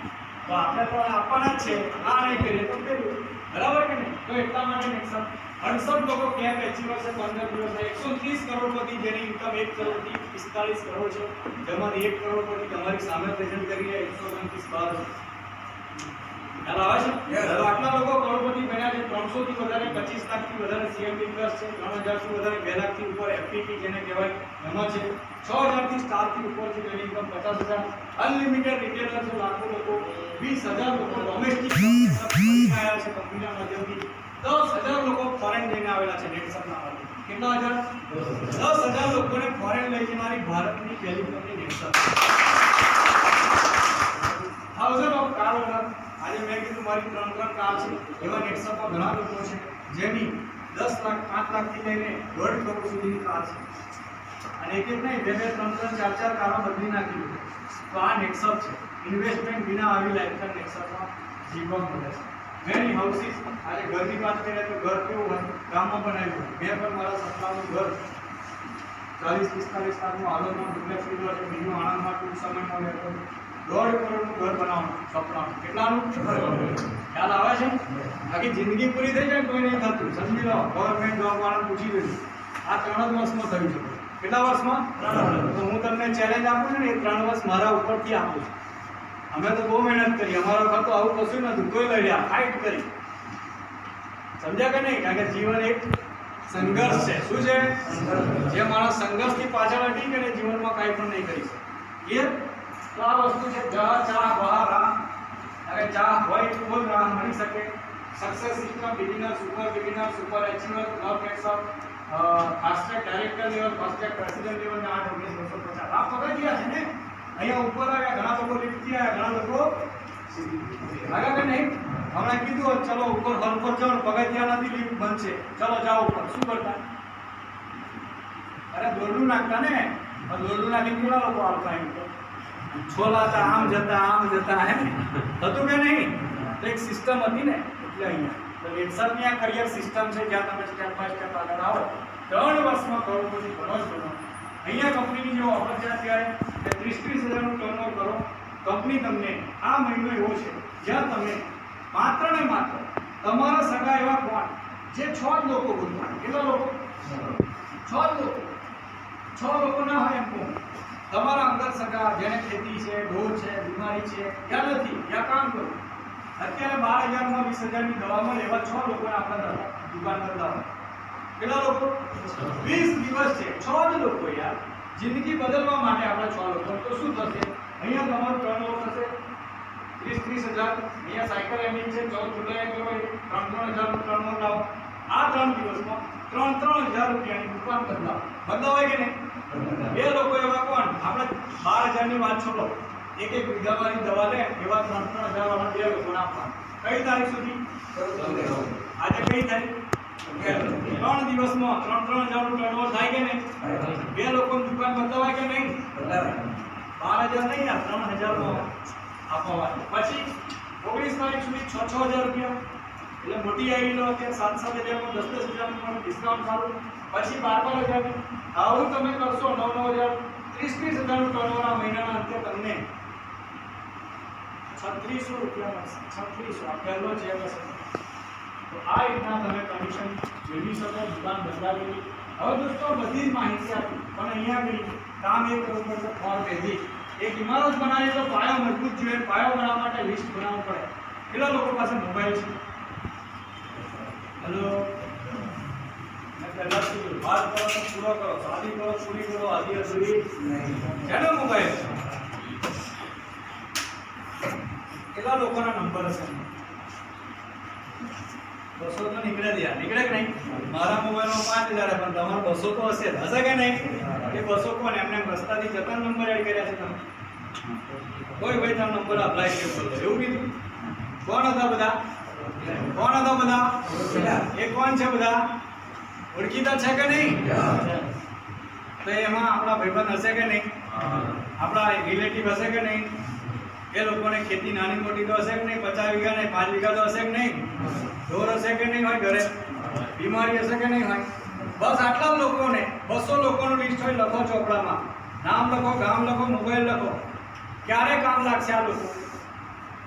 તો આપણે તો આપવાના જ છે. આ નહીં કરીએ તો કર્યું, બરાબર કે નહીં? તો એટલા માટે નેટસપ 68 લોકો ક્યાંક એચી વર્ષે 15 દિવસે 130 કરોડપતિ જેની ઇન્કમ 1 કરોડથી 45 કરોડ છે, જેમાંથી 1 કરોડપતિ તમારી સામે પ્રેઝન્ટ કરી રહ્યા 129 બાર ખ્યાલ આવે છે? આટલા લોકો કરોડપતિ બન્યા છે. 300 થી વધારે, 25 લાખથી વધારે સીએમડી પ્લસ છે, 3000 થી વધારે, 2 લાખથી ઉપર એફપીટી જેને કહેવાય એમાં છે, 6000 થી સ્ટારથી ઉપર છે જેની ઇન્કમ 50,000, અનલિમિટેડ રિટેલર છે લાખો લોકો, 20,000 લોકો ડોમેસ્ટિક આવ્યા છે કંપનીના માધ્યમથી, 10,000 લોકો ફોરેન જઈને આવેલા છે નેટસપના માધ્યમથી. કેટલા હજાર? 10,000 લોકોને ફોરેન લઈ જનારી ભારતની પહેલી company Netsurf. Thousand of car owner. આજે મેં કીધું મારી 3 કાર છે, એવા નેટસપમાં ઘણા લોકો છે જેની 10 લાખ 5 લાખથી લઈને 1.5 કરોડ સુધીની કાર છે. અને એક નહીં, 2-2, 3-3, 4-4 કારો બદલી નાખી. તો આ નેટસપ છે. ઇન્વેસ્ટમેન્ટ વિના આવી લાઈફસ્ટાઈલ નેટસપમાં જીવવા મળે છે. Many houses. આજે ઘરની વાત કરીએ તો ઘર કેવું હોય ગામમાં બનાવ્યું. મેં પણ મારા સપનાનું ઘર 40-45 લાખનું હાલોમાં ડુપ્લેક્સ લીધું છે. બીજું આણંદમાં ટૂંક સમયમાં મેં 1.5 કરોડનું ઘર બનાવવાનું સપનાનું. કેટલાનું? ખ્યાલ આવે છે? આખી જિંદગી પૂરી થઈ જાય કોઈ નહીં થતું. સમજી લો, ગવર્મેન્ટ જોબ વાળાને પૂછી લેજો. આ 3 જ વર્ષમાં થયું છે. કેટલા વર્ષમાં? 3 વર્ષ. તો હું તમને ચેલેન્જ આપું છું ને, એ 3 વર્ષ મારા ઉપરથી આપું છું. અમે તો બહુ મહેનત કરી, અમારો ખર્ચો આવું કશું નથી, કોઈ લડ્યા, ફાઇટ કરી. સમજ્યા કે નહીં? કારણ કે જીવન એક સંઘર્ષ છે. શું છે? જે માણસ સંઘર્ષથી પાછળ હટી કે જીવનમાં કાંઈ પણ નહીં કરી શકે. ક્લિયર? તો આ વસ્તુ છે ચા બહાર રાહ. અરે ચા હોય તો બોલ રાહ મળી શકે. Success system, beginner, super achiever, club Netsurf, fast track director level, fast track president level ને 8-19-250. આ પગથિયા છે ને. અહીંયા ઉપર આવ્યા, ઘણા લોકો લિફ્ટથી આવ્યા, ઘણા લોકો આવ્યા કે નહીં? હમણાં કીધું ચલો ઉપર હલ પર જાઓ, પગથિયા નથી, લિફ્ટ બંધ છે, ચલો જાઓ ઉપર. શું કરતા? અરે દોરડું નાખતા ને. દોરડું નાખીને કેટલા લોકો આવતા એમ તો છોલાતા, આમ જતા હે ને? હતું કે નહીં? તો એક સિસ્ટમ હતી ને. એટલે અહીંયા તો નેટસપની આ કરિયર સિસ્ટમ છે જ્યાં તમે સ્ટેપ બાય સ્ટેપ આગળ આવો. 3 વર્ષમાં કરોડપતિ બનો જ બનો. અહીંયા કંપનીની જો ઓફર છે અત્યારે કે 30-30 હજારનું ટર્નઓવર કરો. કંપની તમને આ મહિનો એવો છે જ્યાં તમે માત્ર ને માત્ર તમારા સગા એવા કોણ જે 6 જ લોકો ગોતવાના. કેટલા લોકો? 6 જ લોકો. 6 લોકો ના હોય એમ કોણ? તમારા અંદર સગા જેને ખેતી છે, ઢોર છે, બીમારી છે, યા નથી, યા કામ કરો. અત્યારે 12,000 માં 20,000 ની દવા મળે એવા 6 લોકોને આપણે દુકાન બદલાવા. કેટલા લોકો? 20 દિવસ છે. 6 જ લોકો યાર. જિંદગી બદલવા માટે આપણે 6 લોકો. તો શું થશે? અહીંયા તમારું ટર્નઓવર થશે 30-30 હજાર. અહીંયા સાયકલ એન્ડિંગ છે 14 જુલાઈ કરો 3-3 હજારનું ટર્નઓવર લાવો. આ 3 દિવસમાં 3-3 હજાર રૂપિયાની દુકાન બદલાવો. બદલાવાય કે નહીં? 2 લોકો એવા કોણ? આપણે 12,000 ની વાત છોડો, 1-1 વીઘાવાળી દવા લે એવા 3-3 હજાર વાળા 2 લોકોને આપવા. કઈ તારીખ સુધી? આજે કઈ તારીખ? 3 દિવસમાં 3-3 હજારનું ટર્નઓવર થાય કે નહીં? 2 લોકોની દુકાન બદલાવાય કે નહીં? 12,000 નહીં, 3,000 આપવા. પછી 19 તારીખ સુધી 6-6 હજાર રૂપિયા. એટલે મોટી આઈડી લો અત્યારે 7-7 હજારમાં 10-10 હજારનું ડિસ્કાઉન્ટ સારું. પછી 12-12 હજારની. આવું તમે કરશો 9-9 હજાર, 30-30 હજારનું ટર્નઓવર આ મહિનાના અંતે તમને 3600 રૂપિયા મળશે. 3600 આ પહેલો છે. તો તો આ રીતના તમે કમિશન મેળવી શકો, દુકાન બંધાવેલી. હવે દોસ્તો બધી જ માહિતી આપી, પણ અહીંયા બી કામ એ કરવું પડશે. ફોર બેઝિક એક ઇમારત બનાવી તો પાયો મજબૂત જોઈએ. પાયો બનાવવા માટે લિસ્ટ બનાવવું પડે. કેટલા લોકો પાસે મોબાઈલ છે? હેલો, મેં પહેલા કીધું વાત કરો તો પૂરો કરો, શાદી કરો પૂરી કરો, આધી અધૂરી જેનો મોબાઈલ છે. કેટલા લોકોના નંબર હશે? 200 તો નીકળે જ યાર, નીકળે કે નહીં? મારા મોબાઈલમાં 5000 પણ તમારો 200 તો હશે કે નહીં? એ 200 કોણ એમને રસ્તાથી જતા નંબર એડ કર્યા છે તમે? કોઈ ભાઈ તમે નંબર અપ્લાય કર્યો એવું કીધું? કોણ હતા બધા? કોણ હતા બધા? એ કોણ છે બધા? ઓળખીતા છે કે નહીં? તો એમાં આપણા ભાઈબંધ હશે કે નહીં? આપણા રિલેટિવ હશે કે નહીં? એ લોકોને ખેતી નાની મોટી તો હશે કે નહીં? 50 વીઘા નહીં, 5 વીઘા તો હશે કે નહીં? ઢોર હશે કે નહીં હોય ઘરે? બીમારી હશે કે નહીં હોય? બસ આટલા લોકોને 200 લોકોનું લિસ્ટ હોય, લખો ચોપડામાં. નામ લખો, ગામ લખો, મોબાઈલ લખો. ક્યારે કામ લાગશે આ લોકો?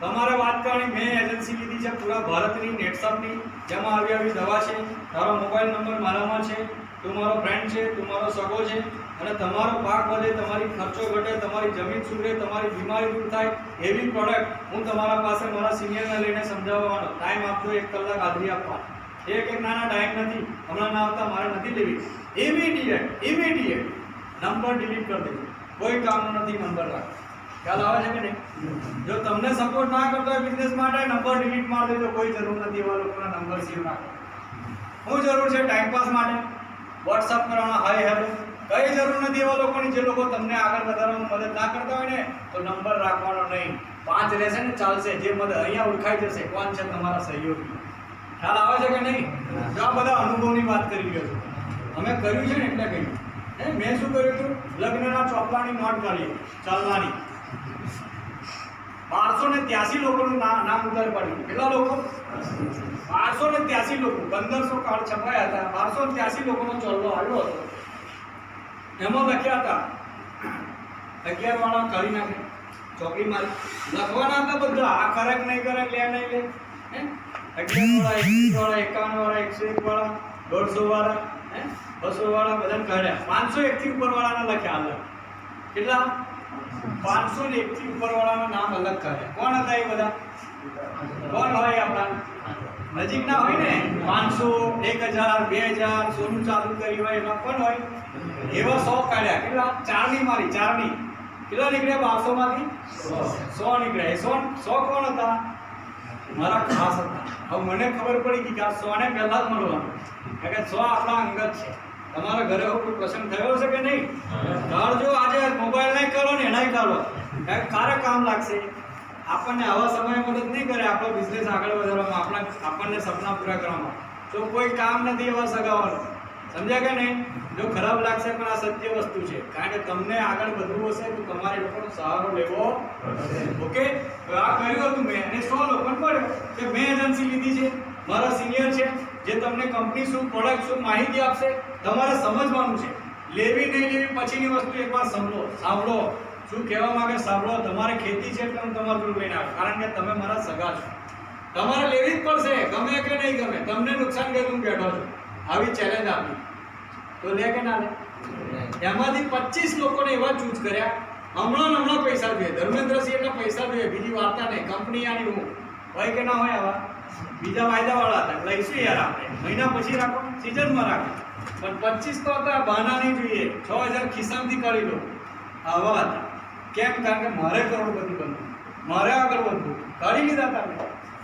તમારે વાત કરવાની. મેં એજન્સી લીધી છે પૂરા ભારતની, નેટસપની, જેમાં આવી આવી દવા છે. તારો મોબાઈલ નંબર મારામાં છે, તું મારો ફ્રેન્ડ છે, તું મારો સગો છે, અને તમારો પાક વધે, તમારી ખર્ચો ઘટે, તમારી જમીન સુધરે, તમારી બીમારી દૂર થાય એવી પ્રોડક્ટ હું તમારા પાસે મારા સિનિયરને લઈને સમજાવવાનો. ટાઈમ આપજો, 1 કલાક હાજરી આપવા. એક નાના ટાઈમ નથી, હમણાં ના આવતા, મારે નથી લેવી. ઇમિડિયેટ નંબર ડિલીટ કરી દેજો. કોઈ કામનો નથી નંબર રાખો. ખ્યાલ આવે છે કે નહીં? જો તમને સપોર્ટ ના કરતો હોય બિઝનેસ માટે, નંબર ડિલીટ મારી દેજો. કોઈ જરૂર નથી એવા લોકોના નંબર સેવ રાખો. શું જરૂર છે? ટાઈમ પાસ માટે વોટ્સઅપ કરવાના, હાય હેલો. કઈ જરૂર નથી એવા લોકોની જે લોકો તમને આગળ વધારવામાં મદદ ના કરતા હોય ને, તો નંબર રાખવાનો નહીં. 5 રહેશે ને ચાલશે. જે મદદ અહીંયા ઓળખાઈ જશે કોણ છે તમારા સહયોગી. ખ્યાલ આવે છે કે નહીં? જો આ બધા અનુભવની વાત કરી રહ્યો છું. અમે કર્યું છે ને એટલે કહ્યું. મેં શું કર્યું હતું? લગ્નના ચોપડાની નોટ કાઢી ચાલવાની. 1283 લોકોનું નામ ઉતાર પાડ્યું. કેટલા લોકો? 1283 લોકો. 1500 કાર્ડ છપાયા હતા. 1283 લોકોનો ચોલ્લો આવ્યો હતો. એમાં લખ્યા હતા 11 વાળા કરી નાખે, ચોકડી મારી. લખવાના હતા બધા. આ કરે કે નહીં કરે, લે નહીં લે. 11 વાળા, 21 વાળા, 51 વાળા, 150 વાળા, 200 વાળા બધાને કાઢ્યા. 501 થી ઉપર વાળાના લખ્યા અલગ. કેટલા? 501 થી ઉપર વાળાના નામ અલગ કાઢ્યા. કોણ હતા એ બધા? કોણ હોય આપણા નજીકના હોય ને? 500, 1000, 2000 સોનું ચાલુ કર્યું હોય એમાં કોણ હોય? એવા 100 કાઢ્યા. કેટલા? 4 ની મારી, 4 ની. કેટલા નીકળ્યા? 1200 માંથી 100 નીકળ્યા. એ 100 કોણ હતા? મારા ખાસ હતા. હવે મને ખબર પડી કે આ 100 ને પહેલા જ મળવાનું, કારણ કે 100 આપણા અંગત છે. તમારા ઘરે કોઈ પ્રસંગ થયો છે કે નહીં? કાઢજો. આજે મોબાઈલ નહીં કરો ને એનાય કાઢો, કારે કામ લાગશે. આપણને આવા સમય મદદ નહીં કરે આપણો બિઝનેસ આગળ વધારવામાં, આપણને સપના પૂરા કરવામાં. તો કોઈ કામ નથી એવા સગાવાનું. સમજ્યા કે નહીં? જો ખરાબ લાગશે પણ આ સત્ય વસ્તુ છે, કારણ કે તમને આગળ વધવું હશે તો તમારે લોકોનો સહારો લેવો. ઓકે, આ કર્યું હતું મેં, અને 100 લોકોને પડ્યો કે મેં એજન્સી લીધી છે, મારા સિનિયર છે જે તમને કંપની શું, પ્રોડક્ટ શું, માહિતી આપશે. તમારે સમજવાનું છે. લેવી નહીં લેવી પછીની વસ્તુ એકવાર સાંભળો. શું કહેવા માંગે સાંભળો. તમારે ખેતી છે એટલે હું તમારું જોડે લઈને આવ્યો, કારણ કે તમે મારા સગા છો. તમારે લેવી જ પડશે, ગમે કે નહીં ગમે. તમને નુકસાન કે હું બેઠો છું, આવી ચેલેન્જ આપી તો લે કે ના લે? એમાંથી 25 લોકોને એવા ચૂઝ કર્યા. હમણાં પૈસા જોઈએ. ધર્મેન્દ્રસિંહ એટલે પૈસા જોઈએ, બીજી વાર્તા નહીં. કંપની આની હું હોય કે ના હોય? આવા બીજા વાયદાવાળા હતા. લઈશું યાર આપણે, મહિના પછી રાખો, સિઝનમાં રાખો. પણ 25 તો હતા, બહાના નહીં જોઈએ. 6000 ખિસ્સામાંથી કાઢી લો. આવા હતા. કેમ? કારણ કે મારે કરોડપતિ બનવું, મારે આગળ વધવું. કાઢી લીધા તમે.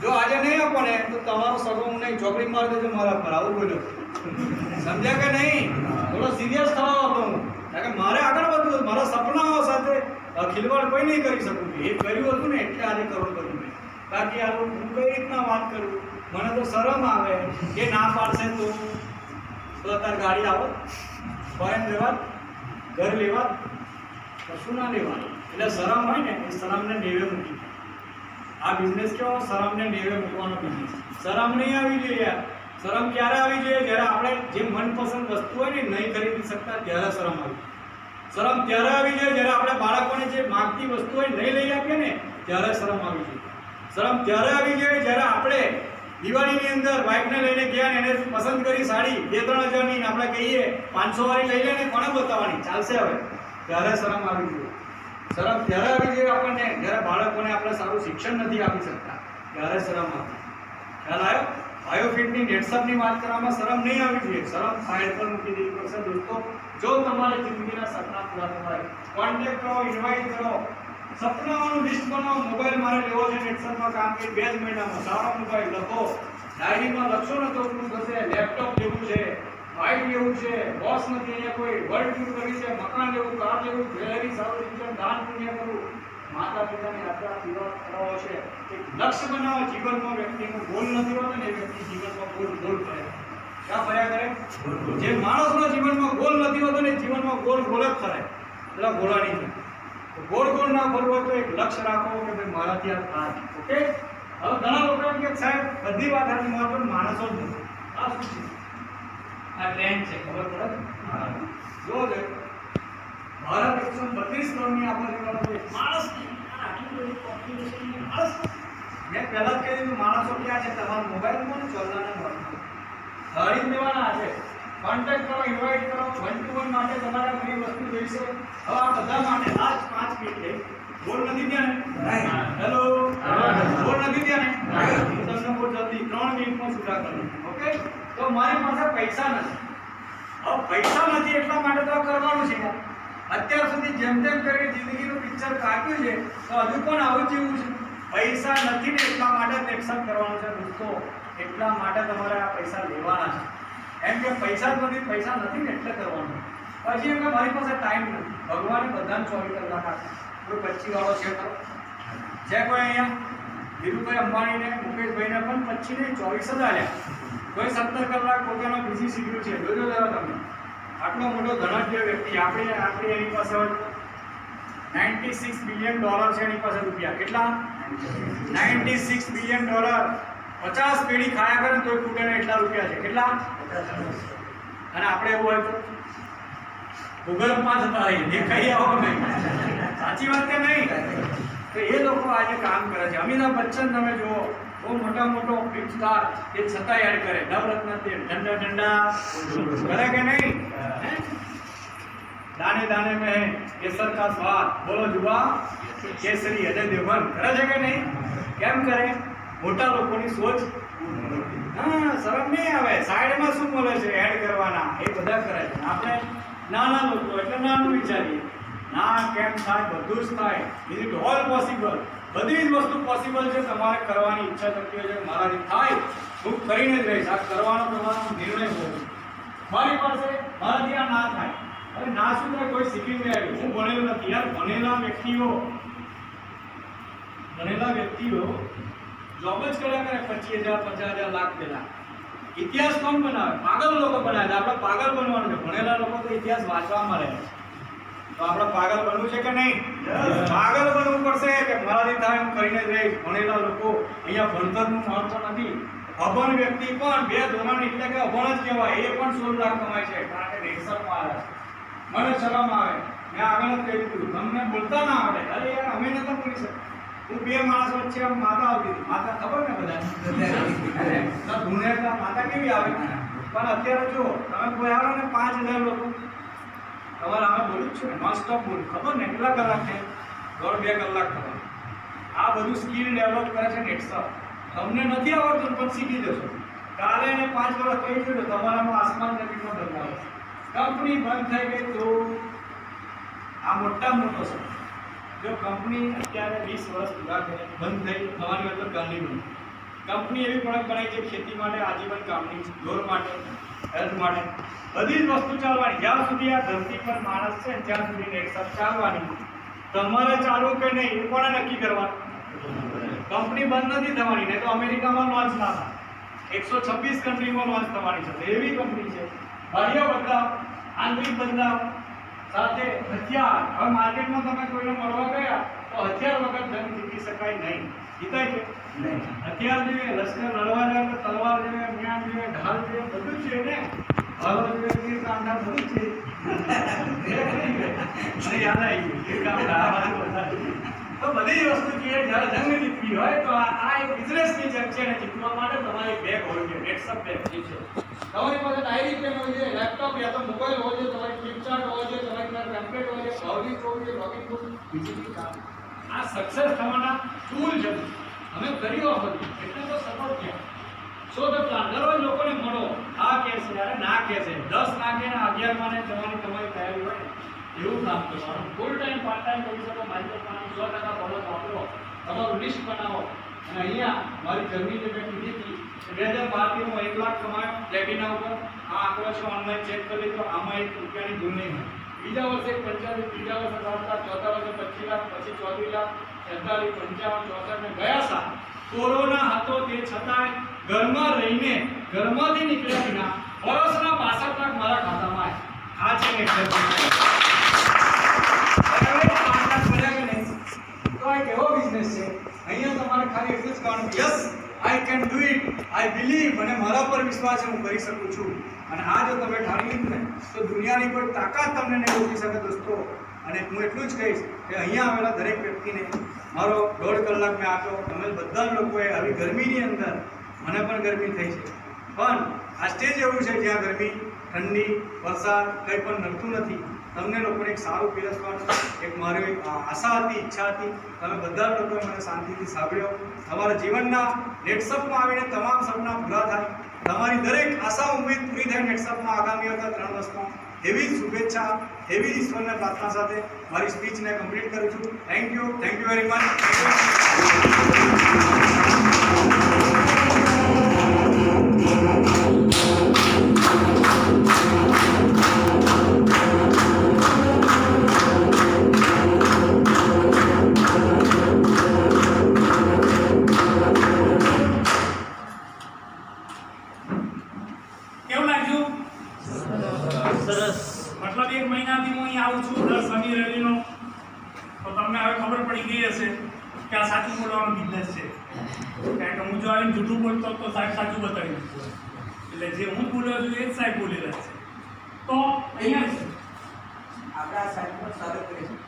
જો આજે નહીં આપો ને તો તમારો સગો હું નહીં, ચોકડી મારી દેજો મારા પર. આવું બોલ્યો. સમજ્યા કે નહીં? થોડો સિરિયસ થવા હતો હું, કારણ કે મારે આગળ વધવું, મારા સપનાઓ સાથે ખિલવાડ કોઈ નહીં કરી શકું. એ કર્યું હતું ને એટલે આજે કરોડપતિ મેં. બાકી આ હું કઈ રીતના વાત કરું? મને તો શરમ આવે કે ના પાડશે તો અત્યારે ગાડી આવો, ફોરેન લેવા, ઘર લેવા, કશું ના લેવા. એટલે શરમ હોય ને, એ શરમને નેવે મૂકી. આ બિઝનેસ કેવો? શરમને નેવે મૂકવાનો બિઝનેસ. શરમ નહીં આવી જોઈએ. શરમ ક્યારે આવી જોઈએ? જ્યારે આપણે જે મનપસંદ વસ્તુ હોય ને નહીં ખરીદી શકતા ત્યારે શરમ આવી. શરમ ત્યારે આવી જોઈએ જ્યારે આપણે બાળકોને જે માગતી વસ્તુ હોય નહીં લઈ આપીએ ને ત્યારે શરમ આવી જોઈએ. શરમ ત્યારે આવી જોઈએ જ્યારે આપણે દિવાળીની અંદર વાઈફને લઈને ગયા ને એને પસંદ કરી સાડી 2-3 હજારની ને આપણે કહીએ 500 વાળી લઈ લે ને કોને બતાવવાની? ચાલશે હવે? ત્યારે શરમ આવી જોઈએ. શરમ ત્યારે આવી જોઈએ આપણને જ્યારે બાળકોને આપણે સારું શિક્ષણ નથી આપી શકતા, ત્યારે શરમ આવે. ખ્યાલ આવ્યો? બાયોફિટની નેટસપની વાત કરવામાં શરમ નહીં આવી જોઈએ. શરમ સાઈડ પર મૂકી દેવી પડશે દોસ્તો. જો તમારે જિંદગીના સપના પૂરા કરવા હોય, કોન્ટેક્ટ કરો, ઇન્વાઇટ કરો, સપનાઓનું લિસ્ટ બનાવો. મોબાઈલ મારે લેવો છે નેટસપમાં કામ કરી 2 જ મહિનામાં સારો મોબાઈલ લખો, ડાયરીમાં લખશો ને તો શું થશે? લેપટોપ લેવું છે, બાઇક લેવું છે, બોસ નથી અહીંયા કોઈ, વર્લ્ડ ટૂર કરવી છે, મકાન લેવું, કાર લેવું, જ્વેલરી, સારું શિક્ષણ, દાન પુણ્ય કરવું, માતા પિતાની યાત્રા પૂરા કરવો છે. એક લક્ષ્ય બનાવો. જીવનમાં વ્યક્તિનું ગોલ નથી હોતો ને એ વ્યક્તિ જીવનમાં ગોલ કરે. ક્યાં ફર્યા કરે? જે માણસના જીવનમાં ગોલ નથી હોતો ને જીવનમાં ગોલ જ કરે. પેલા ગોળાની છે. ગોળ ના ફરવું હોય તો એક લક્ષ્ય રાખો કે ભાઈ મારાથી આ થાય. ઓકે? હવે ઘણા લોકો એમ કે સાહેબ બધી વાત સાચી, મારા પણ માણસો જ નથી. આ શું છે? આ ટ્રેન્ડ છે, ખબર પડે? જો છે ભારત 132 કરોડની આબાદી વાળો દેશ, માણસ આટલી બધી પોપ્યુલેશનની માણસ. મેં પહેલા જ કહી દીધું માણસો ક્યાં છે? તમારા મોબાઈલમાં ને ચોલના મોબાઈલમાં હરી દેવાના છે. કોન્ટેક્ટ કરો, ઇન્વાઇટ કરો. 1-to-1 માટે તમારે ઘણી વસ્તુ જોઈશે. હવે આ બધા માટે આજ 5 મિનિટ લઈ બોલ નથી ત્યાં ને? હેલો, બોલ નથી ત્યાં ને? હું તમને બહુ જલ્દી 3 મિનિટમાં છૂટા કરું. ઓકે? તો મારી પાસે પૈસા નથી. હવે પૈસા નથી એટલા માટે તો કરવાનું છે. અત્યાર સુધી જેમ તેમ કરીને જિંદગીનું પિક્ચર કાપ્યું છે તો હજુ પણ આવું જીવવું છે. પૈસા નથી ને એટલા માટે જ એક્શન કરવાનું છે દોસ્તો. એટલા માટે તમારે આ પૈસા લેવાના છે. એમ કે પૈસા જ નથી, પૈસા નથી ને એટલે કરવાનું. પછી એમ કે મારી પાસે ટાઈમ નથી. ભગવાને બધાને 24 કલાક આપ્યા. કોઈ 25 વાળો છે ખરો? છે કોઈ અહીંયા? ધીરુભાઈ અંબાણીને, મુકેશભાઈને પણ 25 ને 24 જ આલ્યા. કોઈ 17 કલાક પોતાનો બીજી શીખ્યું છે. જોજો જરા તમે. આટલો મોટો ધનાઢ્ય વ્યક્તિ આપણે એની પાસે $96 બિલિયન છે. એની પાસે રૂપિયા કેટલા? $96 બિલિયન. 50 પેઢી ખાયા કરે તો તૂટે ને એટલા રૂપિયા છે. કેટલા? અને આપણે એવું હોય તો ભૂગર્ભમાં જતા રહીએ, દેખાઈ આવો નહીં. સાચી વાત કે નહીં? તો એ લોકો આજે કામ કરે છે. અમિતાભ બચ્ચન તમે જુઓ, બહુ મોટો ફિલ્મ સ્ટાર, એ છતાં એડ કરે નવરત્ન તેલ, ઠંડા કરે કે નહીં? દાને દાને में केसर का स्वाद, बोलो जुबा केसरी, अजय देवगन કરે છે કે નહીં? કેમ કરે? મોટા લોકોની સોચ. હા, શરમ નહીં આવે. સાઈડમાં શું મળે છે એડ કરવાના, એ બધા કરે છે. આપણે નાના લોકો એટલે નાનું વિચારીએ. ના, કેમ થાય? બધું જ થાય. Is it all possible? બધી જ વસ્તુ પોસિબલ છે. તમારે કરવાની ઈચ્છા શક્તિ હોય છે, મારાથી થાય હું કરીને જ રહીશ. આ કરવાનો તમારો નિર્ણય હોય. મારી પાસે મારાથી આ ના થાય. અરે ના શું થાય? કોઈ શીખીને આવ્યું. હું ભણેલો નથી યાર. ભણેલા વ્યક્તિઓ જોબ જ કર્યા કરે 25,000 50,000 લાખ પેલા. ઇતિહાસ કોણ બનાવે? પાગલ લોકો બનાવે. આપણે પાગલ બનવાનું છે. ભણેલા લોકો તો ઇતિહાસ વાંચવામાં રહે છે. તો આપણે પાગલ બનવું છે કે નહીં? પાગલ બનવું પડશે કે મારાથી થાય હું કરીને જ રહીશ. ભણેલા લોકો અહીંયા ભણતરનું મહત્વ નથી. અભણ વ્યક્તિ પણ 2 ધોરણ એટલે કે અભણ જ કહેવાય. એ પણ 16 લાખ કમાય છે, કારણ કે નેટસપમાં આવે છે. મને શરમ આવે. મેં આગળ જ કહી દીધું, તમને બોલતા ના આવડે. અરે યાર, અમે નતો બોલી શકતા. હું 2 માણસ વચ્ચે માતા આવતી હતી. માતા ખબર ને બધાને? ધૂણેતા માતા કેવી આવે? પણ અત્યારે જો તમે કોઈ આવો ને 5,000 લોકો તમારે આમાં બોલું જ છું ને, નોન સ્ટોપ બોલું. ખબર ને કેટલા કલાક છે? 1.5-2 કલાક ખબર. આ બધું સ્કિલ ડેવલપ કરે છે નેટસપ. તમને નથી આવડતું પણ શીખી જશો. કાલે એને 5 વર્ષ કહી દો તમારામાં આસમાન જમીનનો બદલાવ. કંપની બંધ થઈ ગઈ તો આ મોટામાં મોટો છે. જો કંપની અત્યારે 20 વર્ષ પૂરા કરી બંધ થઈ, તમારી અંદર ગાંધી બની. કંપની એવી પ્રોડક્ટ બનાવી છે ખેતી માટે, આજીવન કામની, ઢોર માટે, હેલ્થ માટે, બધી જ વસ્તુ ચાલવાની. જ્યાં સુધી આ ધરતી પર માણસ છે ત્યાં સુધી નેટસપ ચાલવાની. તમારે ચાલવું કે નહીં એ કોને નક્કી કરવાનું? કંપની બંધ નથી થવાની. નહીં તો અમેરિકામાં લોન્ચ ના થાય, 126 કન્ટ્રીમાં લોન્ચ થવાની છે. એવી કંપની છે. બાહ્ય બદલાવ, આંતરિક બદલાવ સાથે હથિયાર. હવે માર્કેટમાં તમે કોઈને મળવા ગયા તો હથિયાર વગર જંગ જીતી શકાય નહીં. જીતાય છે? હથિયાર જોઈએ, લશ્કર લડવા જાય તો તલવાર જોઈએ, મ્યાન જોઈએ, ઢાલ જોઈએ, બધું જ છે ને. હલો જોઈએ, તીર કાંટા બધું જ છે. યાદ આવી ગયું તીર કાંટા. તો બધી જ વસ્તુ જોઈએ. જ્યારે જંગ જીતવી હોય તો આ એક બિઝનેસની જંગ છે, અને જીતવા માટે તમારી બેગ હોવી જોઈએ, WhatsApp બેગ જે છે. તમારી પાસે ડાયરી પેન હોવી જોઈએ, લેપટોપ યા તો મોબાઈલ હોવો જોઈએ, તમારી ફ્લિપચાર્ટ હોવો જોઈએ, તમારી પાસે ટેમ્પલેટ હોવો જોઈએ, બ્રાઉઝિંગ હોવું જોઈએ, લોગિન બુક, બીજી કામ. આ સક્સેસ થવાના ટૂલ છે. અમે કર્યો બધું એટલે તો સપોર્ટ થયા. સો ધ પ્લાન દરરોજ લોકોને મળો. આ કે છે યાર ના કે છે 10 ના કે 11 માં તમારી તૈયારી હોય ને એવું કામ કરવાનું. ફૂલ ટાઈમ પાર્ટ ટાઈમ કરી શકો. મારી તો 100% ફોલો વાપરો, તમારું લિસ્ટ બનાવો. અને અહીંયા મારી જર્ની જે મેં કીધી હતી 2012 હું 1 લાખ કમાયો પ્લેટિના ઉપર. આ આંકડો છે, ઓનલાઈન ચેક કરી તો આમાં 1 રૂપિયાની ભૂલ નહીં હોય. બીજા વર્ષે 45, ત્રીજા વર્ષે 7 લાખ, ચોથા વર્ષે 25 લાખ, પછી 34 લાખ, 46, 55, 64 ને ગયા સાલ કોરોના હતો તે છતાંય ઘરમાં રહીને ઘરમાંથી નીકળ્યા વિના વર્ષના 65 લાખ મારા ખાતામાં આવ્યા. આ છે ને તો આ કેવો બિઝનેસ છે. અહીંયા તમારે ખાલી એટલું જ કહેવાનું, yes I can do it, I believe, અને મારા પર વિશ્વાસ છે, હું કરી શકું છું. અને આ જો તમે ઠારી લીધું ને તો દુનિયાની કોઈ તાકાત તમને નહીં રોકી શકે દોસ્તો. અને હું એટલું જ કહીશ કે અહીંયા આવેલા દરેક વ્યક્તિને મારો 1.5 કલાક મેં આપ્યો. તમે બધા લોકોએ આવી ગરમીની અંદર, મને પણ ગરમી થઈ છે, પણ આ સ્ટેજ એવું છે જ્યાં ગરમી, ઠંડી, વરસાદ કંઈ પણ નડતું નથી. તમને લોકોને એક સારું પીરસવાનું એક મારી આશા હતી, ઈચ્છા હતી. તમે બધા લોકોએ મને શાંતિથી સાંભળ્યો. તમારા જીવનના નેટસપમાં આવીને તમામ સપના પૂરા થાય, તમારી દરેક આશા ઉમ્મીદ પૂરી થાય નેટસપમાં આગામી આવતા 3 વર્ષમાં. એવી શુભેચ્છા, એવી ઈશ્વરને પ્રાર્થના સાથે મારી સ્પીચને કમ્પ્લીટ કરું છું. Thank you very much. કેવું લાગ્યું? સરસ. મતલબ 1 મહિનાથી હું અહીં આવું છું દર શનિ રવિનો, તો તમને હવે ખબર પડી ગઈ હશે કે આ સાચું બોલવાનો બિઝનેસ છે. કારણ કે હું જો આવીને જૂઠું બોલતો તો સાહેબ સાચું બતાવી દીધું. એટલે જે હું બોલ્યો છું એ જ સાહેબ બોલેલા છે. તો અહીંયા આપણા સાહેબનું સ્વાગત કરીશું.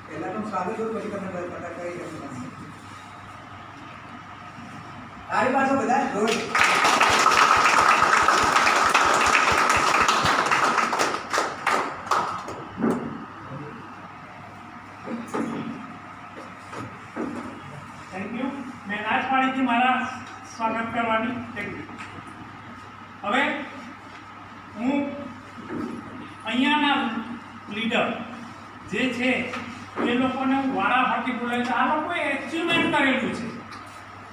પહેલા તો સ્વાગત કરું, પછી તમને પતા કરી શકું. તારી પાસે બધા રોજ થેન્ક યુ. મેં ના જ પાડી હતી મારા સ્વાગત કરવાની. Thank you. હવે હું અહીંયાના લીડર જે છે એ લોકોને હું વારાફરતી બોલાવી છું. આ લોકોએ એચિવમેન્ટ કરેલું છે,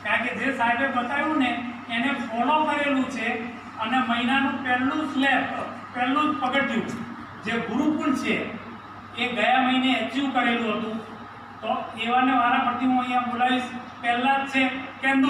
કારણ કે જે સાહેબે બતાવ્યું ને એને ફોલો કરેલું છે. અને મહિનાનું પહેલું સ્લેબ, પહેલું જ પગથિયું જે ગુરુકુળ છે એ ગયા મહિને એચિવ કરેલું હતું. તો એવાને વારાફરતી હું અહીંયા બોલાવીશ. પહેલાં જ છે કેન્દુ.